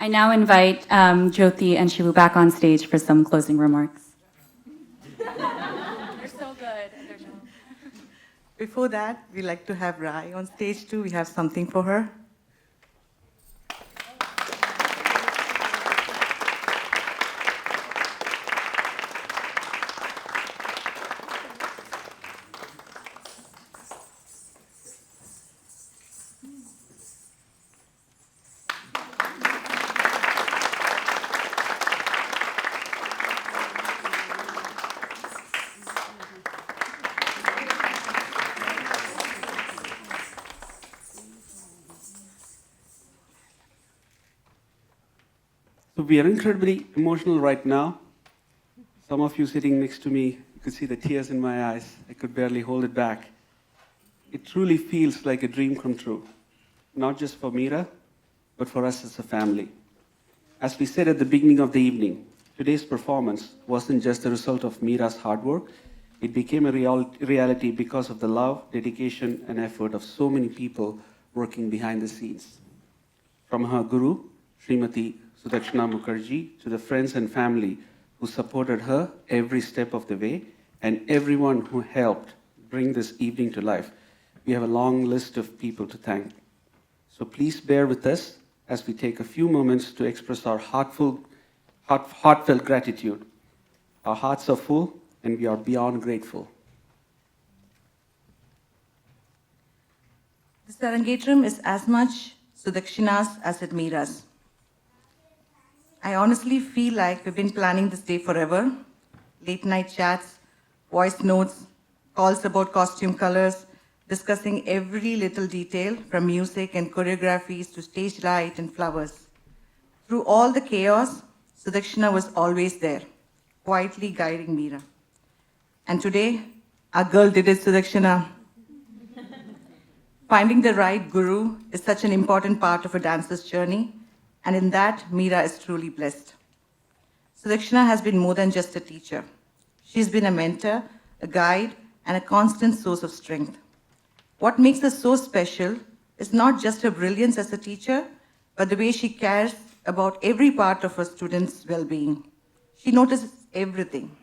I now invite Jyoti and Shibu back on stage for some closing remarks. You're so good. Before that, we like to have Rai on stage too. We have something for her. So we are incredibly emotional right now. Some of you sitting next to me, you could see the tears in my eyes. I could barely hold it back. It truly feels like a dream come true, not just for Meera, but for us as a family. As we said at the beginning of the evening, today's performance wasn't just the result of Meera's hard work. It became a reality because of the love, dedication, and effort of so many people working behind the scenes. From her guru, Srimati Sudakshina Mukherjee, to the friends and family who supported her every step of the way, and everyone who helped bring this evening to life. We have a long list of people to thank. So please bear with us as we take a few moments to express our heartfelt gratitude. Our hearts are full, and we are beyond grateful. This Arangetram is as much Sudakshina's as it Meera's. I honestly feel like we've been planning this day forever. Late night chats, voice notes, calls about costume colors, discussing every little detail from music and choreographies to stage light and flowers. Through all the chaos, Sudakshina was always there, quietly guiding Meera. And today, our girl did it, Sudakshina. Finding the right guru is such an important part of a dancer's journey, and in that, Meera is truly blessed. Sudakshina has been more than just a teacher. She's been a mentor, a guide, and a constant source of strength. What makes her so special is not just her brilliance as a teacher, but the way she cares about every part of her students' well-being. She notices everything.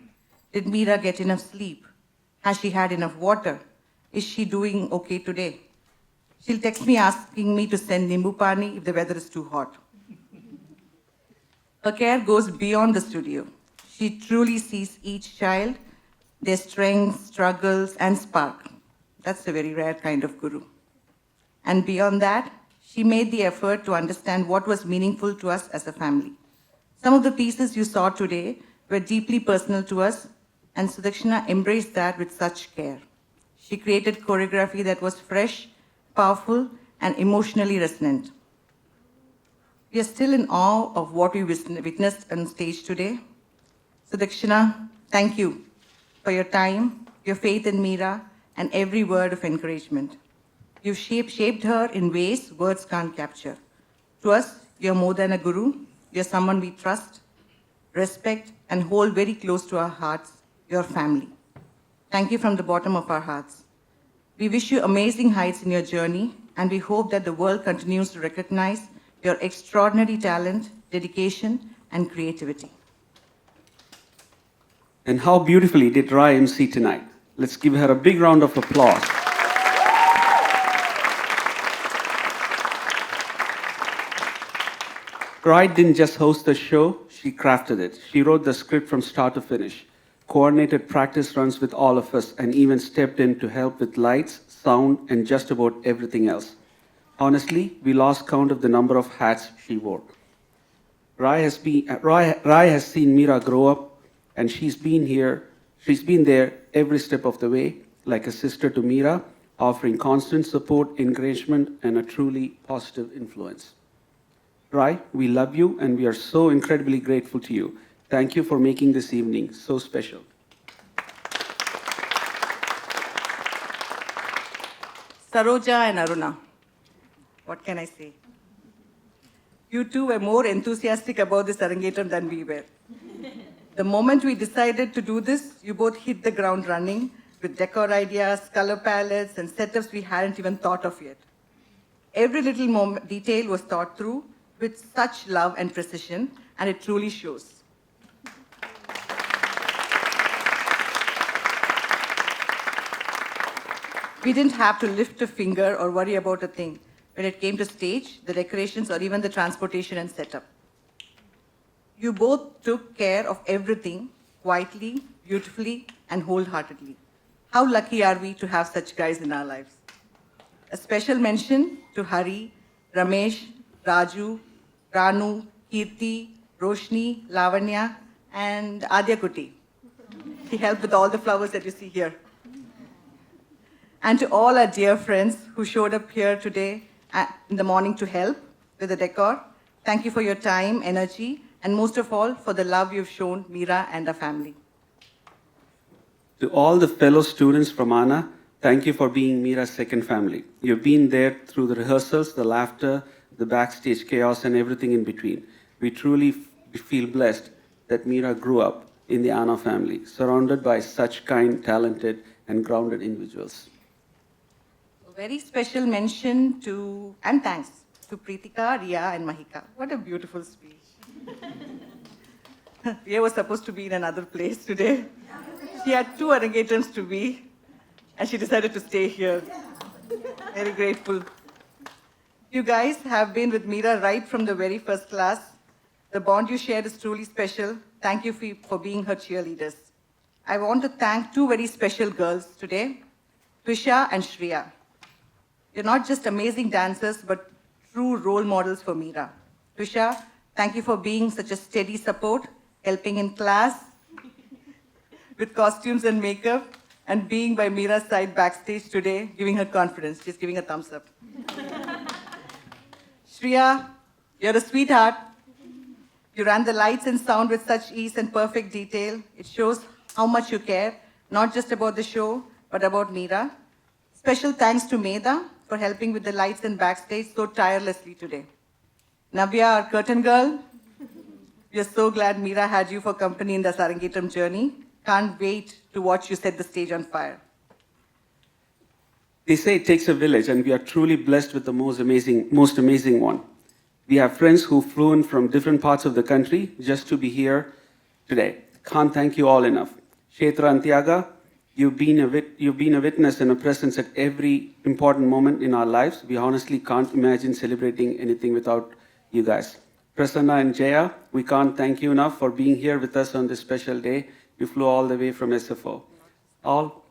Did Meera get enough sleep? Has she had enough water? Is she doing okay today? She'll text me asking me to send Nimbu Pani if the weather is too hot. Her care goes beyond the studio. She truly sees each child, their strengths, struggles, and spark. That's a very rare kind of guru. And beyond that, she made the effort to understand what was meaningful to us as a family. Some of the pieces you saw today were deeply personal to us, and Sudakshina embraced that with such care. She created choreography that was fresh, powerful, and emotionally resonant. We are still in awe of what we witnessed on stage today. Sudakshina, thank you for your time, your faith in Meera, and every word of encouragement. You've shaped her in ways words can't capture. To us, you're more than a guru. You're someone we trust, respect, and hold very close to our hearts, your family. Thank you from the bottom of our hearts. We wish you amazing heights in your journey, and we hope that the world continues to recognize your extraordinary talent, dedication, and creativity. And how beautifully did Rai MC tonight? Let's give her a big round of applause. Rai didn't just host the show, she crafted it. She wrote the script from start to finish, coordinated practice runs with all of us, and even stepped in to help with lights, sound, and just about everything else. Honestly, we lost count of the number of hats she wore. Rai has seen Meera grow up, and she's been there every step of the way, like a sister to Meera, offering constant support, encouragement, and a truly positive influence. Rai, we love you, and we are so incredibly grateful to you. Thank you for making this evening so special. Saroja and Aruna, what can I say? You two were more enthusiastic about this Arangetram than we were. The moment we decided to do this, you both hit the ground running with decor ideas, color palettes, and setups we hadn't even thought of yet. Every little detail was thought through with such love and precision, and it truly shows. We didn't have to lift a finger or worry about a thing when it came to stage, the decorations, or even the transportation and setup. You both took care of everything quietly, beautifully, and wholeheartedly. How lucky are we to have such guys in our lives? A special mention to Hari, Ramesh, Raju, Ranu, Kirti, Roshni, Lavanya, and Adya Kuti. He helped with all the flowers that you see here. And to all our dear friends who showed up here today in the morning to help with the decor, thank you for your time, energy, and most of all, for the love you've shown Meera and our family. To all the fellow students from ANA, thank you for being Meera's second family. You've been there through the rehearsals, the laughter, the backstage chaos, and everything in between. We truly feel blessed that Meera grew up in the ANA family, surrounded by such kind, talented, and grounded individuals. A very special mention to, and thanks, to Pritika, Riya, and Mahika. What a beautiful speech. Riya was supposed to be in another place today. She had 2 Arangetrams to be, and she decided to stay here. Very grateful. You guys have been with Meera right from the very first class. The bond you shared is truly special. Thank you for being her cheerleaders. I want to thank 2 very special girls today, Trisha and Shreya. You're not just amazing dancers, but true role models for Meera. Trisha, thank you for being such a steady support, helping in class with costumes and makeup, and being by Meera's side backstage today, giving her confidence. She's giving a thumbs up. Shreya, you're a sweetheart. You ran the lights and sound with such ease and perfect detail. It shows how much you care, not just about the show, but about Meera. Special thanks to Medha for helping with the lights and backstage so tirelessly today. Navya, our curtain girl, we are so glad Meera had you for company in this Arangetram journey. Can't wait to watch you set the stage on fire. They say it takes a village, and we are truly blessed with the most amazing one. We have friends who flew in from different parts of the country just to be here today. Can't thank you all enough. Kshetra and Tyaga, you've been a witness and a presence at every important moment in our lives. We honestly can't imagine celebrating anything without you guys. Prasanna and Jaya, we can't thank you enough for being here with us on this special day. You flew all the way from SFO. All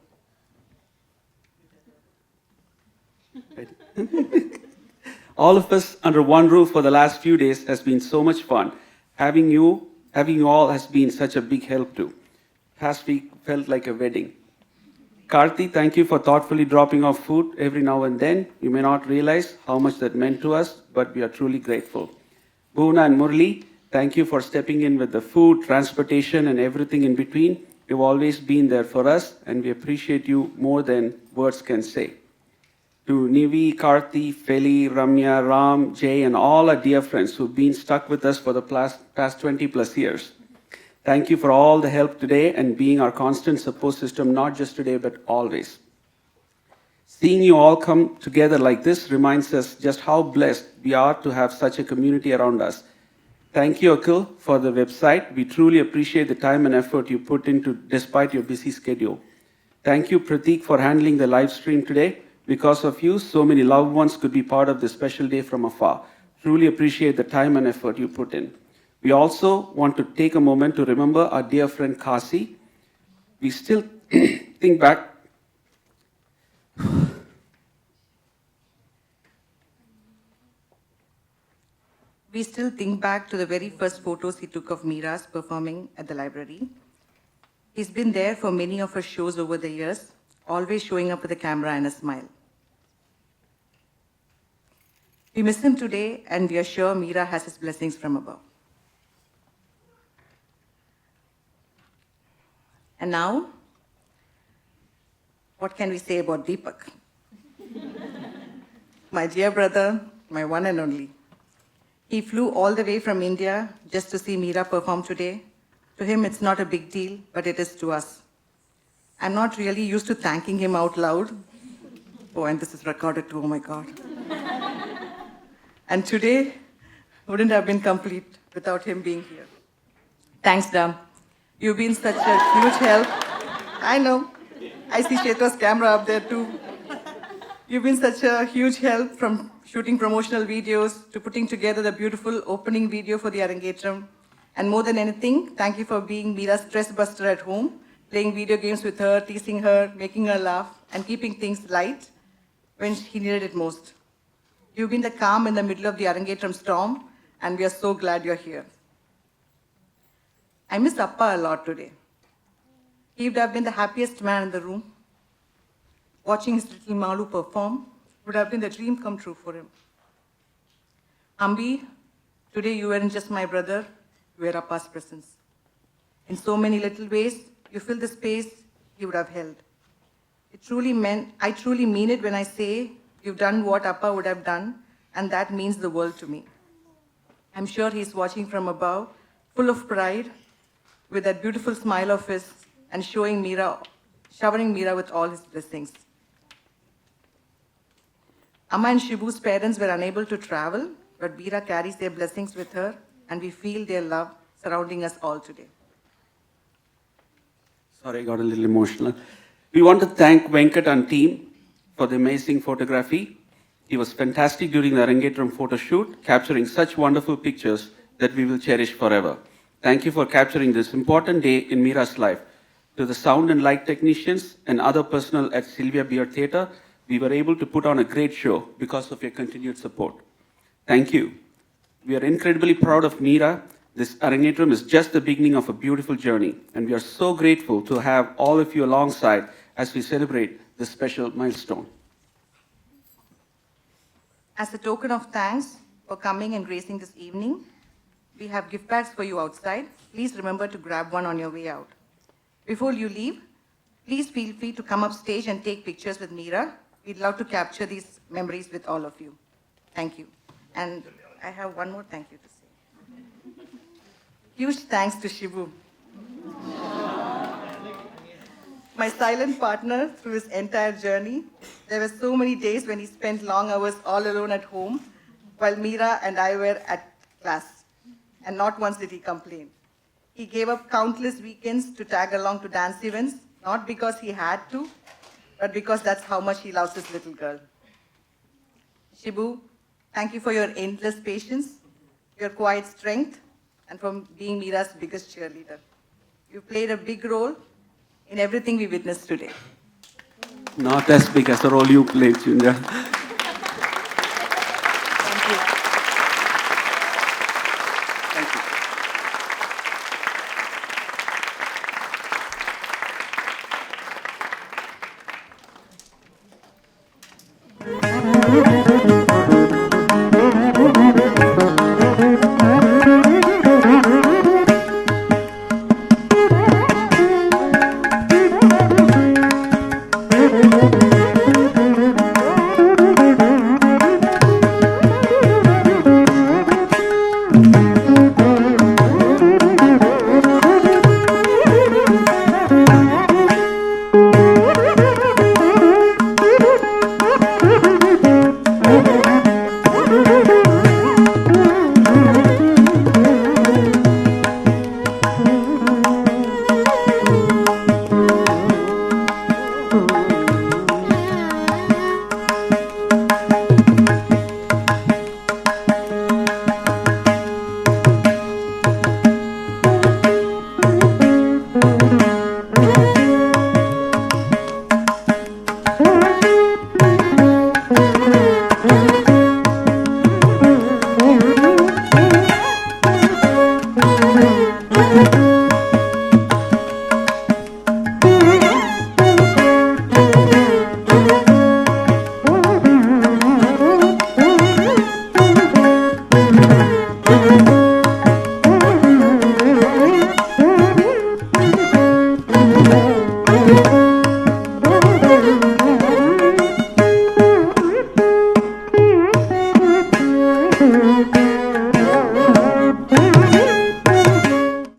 of us under one roof for the last few days has been so much fun. Having you all has been such a big help too. Past week felt like a wedding. Karthi, thank you for thoughtfully dropping off food every now and then. You may not realize how much that meant to us, but we are truly grateful. Bhuvna and Murli, thank you for stepping in with the food, transportation, and everything in between. You've always been there for us, and we appreciate you more than words can say. To Nivi, Karthi, Feli, Ramya, Ram, Jay, and all our dear friends who've been stuck with us for the past 20 plus years. Thank you for all the help today and being our constant support system, not just today, but always. Seeing you all come together like this reminds us just how blessed we are to have such a community around us. Thank you, Akhil, for the website. We truly appreciate the time and effort you put into despite your busy schedule. Thank you, Pratik, for handling the live stream today. Because of you, so many loved ones could be part of this special day from afar. Truly appreciate the time and effort you put in. We also want to take a moment to remember our dear friend Kasi. We still think back. We still think back to the very first photos he took of Meera's performing at the library. He's been there for many of her shows over the years, always showing up with a camera and a smile. We miss him today, and we are sure Meera has his blessings from above. And now, what can we say about Deepak? My dear brother, my one and only. He flew all the way from India just to see Meera perform today. To him, it's not a big deal, but it is to us. I'm not really used to thanking him out loud. Oh, and this is recorded too, oh my God. And today wouldn't have been complete without him being here. Thanks, Dam. You've been such a huge help. I know. I see Kshetra's camera up there too. You've been such a huge help from shooting promotional videos to putting together the beautiful opening video for the Arangetram. And more than anything, thank you for being Meera's stress buster at home, playing video games with her, teasing her, making her laugh, and keeping things light when he needed it most. You've been the calm in the middle of the Arangetram storm, and we are so glad you're here. I miss Appa a lot today. He would have been the happiest man in the room. Watching his little Malu perform would have been the dream come true for him. Ambi, today you weren't just my brother, you were Appa's presence. In so many little ways, you fill the space he would have held. I truly mean it when I say you've done what Appa would have done, and that means the world to me. I'm sure he's watching from above, full of pride, with that beautiful smile of his, and showering Meera with all his blessings. Amma and Shibu's parents were unable to travel, but Meera carries their blessings with her, and we feel their love surrounding us all today. Sorry, I got a little emotional. We want to thank Venkat and team for the amazing photography. He was fantastic during the Arangetram photo shoot, capturing such wonderful pictures that we will cherish forever. Thank you for capturing this important day in Meera's life. To the sound and light technicians and other personnel at Sylvia Beer Theatre, we were able to put on a great show because of your continued support. Thank you. We are incredibly proud of Meera. This Arangetram is just the beginning of a beautiful journey, and we are so grateful to have all of you alongside as we celebrate this special milestone. As a token of thanks for coming and gracing this evening, we have gift bags for you outside. Please remember to grab one on your way out. Before you leave, please feel free to come up stage and take pictures with Meera. We'd love to capture these memories with all of you. Thank you. And I have one more thank you to say. Huge thanks to Shibu, my silent partner through his entire journey. There were so many days when he spent long hours all alone at home while Meera and I were at class. And not once did he complain. He gave up countless weekends to tag along to dance events, not because he had to, but because that's how much he loves his little girl. Shibu, thank you for your endless patience, your quiet strength, and for being Meera's biggest cheerleader. You played a big role in everything we witnessed today. Not as big as the role you played, Junior.